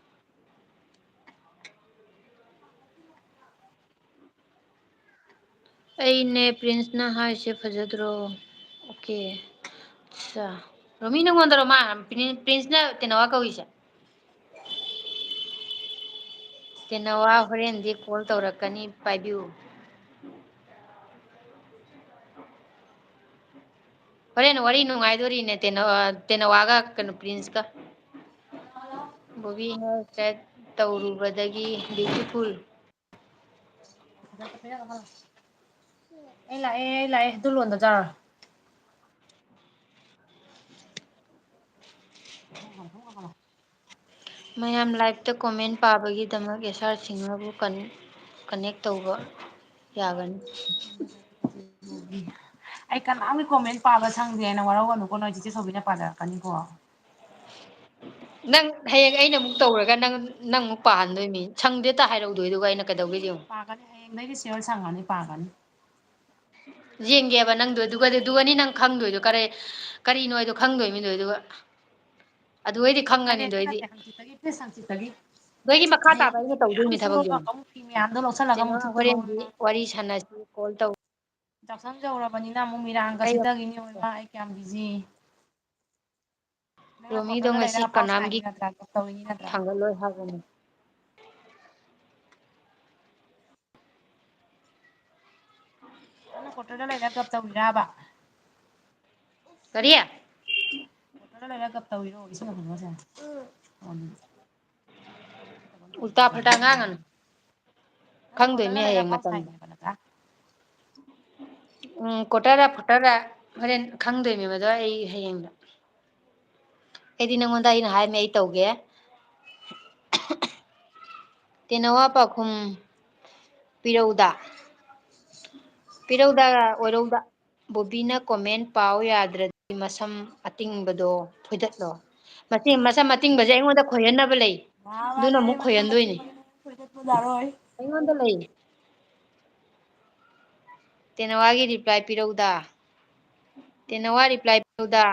ꯑꯩꯅꯦ ꯄ꯭ꯔꯤꯟꯁꯅ ꯍꯥꯏꯁꯦ ꯐꯖꯗ꯭ꯔꯣ ꯑꯣꯀꯦ ꯑꯆꯥ ꯔꯣꯃꯤ ꯅꯪꯉꯣꯟꯗꯔꯣ ꯃꯥ ꯄ꯭ꯔꯤꯟꯁꯅ ꯇꯦꯅꯋꯥ ꯀꯧꯏꯁꯦ ꯇꯦꯅꯋꯥ ꯍꯣꯔꯦꯟꯗꯤ ꯀꯣꯜ ꯇꯧꯔꯛꯀꯅꯤ ꯄꯥꯏꯕꯤꯌꯨ ꯍꯣꯔꯦꯟ ꯋꯥꯔꯤ ꯅꯨꯡꯉꯥꯏꯗꯣꯔꯤꯅꯦ ꯇꯦꯅꯋꯥꯒ ꯀꯩꯅꯣ ꯄ꯭ꯔꯤꯟꯁꯀ ꯕꯣꯕꯤ ꯍꯦꯌꯔ ꯁꯇ꯭ꯔꯦꯠ ꯇꯧꯔꯨꯕꯗꯒꯤ ꯕꯤꯌꯨꯇꯤꯐꯨꯜ ꯑꯩ ꯂꯥꯛꯑꯦ ꯑꯗꯨ ꯂꯣꯟꯗ ꯃꯌꯥꯝ ꯂꯥꯏꯚꯇ ꯀꯣꯃꯦꯟ ꯄꯥꯕꯒꯤꯗꯃꯛ ꯑꯦꯁ ꯑꯥꯔ ꯁꯤꯡꯍꯕꯨ ꯀꯅꯦꯛ ꯇꯧꯕ ꯌꯥꯒꯅꯤ ꯑꯩ ꯀꯅꯥꯝꯒꯤ ꯀꯣꯃꯦꯟ ꯄꯥꯕ ꯁꯪꯗꯦ ꯍꯥꯏꯅ ꯋꯥꯔꯧꯒꯅꯨꯀꯣ ꯅꯣꯏ ꯆꯤꯆꯦ ꯁꯣꯕꯤꯅ ꯄꯥꯖꯔꯛꯀꯅꯤꯀꯣ ꯅꯪ ꯍꯌꯦꯡ ꯑꯩꯅ ꯑꯃꯨꯛ ꯇꯧꯔꯒ ꯅꯪ ꯑꯃꯨꯛ ꯄꯥꯍꯟꯗꯣꯏ ꯃꯤ ꯁꯪꯗꯦꯇ ꯍꯥꯏꯔꯧꯗꯣꯏ ꯑꯗꯨꯒ ꯑꯩꯅ ꯀꯩꯗꯧꯒꯦ ꯌꯦꯡꯉꯨ ꯄꯥꯒꯅꯤ ꯍꯌꯦꯡꯗꯩꯗꯤ ꯁꯤꯌꯣꯔ ꯁꯪꯉꯅꯤ ꯄꯥꯒꯅꯤ ꯌꯦꯡꯒꯦꯕ ꯅꯪꯗꯣ ꯑꯗꯨꯒꯅꯤ ꯅꯪ ꯈꯪꯗꯣꯏꯗꯣ ꯀꯔꯤꯅꯣꯗꯣ ꯈꯪꯗꯣꯏꯃꯤꯗꯣ ꯑꯗꯨꯒ ꯑꯗꯨ ꯑꯣꯏꯗꯤ ꯈꯪꯉꯅꯤꯗꯣ ꯍꯌꯦꯡꯗꯤ ꯑꯩꯗꯤ ꯅꯠꯇꯦ ꯍꯪꯆꯤꯠꯇꯒꯤ ꯄ꯭ꯂꯤꯁ ꯍꯪꯆꯤꯠꯇꯒꯤ ꯅꯣꯏꯒꯤ ꯃꯈꯥ ꯇꯥꯕ ꯍꯌꯦꯡ ꯐꯤ ꯑꯩꯅ ꯇꯧꯗꯣꯏꯅꯦ ꯃꯌꯥꯝꯁꯨ ꯊꯕꯛꯁꯦ ꯑꯃꯨꯛ ꯐꯤ ꯃꯌꯥꯝꯗꯣ ꯂꯧꯁꯤꯜꯂꯒ ꯑꯃꯨꯛ ꯇꯦꯅꯋꯥ ꯊꯨꯞꯇꯅ ꯍꯣꯔꯦꯟꯗꯤ ꯋꯥꯔꯤ ꯁꯥꯟꯅꯁꯤ ꯀꯣꯜ ꯇꯧ ꯌꯥꯎꯁꯪ ꯌꯧꯔꯕꯅꯤꯅ ꯑꯃꯨꯛ ꯃꯤꯔꯥꯡꯒ ꯑꯩ ꯁꯤꯊꯈꯤꯅꯤ ꯏꯃꯥ ꯑꯩ ꯀꯌꯥꯝ ꯕꯤꯖꯤ ꯅꯪꯅ ꯔꯣꯃꯤꯗꯣ ꯀ꯭ꯋꯥꯇꯔꯗ ꯉꯁꯤ ꯂꯩꯔꯒ ꯑꯐꯥꯎ ꯀꯅꯥꯝꯒꯤ ꯁꯥꯏꯅꯤ ꯅꯠꯇ꯭ꯔꯥ ꯇꯧꯔꯤꯅꯤ ꯅꯠꯇ꯭ꯔꯥ ꯊꯥꯡꯒꯠꯂꯣꯏ ꯍꯥꯏꯕꯅꯤ ꯅꯪꯅ ꯀ꯭ꯋꯥꯇꯔꯗ ꯂꯩꯔ ꯒꯞ ꯇꯧꯔꯤꯔꯕ ꯀꯔꯤ ꯀ꯭ꯋꯥꯇꯔꯗ ꯂꯩꯔ ꯒꯞ ꯇꯧꯔꯤꯔꯣ ꯏꯁꯤꯡ ꯍꯥꯟꯖꯤꯜꯂꯨꯔꯁꯦ ꯎꯜꯇꯥ ꯐꯜꯇꯥ ꯉꯥꯡꯒꯅꯨ ꯈꯪꯗꯣꯏꯅꯦ ꯍꯌꯦꯡ ꯄꯥꯎ ꯃꯇꯝꯗ ꯁꯥꯏꯅꯦꯕ ꯅꯠꯇ꯭ꯔꯥ ꯀ꯭ꯋꯥꯇꯔꯗ ꯐꯨꯇꯔꯗ ꯍꯣꯔꯦꯟ ꯈꯪꯗꯣꯏꯅꯦ ꯃꯗꯣ ꯑꯩ ꯍꯌꯦꯡꯗ ꯑꯩꯗꯤ ꯅꯪꯉꯣꯟꯗ ꯑꯩꯅ ꯍꯥꯏꯔꯝꯃꯦ ꯑꯩ ꯇꯧꯒꯦ ꯇꯦꯅꯋꯥ ꯄꯥꯎꯈꯨꯝ ꯄꯤꯔꯧꯗ ꯄꯤꯔꯧꯗ ꯑꯣꯏꯔꯧꯗ ꯕꯣꯕꯤꯅ ꯀꯣꯃꯦꯟ ꯄꯥꯎ ꯌꯥꯗ꯭ꯔꯗꯤ ꯃꯁꯝ ꯑꯇꯤꯡꯕꯗꯣ ꯐꯣꯏꯗꯠꯂꯣ ꯃꯁꯝ ꯑꯇꯤꯡꯕꯁꯦ ꯑꯩꯉꯣꯟꯗ ꯈꯣꯏꯍꯟꯅꯕ ꯂꯩ ꯑꯗꯨꯅ ꯑꯃꯨꯛ ꯈꯣꯏꯍꯟꯗꯣꯏꯅꯤ ꯌꯥꯔꯣꯏ ꯑꯩꯉꯣꯟꯗ ꯂꯩ ꯇꯦꯅꯋꯥꯒꯤ ꯔꯤꯄ꯭ꯂꯥꯏ ꯄꯤꯔꯧꯗ ꯇꯦꯅꯋꯥ ꯔꯤꯄ꯭ꯂꯥꯏ ꯄꯤꯔꯧꯗ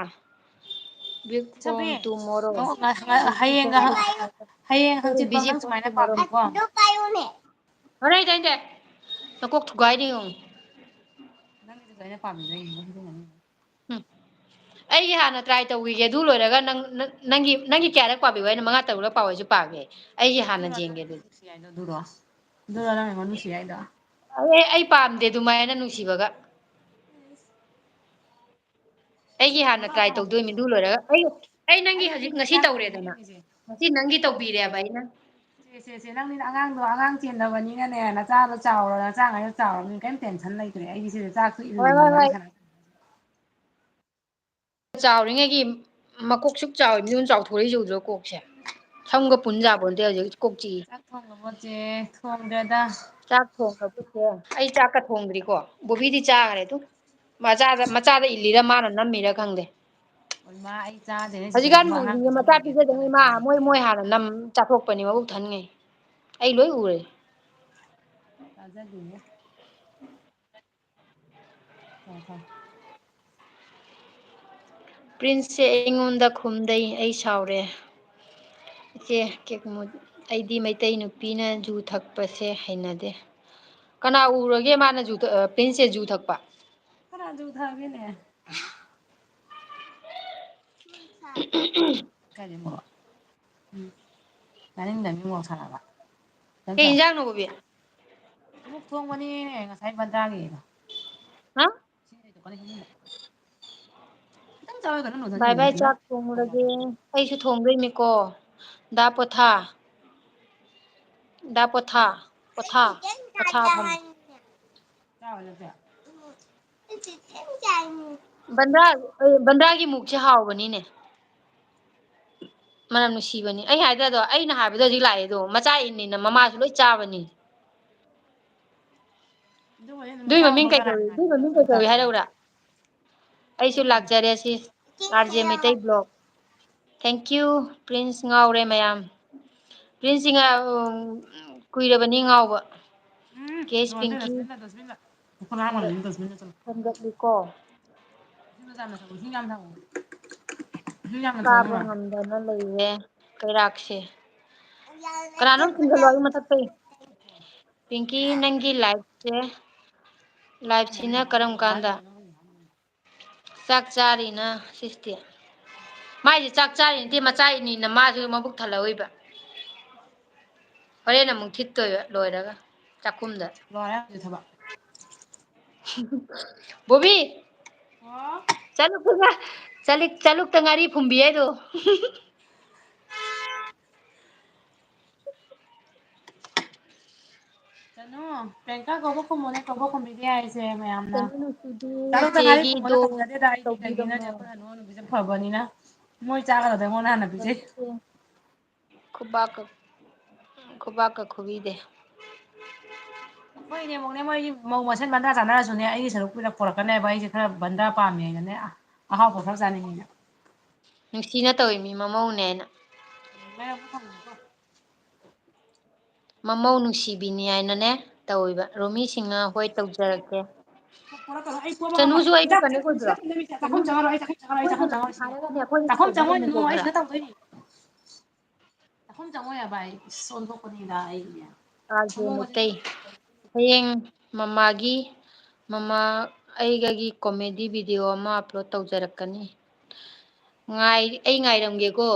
ꯕꯤꯛ ꯐ꯭ꯔꯣꯝ ꯁꯕꯤ ꯇꯨꯃꯣꯔꯣ ꯍꯌꯦꯡꯒ ꯍꯌꯦꯡ ꯍꯪꯆꯤꯠꯐꯥꯎ ꯕꯤꯖꯤ ꯅꯪ ꯐ꯭ꯔꯣꯝ ꯁꯨꯃꯥꯏꯅ ꯇꯨꯃꯣꯔꯣ ꯄꯥꯎꯀꯣ ꯅꯀꯣꯛ ꯊꯨꯒꯥꯏꯅꯤ ꯌꯦꯡꯉꯨ ꯅꯪꯒꯤꯗꯨꯁꯨ ꯑꯩꯅ ꯄꯥꯝꯃꯤꯕ ꯎꯝ ꯑꯩꯒꯤ ꯍꯥꯟꯅ ꯇ꯭ꯔꯥꯏ ꯇꯧꯈꯤꯒꯦ ꯑꯗꯨ ꯂꯣꯏꯔꯒ ꯅꯪꯒꯤ ꯀꯌꯥꯔꯛ ꯄꯥꯕꯤꯕ ꯑꯩꯅ 5 ꯇꯔꯨꯛꯂꯛ ꯄꯥꯕ ꯑꯩꯁꯨ ꯄꯥꯒꯦ ꯑꯩꯒꯤ ꯍꯥꯟꯅ ꯌꯦꯡꯒꯦ ꯑꯗꯨꯗꯤ ꯑꯗꯨꯔꯣ ꯅꯪ ꯑꯩꯉꯣꯟꯗ ꯅꯨꯡꯁꯤ ꯍꯥꯏꯗꯣ ꯑꯩ ꯄꯥꯝꯗꯦ ꯑꯗꯨꯃꯥꯏꯅ ꯅꯨꯡꯁꯤꯕꯒ ꯑꯩꯒꯤ ꯍꯥꯟꯅ ꯇ꯭ꯔꯥꯏ ꯇꯧꯗꯣꯏꯅꯤ ꯑꯗꯨ ꯂꯣꯏꯔꯒ ꯑꯩ ꯅꯪꯒꯤ ꯍꯧꯖꯤꯛ ꯉꯁꯤ ꯇꯧꯔꯦꯗꯅ ꯉꯁꯤ ꯅꯪꯒꯤ ꯇꯧꯕꯤꯔꯦꯕ ꯑꯩꯅ ꯁꯦ ꯅꯪꯅꯤꯅ ꯑꯉꯥꯡꯗꯣ ꯑꯉꯥꯡ ꯆꯦꯟꯗꯕꯅꯤꯅꯅꯦ ꯅꯆꯥꯗꯣ ꯆꯥꯎꯔ ꯅꯆꯥꯉꯩꯗꯣ ꯆꯥꯎꯔꯕꯅꯤꯅ ꯀꯩꯝ ꯇꯦꯟꯁꯟ ꯂꯩꯇ꯭ꯔꯦ ꯑꯩꯒꯤ ꯁꯤꯗ ꯆꯥꯛꯁꯨ ꯍꯣꯏ ꯏꯜꯂꯤꯕꯅꯤ ꯍꯣꯏ ꯋꯥꯔꯤ ꯍꯣꯏ ꯁꯥꯟꯅ ꯆꯥꯎꯔꯤꯉꯩꯒꯤ ꯃꯀꯣꯛ ꯁꯨꯛ ꯆꯥꯎꯔꯤ ꯃꯤꯉꯣꯟ ꯆꯥꯎꯊꯣꯔꯛꯏꯁꯦ ꯎꯗ꯭ꯔꯣ ꯀꯣꯛꯁꯦ ꯁꯝꯒ ꯄꯨꯟ ꯌꯥꯄꯣꯟꯇꯦ ꯍꯧꯖꯤꯛ ꯀꯣꯛ ꯆꯤꯛꯏ ꯆꯥꯛ ꯊꯣꯡꯉꯕꯣ ꯆꯦ ꯊꯣꯡꯗ꯭ꯔꯦꯗ ꯆꯥꯛ ꯊꯣꯡꯈ꯭ꯔꯕꯣ ꯆꯦ ꯑꯩ ꯆꯥꯛꯀ ꯊꯣꯡꯗ꯭ꯔꯤꯀꯣ ꯕꯣꯕꯤꯗꯤ ꯆꯥꯈ꯭ꯔꯦ ꯇꯨ ꯃꯆꯥꯗ ꯏꯜꯂꯤꯔ ꯃꯥꯅ ꯅꯝꯃꯤꯔ ꯈꯪꯗꯦ ꯏꯃꯥ ꯑꯩ ꯆꯥꯗꯦꯅꯦ ꯍꯧꯖꯤꯛꯀꯥꯟ ꯁꯤꯗꯁꯨ ꯑꯉꯥꯡ ꯃꯧꯁꯤꯡꯁꯦ ꯃꯆꯥ ꯄꯤꯖꯅꯤꯡꯗꯦ ꯄꯤꯖꯗꯉꯩ ꯃꯥ ꯃꯣꯏ ꯍꯥꯟꯅ ꯆꯥꯊꯣꯛꯄꯅꯤ ꯃꯕꯨꯛ ꯊꯟꯉꯩ ꯑꯩ ꯂꯣꯏ ꯎꯔꯦ ꯆꯥꯖꯗꯦꯍꯦ ꯄ꯭ꯔꯤꯟꯁꯁꯦ ꯑꯩꯉꯣꯟꯗ ꯈꯨꯝꯗꯩ ꯑꯩ ꯁꯥꯎꯔꯦ ꯏꯆꯦ ꯀꯦꯛꯃꯨꯠ ꯑꯩꯗꯤ ꯃꯩꯇꯩ ꯅꯨꯄꯤꯅ ꯌꯨ ꯊꯛꯄꯁꯦ ꯍꯩꯅꯗꯦ ꯀꯅꯥ ꯎꯔꯒꯦ ꯃꯥꯅ ꯄ꯭ꯔꯤꯟꯁꯁꯦ ꯌꯨ ꯊꯛꯄ ꯀꯅꯥ ꯌꯨ ꯊꯛꯑꯒꯦꯅꯦ ꯀꯔꯤ ꯃꯣꯔꯣꯛ ꯇꯥꯅꯤꯡꯗꯕ ꯃꯤ ꯃꯣꯔꯣꯛ ꯁꯥꯟꯅꯕ ꯀꯩ ꯏꯟꯖꯥꯡꯅꯣ ꯕꯣꯕꯤ ꯑꯃꯨꯛ ꯊꯣꯡꯕꯅꯤꯅꯦ ꯉꯁꯥꯏ ꯕꯟꯗ꯭ꯔꯥꯒꯤ ꯍꯥ ꯈꯤꯇꯪ ꯆꯥꯎ ꯀꯩꯅꯣ ꯕꯥꯏ ꯕꯥꯏ ꯅꯨꯡꯊꯠꯁꯤꯅ ꯆꯥꯛ ꯊꯣꯡꯉꯨꯔꯒꯦ ꯑꯩꯁꯨ ꯊꯣꯡꯗꯣꯏꯅꯤꯀꯣ ꯗꯥ ꯄꯣꯊꯥ ꯗꯥ ꯄꯣꯊꯥ ꯄꯣꯊꯥꯐꯝ ꯕꯟꯗ꯭ꯔꯥꯒꯤ ꯃꯨꯛꯁꯦ ꯍꯥꯎꯕꯅꯤꯅꯦ ꯃꯅꯝ ꯅꯨꯡꯁꯤꯕꯅꯤ ꯑꯩ ꯍꯥꯏꯗ꯭ꯔꯗꯣ ꯑꯩꯅ ꯍꯥꯏꯕꯗꯣ ꯍꯧꯖꯤꯛ ꯂꯥꯛꯑꯦꯗꯣ ꯃꯆꯥ ꯏꯟꯅꯤꯅ ꯃꯃꯥꯁꯨ ꯂꯣꯏ ꯆꯥꯕꯅꯤ ꯑꯗꯨꯏ ꯃꯃꯤꯡ ꯀꯩ ꯍꯥꯏꯔꯛꯎꯔꯥ ꯑꯩꯁꯨ ꯂꯥꯛꯆꯔꯦ C R J Meitei block thank you prince ꯉꯥꯎꯔꯦ ꯃꯌꯥꯝ ꯄ꯭ꯔꯤꯟꯁꯁꯤ ꯀꯨꯏꯔꯕꯅꯤ ꯉꯥꯎꯕ ꯀꯦꯁ ꯄꯤꯡꯀꯤ ꯍꯟꯒꯠꯂꯤꯀꯣ ꯀꯥꯕ ꯉꯝꯗꯅ ꯂꯩꯔꯦ ꯀꯩꯔꯥꯛꯁꯦ ꯀꯅꯥꯅꯣꯝ ꯆꯤꯡꯒꯜꯂꯣ ꯑꯩ ꯃꯊꯛꯇꯩ ꯄꯤꯡꯀꯤ ꯅꯪꯒꯤ ꯂꯥꯏꯐꯁꯤꯅ ꯀꯔꯝ ꯀꯥꯟꯗ ꯆꯥꯛ ꯆꯥꯔꯤꯅ ꯁꯤꯁꯇꯤ ꯃꯥꯏꯁꯦ ꯆꯥꯛ ꯆꯥꯔꯤ ꯅꯠꯇꯦ ꯃꯆꯥ ꯏꯅꯤꯅ ꯃꯥꯁꯨ ꯃꯕꯨꯛ ꯊꯜꯍꯧꯔꯤꯕ ꯍꯣꯔꯦꯟ ꯑꯃꯨꯛ ꯊꯤꯠꯇꯣꯏꯕ ꯂꯣꯏꯔꯒ ꯆꯥꯛꯈꯨꯝꯗ ꯕꯣꯕꯤ ꯆꯠꯂꯨꯛꯇ ꯉꯥꯔꯤ ꯐꯨꯝꯕꯤ ꯍꯥꯏꯗꯣ ꯆꯅꯨ ꯄ꯭ꯔꯦꯡꯀꯥ ꯀꯧꯕ ꯈꯨꯝꯃꯣꯅꯦ ꯀꯧꯕ ꯈꯨꯝꯕꯤꯗꯦ ꯍꯥꯏꯁꯦ ꯃꯌꯥꯝꯅ ꯀꯩꯅꯣ ꯅꯨꯡꯁꯤꯕꯤ ꯆꯥꯂꯨꯛꯇ ꯉꯥꯔꯤ ꯐꯨꯝꯕꯅ ꯆꯦꯒꯤꯗꯣ ꯀꯧꯖꯗꯦꯗ ꯑꯩꯗꯤ ꯀꯩꯒꯤꯅꯣꯗꯤ ꯇꯧꯕꯤꯔꯝꯃꯣ ꯑꯩꯈꯣꯏ ꯍꯅꯨ ꯍꯅꯨꯕꯤꯁꯦ ꯐꯕꯅꯤꯅ ꯃꯣꯏ ꯆꯥꯒꯗꯕꯗꯣ ꯑꯩꯉꯣꯟꯗ ꯍꯥꯟꯅ ꯄꯤꯖꯩ ꯈꯨꯕꯥꯛꯀ ꯈꯨꯕꯤꯗꯦ ꯍꯣꯏꯅꯦ ꯑꯃꯨꯛꯅꯦ ꯃꯣꯏꯒꯤ ꯃꯧ ꯃꯁꯦꯟ ꯕꯟꯙꯥ ꯆꯥꯟꯅꯔꯁꯨꯅꯦ ꯑꯩꯒꯤ ꯁꯔꯨꯛ ꯄꯣꯔꯛꯀꯅꯦꯕ ꯑꯩꯁꯦ ꯈꯔ ꯕꯟꯙꯥ ꯄꯥꯝꯃꯦꯅꯅꯦ ꯑꯍꯥꯎꯕ ꯈꯔ ꯆꯥꯅꯤꯡꯉꯤꯅ ꯅꯨꯡꯁꯤꯅ ꯇꯧꯋꯤ ꯃꯤ ꯃꯃꯧꯅꯦꯅ ꯂꯩꯔꯛꯄ ꯊꯝꯒꯦꯀꯣ ꯃꯃꯧ ꯅꯨꯡꯁꯤꯕꯤꯅꯤ ꯍꯥꯏꯅꯅꯦ ꯇꯧꯋꯤꯕ ꯔꯣꯃꯤꯁꯤꯡꯅ ꯍꯣꯏ ꯇꯧꯖꯔꯛꯀꯦ ꯄꯣꯔꯛꯀꯅꯣ ꯑꯩ ꯀꯣꯝꯕ ꯉꯝꯃꯣꯏ ꯆꯅꯨꯁꯨ ꯑꯩꯒ ꯏꯟꯖꯥꯡ ꯀꯅꯦꯛ ꯑꯣꯏꯗ꯭ꯔꯣ ꯆꯥꯛꯈꯨꯝ ꯆꯅꯨꯁꯨ ꯆꯪꯉꯛꯑꯔꯣꯏ ꯑꯩ ꯑꯩꯈꯣꯏꯒ ꯆꯥꯛꯈꯨꯝ ꯆꯪꯉꯛꯑꯔꯣꯏ ꯍꯥꯏꯔꯒꯅꯦ ꯑꯩꯈꯣꯏꯒ ꯆꯥꯛꯈꯨꯝ ꯇꯧꯗꯣꯏꯅꯤꯀꯣ ꯆꯪꯉꯛꯑꯣꯏ ꯑꯩ ꯈꯔ ꯁꯤꯗ ꯇꯧꯗꯣꯏꯅꯤ ꯆꯥꯛꯈꯨꯝ ꯆꯪꯉꯣꯏ ꯍꯥꯏꯕ ꯑꯩ ꯑꯣꯟꯊꯣꯛꯄꯅꯤꯗ ꯑꯩ ꯑꯥꯔ ꯖꯦ ꯃꯩꯇꯩ ꯍꯌꯦꯡ ꯃꯃꯥ ꯑꯩꯒꯒꯤ ꯀꯣꯃꯦꯗꯤ ꯚꯤꯗꯤꯑꯣ ꯑꯃ ꯑꯞꯂꯣꯗ ꯇꯧꯖꯔꯛꯀꯅꯤ ꯑꯩ ꯉꯥꯏꯔꯝꯒꯦꯀꯣ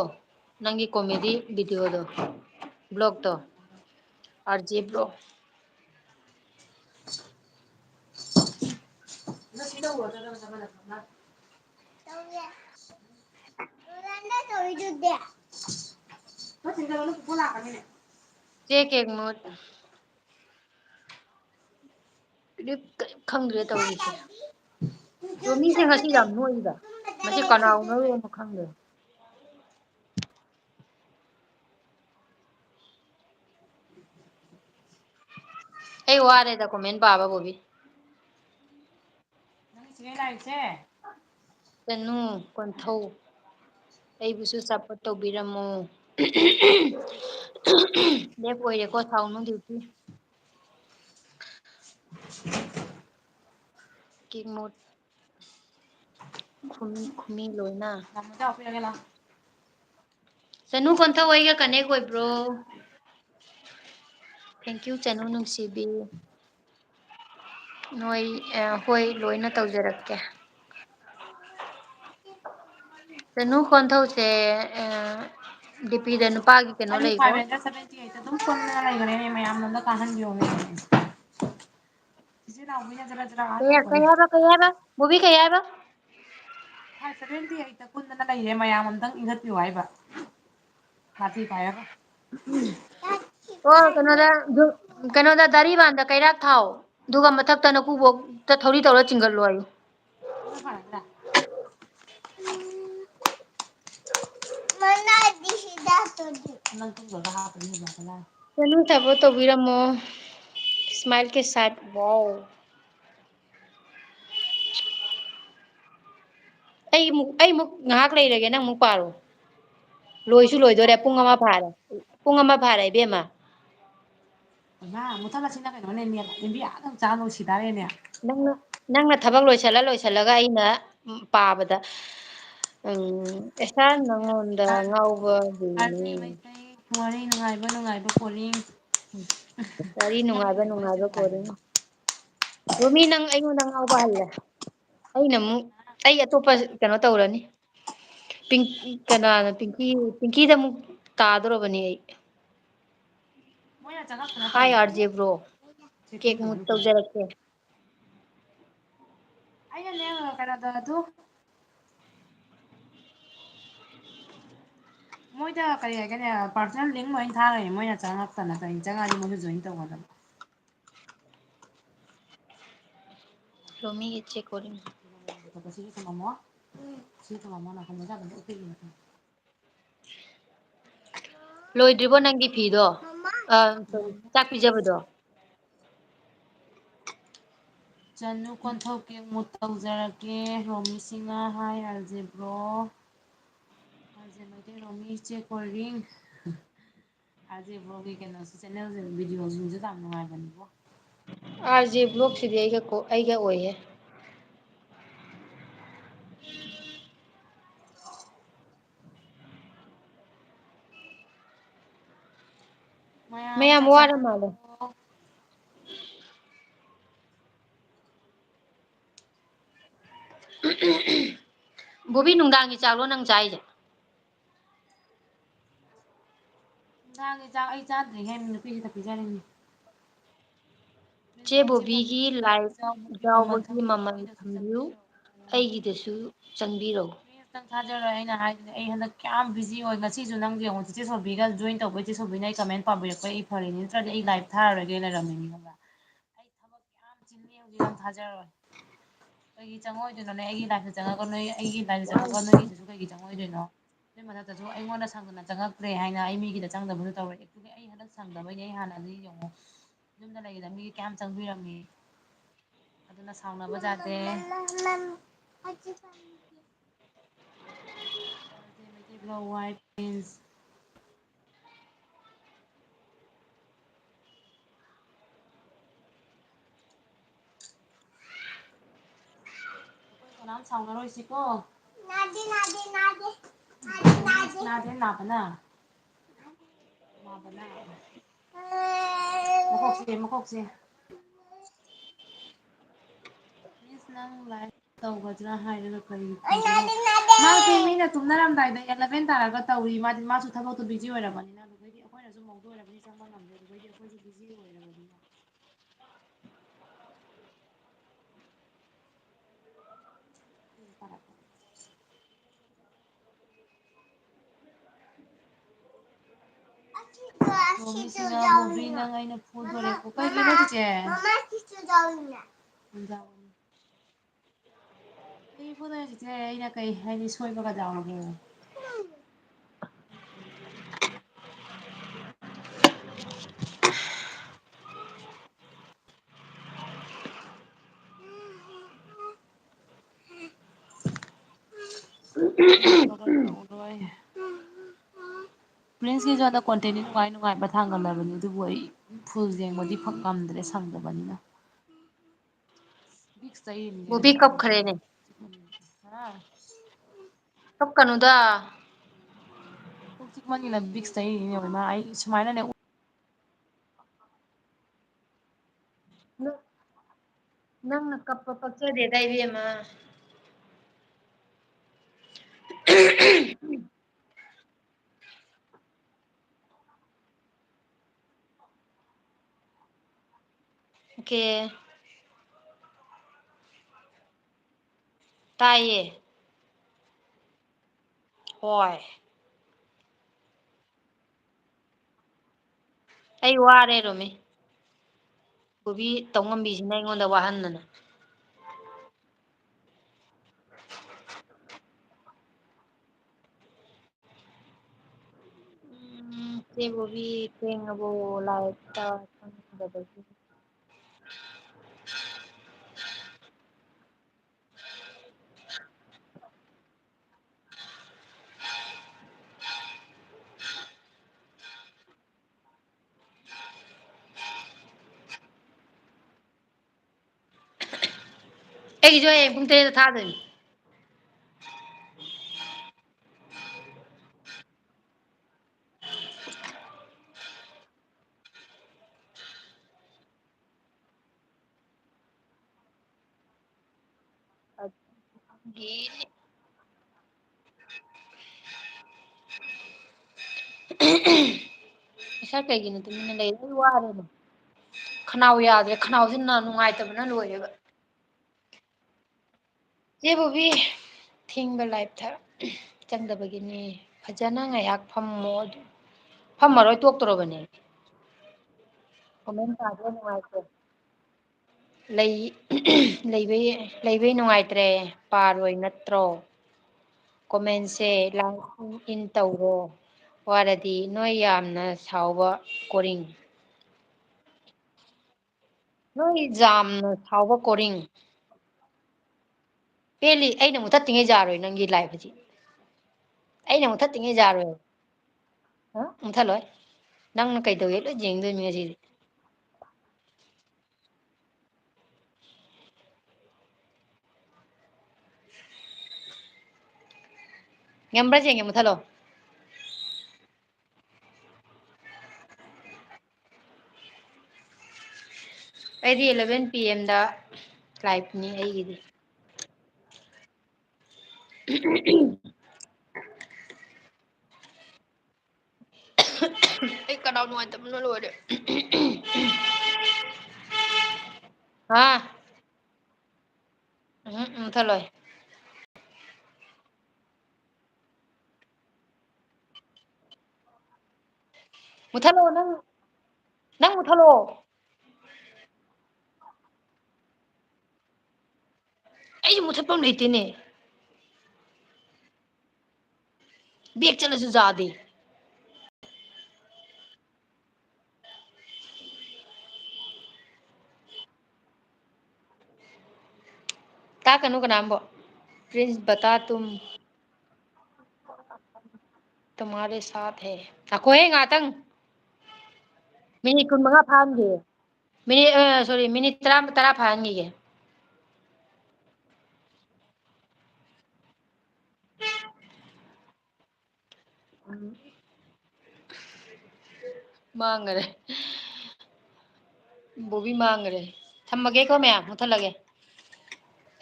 ꯅꯪꯒꯤ ꯀꯣꯃꯦꯗꯤ ꯚꯤꯗꯤꯑꯣꯗꯣ ꯕ꯭ꯂꯣꯛꯇꯣ ꯑꯥꯔ ꯖꯦ ꯕ꯭ꯂꯣꯛ ꯆꯦ ꯀꯦꯛꯃꯨꯠ ꯈꯪꯗ꯭ꯔꯦ ꯇꯧꯔꯤꯁꯦ ꯔꯣꯃꯤꯁꯦ ꯉꯁꯤ ꯌꯥꯝ ꯅꯣꯛꯏꯗ ꯃꯁꯤ ꯀꯅꯥꯎꯅꯣꯅ ꯈꯪꯗꯦ ꯑꯩ ꯋꯥꯔꯦꯗ ꯀꯣꯃꯦꯟ ꯄꯥꯕ ꯕꯣꯕꯤ ꯅꯪ ꯂꯥꯏꯔꯤꯛꯁꯦ ꯆꯅꯨ ꯀꯣꯟꯊꯧ ꯑꯩꯕꯨꯁꯨ ꯁꯞꯄꯣꯔꯠ ꯇꯧꯕꯤꯔꯝꯃꯣ ꯂꯦꯞ ꯑꯣꯏꯔꯦꯀꯣ ꯁꯥꯎꯅꯨ ꯗ꯭ꯌꯨꯇꯤ ꯀꯤꯃꯨꯠ ꯈꯨꯃꯤ ꯂꯣꯏꯅ ꯄꯤꯔꯒꯦ ꯂꯥꯎ ꯆꯅꯨ ꯀꯣꯟꯊꯧ ꯑꯩꯒ ꯀꯅꯦꯛ ꯑꯣꯏꯕ꯭ꯔꯣ ꯊꯦꯡꯀ꯭ꯌꯨ ꯆꯅꯨ ꯅꯨꯡꯁꯤꯕꯤ ꯅꯣꯏ ꯍꯣꯏ ꯂꯣꯏꯅ ꯇꯧꯖꯔꯛꯀꯦ ꯆꯅꯨ ꯀꯣꯟꯊꯧꯁꯦ ꯗꯤꯄꯤꯗ ꯅꯨꯄꯥꯒꯤ ꯀꯩꯅꯣ ꯑꯩꯗꯤ ꯂꯩꯀꯣ 578 ꯑꯗꯨꯝ ꯀꯨꯟꯗꯅ ꯂꯩꯈ꯭ꯔꯦꯅꯦ ꯃꯌꯥꯝꯅ ꯑꯝꯇ ꯀꯥꯍꯟꯕꯤꯌꯣꯅꯦ ꯆꯤꯆꯦ ꯅꯥꯎꯕꯤꯅ ꯖꯔ ꯖꯔ ꯀꯩ ꯀꯥꯍꯟꯕꯤꯌꯣꯅꯦ ꯍꯥꯏꯕ ꯀꯩ ꯍꯥꯏꯕ ꯕꯣꯕꯤ ꯀꯩ ꯍꯥꯏꯕ 578ꯇ ꯀꯨꯟꯗꯅ ꯂꯩꯔꯦ ꯃꯌꯥꯝ ꯑꯝꯇꯪ ꯏꯟꯈꯠꯄꯤꯌꯨ ꯍꯥꯏꯕ ꯂꯥꯊꯤ ꯄꯥꯏꯔꯒ ꯑꯣ ꯀꯩꯅꯣꯗ ꯗꯥꯔꯤꯕꯥꯟꯗ ꯀꯩꯔꯥꯛ ꯊꯥꯎ ꯑꯗꯨꯒ ꯃꯊꯛꯇ ꯅꯀꯨꯕꯣꯛꯇ ꯊꯧꯔꯤ ꯇꯧꯔ ꯆꯤꯡꯒꯠꯂꯨ ꯍꯥꯏꯌꯨ ꯑꯗꯨꯅ ꯐꯔꯗ꯭ꯔꯥ ꯅꯪ ꯇꯨꯝꯒ꯭ꯔꯒ ꯍꯥꯞꯄꯅꯤ ꯆꯅꯨ ꯁꯞꯄꯣꯔꯠ ꯇꯧꯕꯤꯔꯝꯃꯣ ꯏꯁꯃꯥꯏꯜ ꯀꯦ ꯁꯥꯊ ꯋꯥꯎ ꯑꯩꯃꯨꯛ ꯉꯥꯏꯍꯥꯛ ꯂꯩꯔꯒꯦ ꯅꯪ ꯑꯃꯨꯛ ꯄꯥꯔꯣ ꯂꯣꯏꯁꯨ ꯂꯣꯏꯗꯣꯔꯦ ꯄꯨꯡ ꯑꯃ ꯐꯥꯔꯦ ꯏꯕꯦꯝꯃ ꯍꯩꯃꯥ ꯃꯨꯊꯠꯂꯁꯤꯅ ꯀꯩꯅꯣꯅꯦ ꯅꯦꯠ ꯃꯕꯤ ꯑꯥ ꯌꯧꯅ ꯆꯥꯕꯅ ꯂꯣꯏꯁꯤꯗꯥꯔꯦꯅꯦ ꯅꯪꯅ ꯊꯕꯛ ꯂꯣꯏꯁꯤꯜꯂꯒ ꯑꯩꯅ ꯄꯥꯕꯗ ꯑꯦꯁꯥ ꯅꯪꯉꯣꯟꯗ ꯑꯥꯔꯖꯦ ꯉꯥꯎꯕꯒꯤꯅꯤ ꯃꯩꯇꯩ ꯋꯥꯔꯤ ꯅꯨꯡꯉꯥꯏꯕ ꯅꯨꯡꯉꯥꯏꯕ ꯄꯣꯔꯤꯡ ꯋꯥꯔꯤ ꯅꯪꯒꯤ ꯅꯨꯡꯉꯥꯏꯕ ꯋꯥꯔꯤ ꯅꯨꯡꯉꯥꯏꯕ ꯀꯣꯔꯤ ꯅꯨꯡꯉꯥꯏꯕꯗꯣ ꯔꯣꯃꯤ ꯅꯪ ꯑꯩꯉꯣꯟꯗ ꯉꯥꯎꯕ ꯍꯜꯂꯦ ꯑꯩꯅ ꯑꯃꯨꯛ ꯑꯩ ꯑꯇꯣꯞꯄ ꯀꯩꯅꯣ ꯇꯧꯔꯅꯤ ꯀꯅꯥꯅ ꯄꯤꯡꯀꯤꯗ ꯑꯃꯨꯛ ꯇꯥꯗꯣꯔꯕꯅꯤ ꯑꯩ ꯃꯣꯏꯅ ꯆꯪꯉꯛꯇꯅ ꯍꯥꯏ ꯇꯧꯔꯤꯅꯦ ꯑꯥꯔꯖꯦ ꯕ꯭ꯔꯣ ꯀꯦꯛ ꯃꯨꯠ ꯇꯧꯖꯔꯛꯀꯦ ꯑꯩꯅꯅꯦ ꯀꯩꯅꯣꯗ ꯑꯗꯨ ꯃꯣꯏꯗ ꯀꯔꯤ ꯍꯥꯏꯒꯦꯅꯦ ꯄꯥꯔꯁꯣꯅꯦꯜ ꯂꯤꯡ ꯂꯣꯏ ꯊꯥꯈ꯭ꯔꯦ ꯃꯣꯏꯅ ꯆꯪꯉꯛꯇꯅ ꯀꯔꯤ ꯆꯪꯉꯛꯑꯗꯤ ꯃꯣꯏꯁꯨ ꯖꯣꯏꯟ ꯇꯧꯒꯗꯕ ꯔꯣꯃꯤꯒꯤ ꯆꯦꯛ ꯀꯣꯔꯤꯡ ꯁꯤꯒꯤ ꯊꯃꯝꯃꯣ ꯁꯤ ꯊꯃꯝꯃꯣ ꯅꯥꯀꯟꯗ ꯂꯣꯏꯗ꯭ꯔꯤꯕꯣ ꯅꯪꯒꯤ ꯐꯤꯗꯣ ꯆꯥꯛ ꯄꯤꯖꯕꯗꯣ ꯆꯅꯨ ꯀꯣꯟꯊꯧ ꯀꯦꯛ ꯃꯨꯠ ꯇꯧꯖꯔꯛꯀꯦ ꯔꯣꯃꯤꯁꯤꯡꯅ ꯍꯥꯏ ꯑꯔꯖꯦ ꯕ꯭ꯔꯣ ꯑꯥꯔꯖꯦ ꯃꯩꯇꯩ ꯔꯣꯃꯤ ꯆꯦꯛ ꯀꯣꯔꯤꯡ ꯑꯥꯔꯖꯦ ꯕ꯭ꯔꯣꯒꯤ ꯀꯩꯅꯣꯁꯤ ꯆꯦꯅꯦꯜꯁꯤ ꯚꯤꯗꯤꯑꯣꯁꯤꯡꯁꯨ ꯌꯥꯝ ꯅꯨꯡꯉꯥꯏꯕꯅꯤꯕꯣ ꯑꯥꯔ ꯖꯦ ꯕ꯭ꯂꯣꯛꯁꯤꯗꯤ ꯑꯩꯒ ꯑꯣꯏꯌꯦ ꯃꯌꯥꯝ ꯆꯥꯛ ꯋꯥꯔ ꯃꯥꯜꯂꯦ ꯆꯥꯅꯔꯕꯣ ꯕꯣꯕꯤ ꯅꯨꯡꯗꯥꯡꯒꯤ ꯆꯥꯛꯂꯣ ꯅꯪ ꯆꯥꯏꯁꯦ ꯅꯨꯡꯗꯥꯡꯒꯤ ꯆꯥꯛ ꯑꯩ ꯆꯥꯗ꯭ꯔꯤꯍꯦ ꯅꯨꯄꯤꯁꯤꯗ ꯄꯤꯖꯔꯤꯅꯤ ꯆꯦ ꯄ꯭ꯂꯤꯁ ꯕꯣꯕꯤꯒꯤ ꯂꯥꯏꯞ ꯌꯥꯎꯕꯒꯤ ꯊꯝꯕꯤꯌꯨ ꯃꯃꯜ ꯑꯩꯒꯤꯗꯁꯨ ꯊꯝꯕꯤꯌꯨ ꯆꯪꯕꯤꯔꯛꯑꯣ ꯑꯩꯒꯤꯗꯁꯨ ꯆꯪꯕꯤꯔꯧ ꯈꯤꯇꯪ ꯊꯥꯖꯔꯣꯏ ꯑꯩꯅ ꯍꯥꯏꯗꯨꯅꯦ ꯑꯩ ꯍꯟꯗꯛ ꯀꯌꯥꯝ ꯕꯤꯖꯤ ꯑꯣꯏ ꯉꯁꯤꯁꯨ ꯅꯪ ꯌꯦꯡꯉꯣ ꯆꯤꯆꯦ ꯁꯣꯜꯕꯤꯒ ꯖꯣꯏꯟ ꯇꯧꯕꯩ ꯆꯦ ꯁꯣꯜꯕꯤꯅ ꯑꯩ ꯀꯃꯦꯟ ꯄꯥꯝꯕꯤꯔꯛꯄꯩ ꯑꯩ ꯐꯔꯤꯅꯤ ꯅꯠꯇ꯭ꯔꯗꯤ ꯑꯩ ꯂꯥꯏꯚ ꯊꯥꯔꯔꯣꯏꯒꯦ ꯂꯩꯔꯝꯃꯤꯅꯤ ꯈꯪꯕ꯭ꯔꯥ ꯑꯩ ꯊꯕꯛ ꯌꯥꯝ ꯆꯤꯜꯂꯤ ꯍꯧꯖꯤꯛ ꯅꯪ ꯊꯥꯖꯔꯣꯏ ꯀꯩꯒꯤ ꯆꯪꯉꯛꯑꯣꯏꯗꯣꯏꯅꯣꯅꯦ ꯑꯩꯒꯤ ꯂꯥꯏꯐꯇ ꯆꯪꯉꯒ ꯅꯣꯏ ꯑꯩꯒꯤ ꯂꯥꯏꯐꯇ ꯆꯪꯉꯒ ꯅꯣꯏꯒꯤꯗꯁꯨ ꯀꯩꯒꯤ ꯆꯪꯉꯛꯑꯣꯏꯗꯣꯏꯅꯣ ꯑꯗꯨꯏ ꯃꯊꯛꯇꯁꯨ ꯑꯩꯉꯣꯟꯗ ꯁꯪꯗꯅ ꯆꯪꯉꯛꯇ꯭ꯔꯦ ꯍꯥꯏꯅ ꯑꯩ ꯃꯤꯒꯤꯗ ꯆꯪꯗꯕꯁꯨ ꯇꯧꯔꯣꯏ ꯑꯦꯛꯆꯨꯋꯦꯂꯤ ꯑꯩ ꯍꯟꯗꯛ ꯁꯪꯗꯕꯩꯅꯦ ꯑꯩ ꯍꯥꯟꯅꯗꯤ ꯌꯦꯡꯉꯣ ꯌꯨꯝꯗ ꯂꯩꯔꯤꯉꯩꯗ ꯃꯤꯒꯤ ꯀꯌꯥꯝ ꯆꯪꯕꯤꯔꯝꯃꯤ ꯑꯗꯨꯅ ꯁꯥꯎꯅꯕ ꯖꯥꯗꯦ ꯃꯩꯇꯩ ꯕ꯭ꯂꯣꯛ ꯋꯥꯏꯠ ꯄꯤꯁ ꯑꯩꯈꯣꯏ ꯀꯅꯥꯝ ꯁꯥꯎꯅꯔꯣꯏꯁꯤꯀꯣ ꯅꯥꯗꯦ ꯅꯥꯕꯅ ꯃꯀꯣꯛꯁꯦ ꯃꯤꯁ ꯅꯪ ꯂꯥꯏꯚ ꯇꯧꯒꯗ꯭ꯔꯥ ꯍꯥꯏꯔꯒ ꯀꯔꯤ ꯃꯥꯁꯦ ꯃꯤꯅ ꯇꯨꯝꯅꯔꯝꯗꯥꯏꯗ 11 ꯇꯥꯔꯒ ꯇꯧꯔꯤ ꯃꯥꯁꯨ ꯊꯕꯛꯇꯨ ꯕꯤꯖꯤ ꯑꯣꯏꯔꯕꯅꯤꯅ ꯑꯗꯨꯗꯩꯗꯤ ꯑꯩꯈꯣꯏꯅꯁꯨ ꯃꯧꯗ ꯑꯣꯏꯔꯕꯅꯤ ꯆꯪꯕ ꯉꯝꯗꯦ ꯑꯗꯨꯗꯩꯗꯤ ꯑꯩꯈꯣꯏꯁꯨ ꯕꯤꯖꯤ ꯑꯣꯏꯔꯕꯅꯤꯅ ꯔꯣꯃꯤꯁꯤꯅ ꯕꯣꯕꯤ ꯅꯪ ꯑꯩꯅ ꯐꯨꯗꯣꯔꯦꯀꯣ ꯀꯩꯒꯤꯅꯣ ꯆꯤꯆꯦ ꯑꯩ ꯐꯨꯗ ꯆꯤꯆꯦ ꯑꯩꯅ ꯀꯩ ꯍꯥꯏꯗꯤ ꯁꯣꯏꯕꯒ ꯌꯥꯎꯔꯒꯦ ꯄ꯭ꯔꯤꯟꯁꯀꯤꯁꯨ ꯍꯟꯗꯛ ꯀꯣꯟꯇꯦꯟꯗꯤ ꯅꯨꯡꯉꯥꯏ ꯅꯨꯡꯉꯥꯏꯕ ꯊꯥꯡꯒꯠꯂꯕꯅꯤ ꯑꯗꯨꯕꯨ ꯑꯩ ꯐꯨꯜ ꯌꯦꯡꯕꯗꯤ ꯉꯝꯗ꯭ꯔꯦ ꯁꯪꯗꯕꯅꯤꯅ ꯕꯤꯛꯁ ꯇꯩꯔꯤꯅꯤ ꯕꯣꯕꯤ ꯀꯞꯈ꯭ꯔꯦꯅꯦ ꯀꯞꯀꯅꯨꯗ ꯀꯣꯛ ꯆꯤꯛꯃꯟꯒꯤꯗꯅ ꯕꯤꯛꯁ ꯇꯩꯔꯤꯅꯦ ꯑꯩ ꯁꯨꯃꯥꯏꯅꯅꯦ ꯅꯪꯅ ꯀꯞꯄ ꯄꯛꯆꯗꯦꯗ ꯏꯕꯦꯝꯃ ꯑꯣꯀꯦ ꯇꯥꯏꯌꯦ ꯍꯣꯏ ꯑꯩ ꯋꯥꯔꯦ ꯔꯣꯃꯤ ꯕꯣꯕꯤ ꯇꯧꯉꯝꯕꯤꯁꯤꯅ ꯑꯩꯉꯣꯟꯗ ꯋꯥꯍꯟꯗꯅ ꯆꯦ ꯕꯣꯕꯤ ꯊꯦꯡꯉꯕꯣ ꯂꯥꯏꯐꯇ ꯆꯪꯗꯕꯒꯤ ꯑꯩꯒꯤꯁꯨ ꯍꯌꯦꯡ ꯄꯨꯡ 3ꯗ ꯊꯥꯗꯣꯏꯅꯤ ꯏꯁꯥ ꯀꯩꯒꯤꯅꯣ ꯇꯨꯃꯤꯟꯅ ꯂꯩ ꯑꯩ ꯋꯥꯔꯦꯅꯦ ꯈꯅꯥꯎ ꯌꯥꯗ꯭ꯔꯦ ꯈꯅꯥꯎꯁꯤ ꯅꯨꯡꯉꯥꯏꯇꯕꯅ ꯂꯣꯏꯔꯦꯕ ꯆꯦ ꯕꯣꯕꯤ ꯊꯤꯡꯕ ꯂꯥꯏꯐꯇ ꯆꯪꯗꯕꯒꯤꯅꯤ ꯐꯖꯅ ꯉꯥꯏꯍꯥꯛ ꯐꯝꯃꯣ ꯑꯗꯨ ꯐꯝꯃꯔꯣꯏ ꯇꯣꯛꯇꯣꯔꯕꯅꯦ ꯀꯣꯃꯦꯟ ꯄꯥꯕ ꯅꯨꯡꯉꯥꯏꯇꯦ ꯂꯩꯕꯩ ꯅꯨꯡꯉꯥꯏꯇ꯭ꯔꯦ ꯄꯥꯔꯣꯏ ꯅꯠꯇ꯭ꯔꯣ ꯀꯣꯃꯦꯟꯁꯦ ꯂꯥꯏꯛ ꯏꯟ ꯇꯧꯔꯣ ꯋꯥꯔꯗꯤ ꯅꯣꯏ ꯌꯥꯝꯅ ꯁꯥꯎꯕ ꯀꯣꯔꯤꯡ ꯅꯣꯏ ꯖꯥꯝꯅ ꯁꯥꯎꯕ ꯀꯣꯔꯤꯡ ꯄꯦꯜꯂꯤ ꯑꯩꯅ ꯃꯨꯊꯠꯇꯤꯉꯩ ꯌꯥꯔꯣꯏ ꯅꯪꯒꯤ ꯂꯥꯏꯐ ꯍꯧꯖꯤꯛ ꯑꯩꯅ ꯃꯨꯊꯠꯇꯤꯉꯩ ꯌꯥꯔꯣꯏ ꯃꯨꯊꯠꯂꯣꯏ ꯅꯪꯅ ꯀꯩꯗꯧꯒꯦ ꯂꯣꯏ ꯌꯦꯡꯗꯣꯏꯅꯤ ꯉꯁꯤꯗꯤ ꯉꯝꯕ꯭ꯔꯥ ꯌꯦꯡꯒꯦ ꯃꯨꯊꯠꯂꯣ ꯑꯩꯗꯤ 11 PM ꯗ ꯂꯥꯏꯐꯅꯤ ꯑꯩꯒꯤꯗꯤ ꯑꯩ ꯈꯅꯥꯎ ꯅꯨꯡꯉꯥꯏꯇꯕꯅ ꯂꯣꯏꯔꯦ ꯍꯥ ꯃꯨꯊꯠꯂꯣꯏ ꯃꯨꯊꯠꯂꯣ ꯅꯪ ꯃꯨꯊꯠꯂꯣ ꯑꯩꯁꯨ ꯃꯨꯊꯠꯐꯝ ꯂꯩꯇꯦꯅꯦ ꯕꯦꯛ ꯆꯠꯂꯁꯨ ꯌꯥꯗꯦ ꯇꯥꯛꯀꯅꯨ ꯀꯅꯥꯝꯕꯨ ꯄ꯭ꯔꯤꯟꯁ ꯕꯇꯥ ꯇꯨꯝ ꯇꯨꯝꯍꯥꯔꯦ ꯁꯥꯊ ꯍꯦ ꯉꯥꯏꯈꯣꯍꯦ ꯉꯥꯛꯇꯪ ꯃꯤꯅꯤꯠ 25 ꯐꯥꯍꯟꯒꯦ ꯃꯤꯅꯤꯠ 10 ꯐꯥꯍꯟꯈꯤꯒꯦ ꯃꯥꯡꯒꯔꯦ ꯕꯣꯕꯤ ꯃꯥꯡꯒꯔꯦ ꯊꯝꯃꯒꯦꯀꯣ ꯃꯌꯥꯝ ꯃꯨꯊꯠꯂꯒꯦ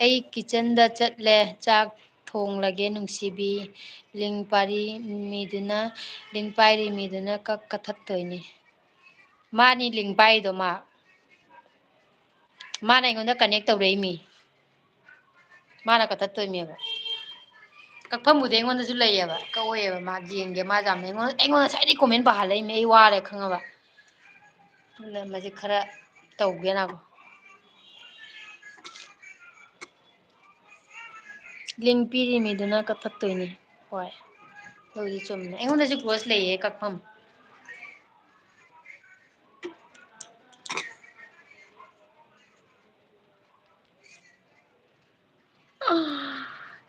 ꯑꯩ ꯀꯤꯠꯆꯟꯗ ꯆꯠꯂꯦ ꯆꯥꯛ ꯊꯣꯡꯂꯒꯦ ꯅꯨꯡꯁꯤꯕꯤ ꯂꯤꯡ ꯄꯥꯏꯔꯤ ꯃꯤꯗꯨꯅ ꯀꯛꯊꯠꯇꯣꯏꯅꯤ ꯃꯥꯅꯤ ꯂꯤꯡ ꯄꯥꯏꯔꯤꯗꯣ ꯃꯥꯅ ꯑꯩꯉꯣꯟꯗ ꯀꯅꯦꯛ ꯇꯧꯔꯛꯏꯃꯤ ꯃꯥꯅ ꯀꯛꯊꯠꯇꯣꯏꯅꯦꯕ ꯀꯛꯐꯝꯕꯨꯗꯤ ꯑꯩꯉꯣꯟꯗꯁꯨ ꯂꯩꯌꯦꯕ ꯀꯛꯑꯣꯏꯑꯦꯕ ꯃꯥ ꯌꯦꯡꯒꯦ ꯃꯥ ꯌꯥꯝꯅ ꯑꯩꯉꯣꯟꯗ ꯉꯁꯥꯏꯗꯩ ꯀꯣꯃꯦꯟ ꯄꯥꯍꯜꯂꯛꯏꯃꯤ ꯑꯩ ꯋꯥꯔꯦ ꯈꯪꯉꯕ ꯃꯁꯤ ꯈꯔ ꯇꯧꯒꯦ ꯉꯥꯏꯈꯣ ꯂꯤꯡ ꯄꯤꯔꯤꯃꯤꯗꯨꯅ ꯀꯛꯊꯠꯇꯣꯏꯅꯤ ꯍꯣꯏ ꯑꯗꯨꯗꯤ ꯆꯨꯝꯃꯦ ꯑꯩꯉꯣꯟꯗꯁꯨ ꯀ꯭ꯂꯣꯁ ꯂꯩꯌꯦ ꯀꯛꯐꯝ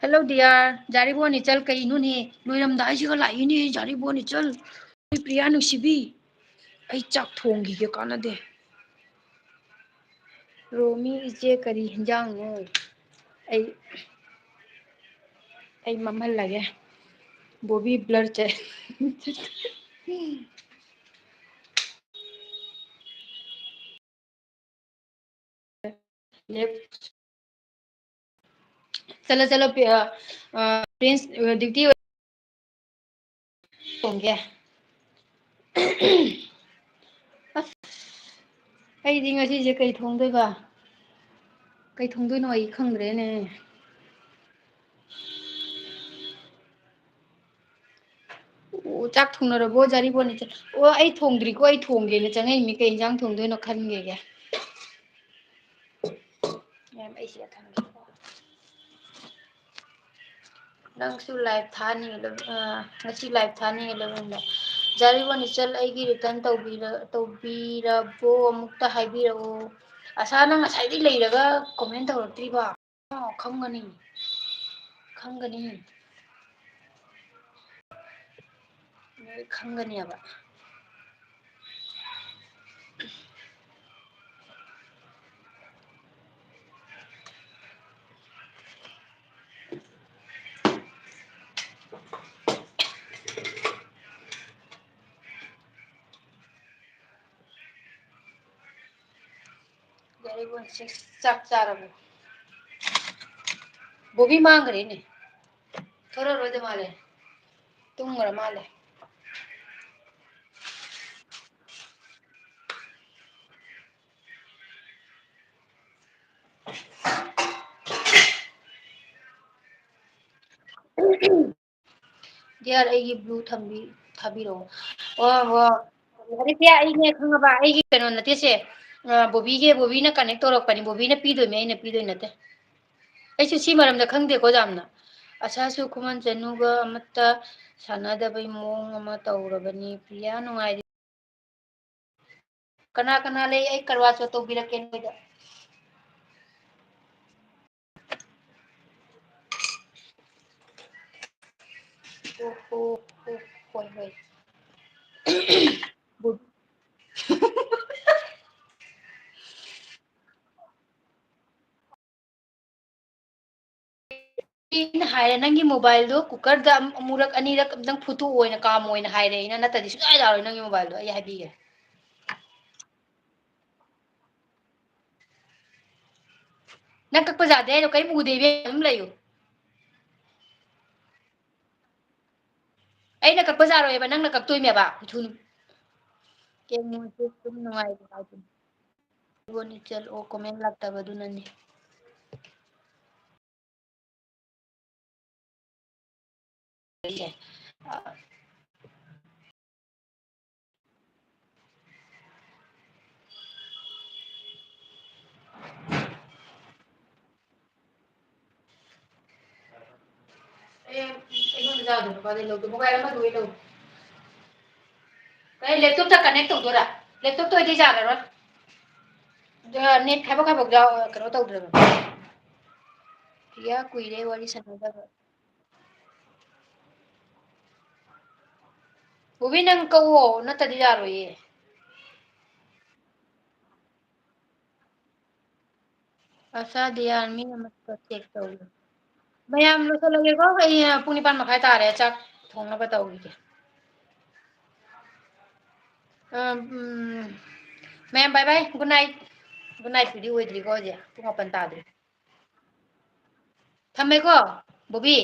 ꯍꯦꯜꯂꯣ ꯗꯤꯌꯥꯔ ꯖꯥꯔꯤꯕꯣꯟ ꯏꯆꯜ ꯀꯩꯅꯣꯅꯦ ꯂꯣꯏꯔꯝꯗꯥꯏꯁꯤꯒ ꯂꯥꯛꯏꯅꯦ ꯖꯥꯔꯤꯕꯣꯟ ꯏꯆꯜ ꯑꯩ ꯄ꯭ꯔꯤꯌꯥ ꯅꯨꯡꯁꯤꯕꯤ ꯑꯩ ꯆꯥꯛ ꯊꯣꯡꯈꯤꯒꯦ ꯀꯥꯟꯅꯗꯦ ꯔꯣꯃꯤ ꯏꯆꯦ ꯀꯔꯤ ꯍꯤꯟꯖꯥꯡꯅꯣ ꯑꯩ ꯃꯝꯍꯜꯂꯒꯦ ꯕꯣꯕꯤ ꯕ꯭ꯂꯔ ꯆꯦ ꯆꯠꯂꯣ ꯆꯠꯂꯣ ꯄ꯭ꯔꯤꯟꯁ ꯗ꯭ꯌꯨꯇꯤ ꯊꯣꯡꯒꯦ ꯑꯁ ꯑꯩꯗꯤ ꯉꯁꯤꯁꯦ ꯀꯩ ꯊꯣꯡꯗꯣꯏꯕ ꯀꯩ ꯊꯣꯡꯗꯣꯏꯅꯣ ꯑꯩ ꯈꯪꯗ꯭ꯔꯦꯅꯦ ꯑꯣ ꯆꯥꯛ ꯊꯣꯡꯅꯔꯕꯣ ꯖꯥꯔꯤꯕꯣꯟ ꯏꯆꯦ ꯑꯣ ꯑꯩ ꯊꯣꯡꯗ꯭ꯔꯤꯀꯣ ꯑꯩ ꯊꯣꯡꯒꯦꯅ ꯆꯪꯉꯛꯏꯅꯤ ꯀꯩ ꯌꯦꯟꯖꯥꯡ ꯊꯣꯡꯗꯣꯏꯅꯣ ꯈꯟꯒꯦꯒꯦ ꯃꯦꯝ ꯑꯩꯁꯤꯗ ꯊꯝꯒꯦꯀꯣ ꯅꯪꯁꯨ ꯂꯥꯏꯚ ꯊꯥꯅꯤ ꯉꯁꯤ ꯂꯥꯏꯚ ꯊꯥꯅꯤꯡꯉꯦ ꯖꯥꯔꯤꯕꯣꯟ ꯏꯆꯜ ꯑꯩꯒꯤ ꯔꯤꯇꯔꯟ ꯇꯧꯕꯤꯔꯕꯣ ꯑꯃꯨꯛꯇ ꯍꯥꯏꯕꯤꯔꯛꯎ ꯑꯁꯥ ꯅꯪ ꯉꯁꯥꯏꯗꯩ ꯂꯩꯔꯒ ꯀꯣꯃꯦꯟ ꯇꯧꯔꯛꯇ꯭ꯔꯤꯕ ꯈꯪꯒꯅꯤ ꯈꯪꯒꯅꯤ ꯅꯣꯏ ꯈꯪꯒꯅꯦꯕ ꯖꯥꯔꯤꯕꯣꯟ ꯆꯥꯛ ꯆꯥꯔꯕꯣ ꯕꯣꯕꯤ ꯃꯥꯡꯈ꯭ꯔꯦꯅꯦ ꯊꯣꯔꯛꯑꯔꯣꯏꯗ ꯃꯥꯜꯂꯦ ꯇꯨꯝꯈ꯭ꯔ ꯃꯥꯜꯂꯦ ꯗꯤꯌꯥꯔ ꯑꯩꯒꯤ ꯕ꯭ꯂꯨ ꯊꯥꯕꯤꯔꯛꯑꯣ ꯑꯩꯅꯦ ꯈꯪꯉꯕ ꯑꯩꯒꯤ ꯀꯩꯅꯣ ꯅꯠꯇꯦꯁꯦ ꯕꯣꯕꯤꯅ ꯀꯅꯦꯛ ꯇꯧꯔꯛꯄꯅꯤ ꯕꯣꯕꯤꯅ ꯄꯤꯗꯣꯏꯅꯦ ꯑꯩꯅ ꯄꯤꯗꯣꯏ ꯅꯠꯇꯦ ꯑꯩꯁꯨ ꯁꯤ ꯃꯔꯝꯗ ꯈꯪꯗꯦꯀꯣ ꯌꯥꯝꯅ ꯑꯁꯥꯁꯨ ꯈꯨꯃꯟ ꯆꯅꯨꯒ ꯑꯃꯠꯇ ꯁꯥꯟꯅꯗꯕꯩ ꯃꯑꯣꯡ ꯑꯃ ꯇꯧꯔꯕꯅꯤ ꯄ꯭ꯔꯤꯌꯥ ꯅꯨꯡꯉꯥꯏꯔꯤ ꯀꯅꯥ ꯀꯅꯥ ꯂꯩ ꯑꯩ ꯀꯔꯕꯥꯔ ꯆꯧ ꯇꯧꯕꯤꯔꯛꯀꯦ ꯅꯣꯏꯗ ꯑꯣ ꯍꯣꯏ ꯍꯣꯏ ꯑꯩꯅ ꯍꯥꯏꯔꯦ ꯅꯪꯒꯤ ꯃꯣꯕꯥꯏꯜꯗꯣ ꯀꯨꯀꯔꯗ ꯑꯃꯨꯔꯛ ꯑꯅꯤꯔꯛ ꯑꯝꯇꯪ ꯐꯨꯠꯇꯣꯛꯑꯣ ꯑꯣꯏꯅ ꯀꯥꯝꯃꯣ ꯍꯥꯏꯔꯦ ꯑꯩꯅ ꯅꯠꯇ꯭ꯔꯗꯤ ꯁꯨꯡꯌꯥ ꯌꯥꯔꯣꯏ ꯅꯪꯒꯤ ꯃꯣꯕꯥꯏꯜꯗꯣ ꯑꯩ ꯍꯥꯏꯕꯤꯒꯦ ꯅꯪ ꯀꯛꯄ ꯌꯥꯗꯦ ꯍꯥꯏꯔꯣ ꯀꯔꯤꯝ ꯎꯗꯦ ꯏꯕꯦꯝꯃ ꯑꯗꯨꯝ ꯂꯩꯌꯨ ꯑꯩꯅ ꯀꯛꯄ ꯌꯥꯔꯣꯏꯕ ꯅꯪꯅ ꯀꯛꯇꯣꯏꯅꯦꯕ ꯆꯠꯂꯣ ꯀꯣꯃꯦꯟ ꯂꯥꯛꯇꯕꯗꯨꯅꯅꯤ ꯀꯩ ꯂꯦꯞꯇꯣꯞꯇ ꯀꯅꯦꯛ ꯇꯧꯗꯣꯏꯔꯥ ꯂꯦꯞꯇꯣꯞꯇ ꯑꯣꯏꯗꯤ ꯌꯥꯔꯔꯣꯏ ꯅꯦꯠ ꯈꯥꯏꯕꯛ ꯈꯥꯏꯕꯛ ꯀꯩꯅꯣ ꯇꯧꯗ꯭ꯔꯕ ꯄ꯭ꯔꯤꯌꯥ ꯀꯨꯏꯔꯦ ꯋꯥꯔꯤ ꯁꯥꯟꯅꯗꯕ ꯕꯣꯕꯤ ꯅꯪ ꯀꯛꯑꯣ ꯅꯠꯇꯗꯤ ꯌꯥꯔꯣꯏꯌꯦ ꯑꯁꯥꯗꯤ ꯌꯥꯔ ꯃꯤ ꯑꯃꯠꯇ ꯆꯦꯛ ꯇꯧ ꯃꯌꯥꯝ ꯂꯣꯏꯁꯤꯜꯂꯒꯦꯀꯣ ꯑꯩ ꯄꯨꯡ 9:30 ꯇꯥꯔꯦ ꯆꯥꯛ ꯊꯣꯡꯅꯕ ꯇꯧꯈꯤꯒꯦ ꯃꯦꯝ ꯕꯥꯏ ꯕꯥꯏ ꯒꯨꯗ ꯅꯥꯏꯠ ꯒꯨꯗ ꯅꯥꯏꯠꯄꯨꯗꯤ ꯑꯣꯏꯗ꯭ꯔꯤꯀꯣ ꯍꯧꯖꯤꯛ ꯄꯨꯡ 9 ꯇꯥꯗ꯭ꯔꯤ ꯊꯝꯃꯦꯀꯣ ꯕꯣꯕꯤ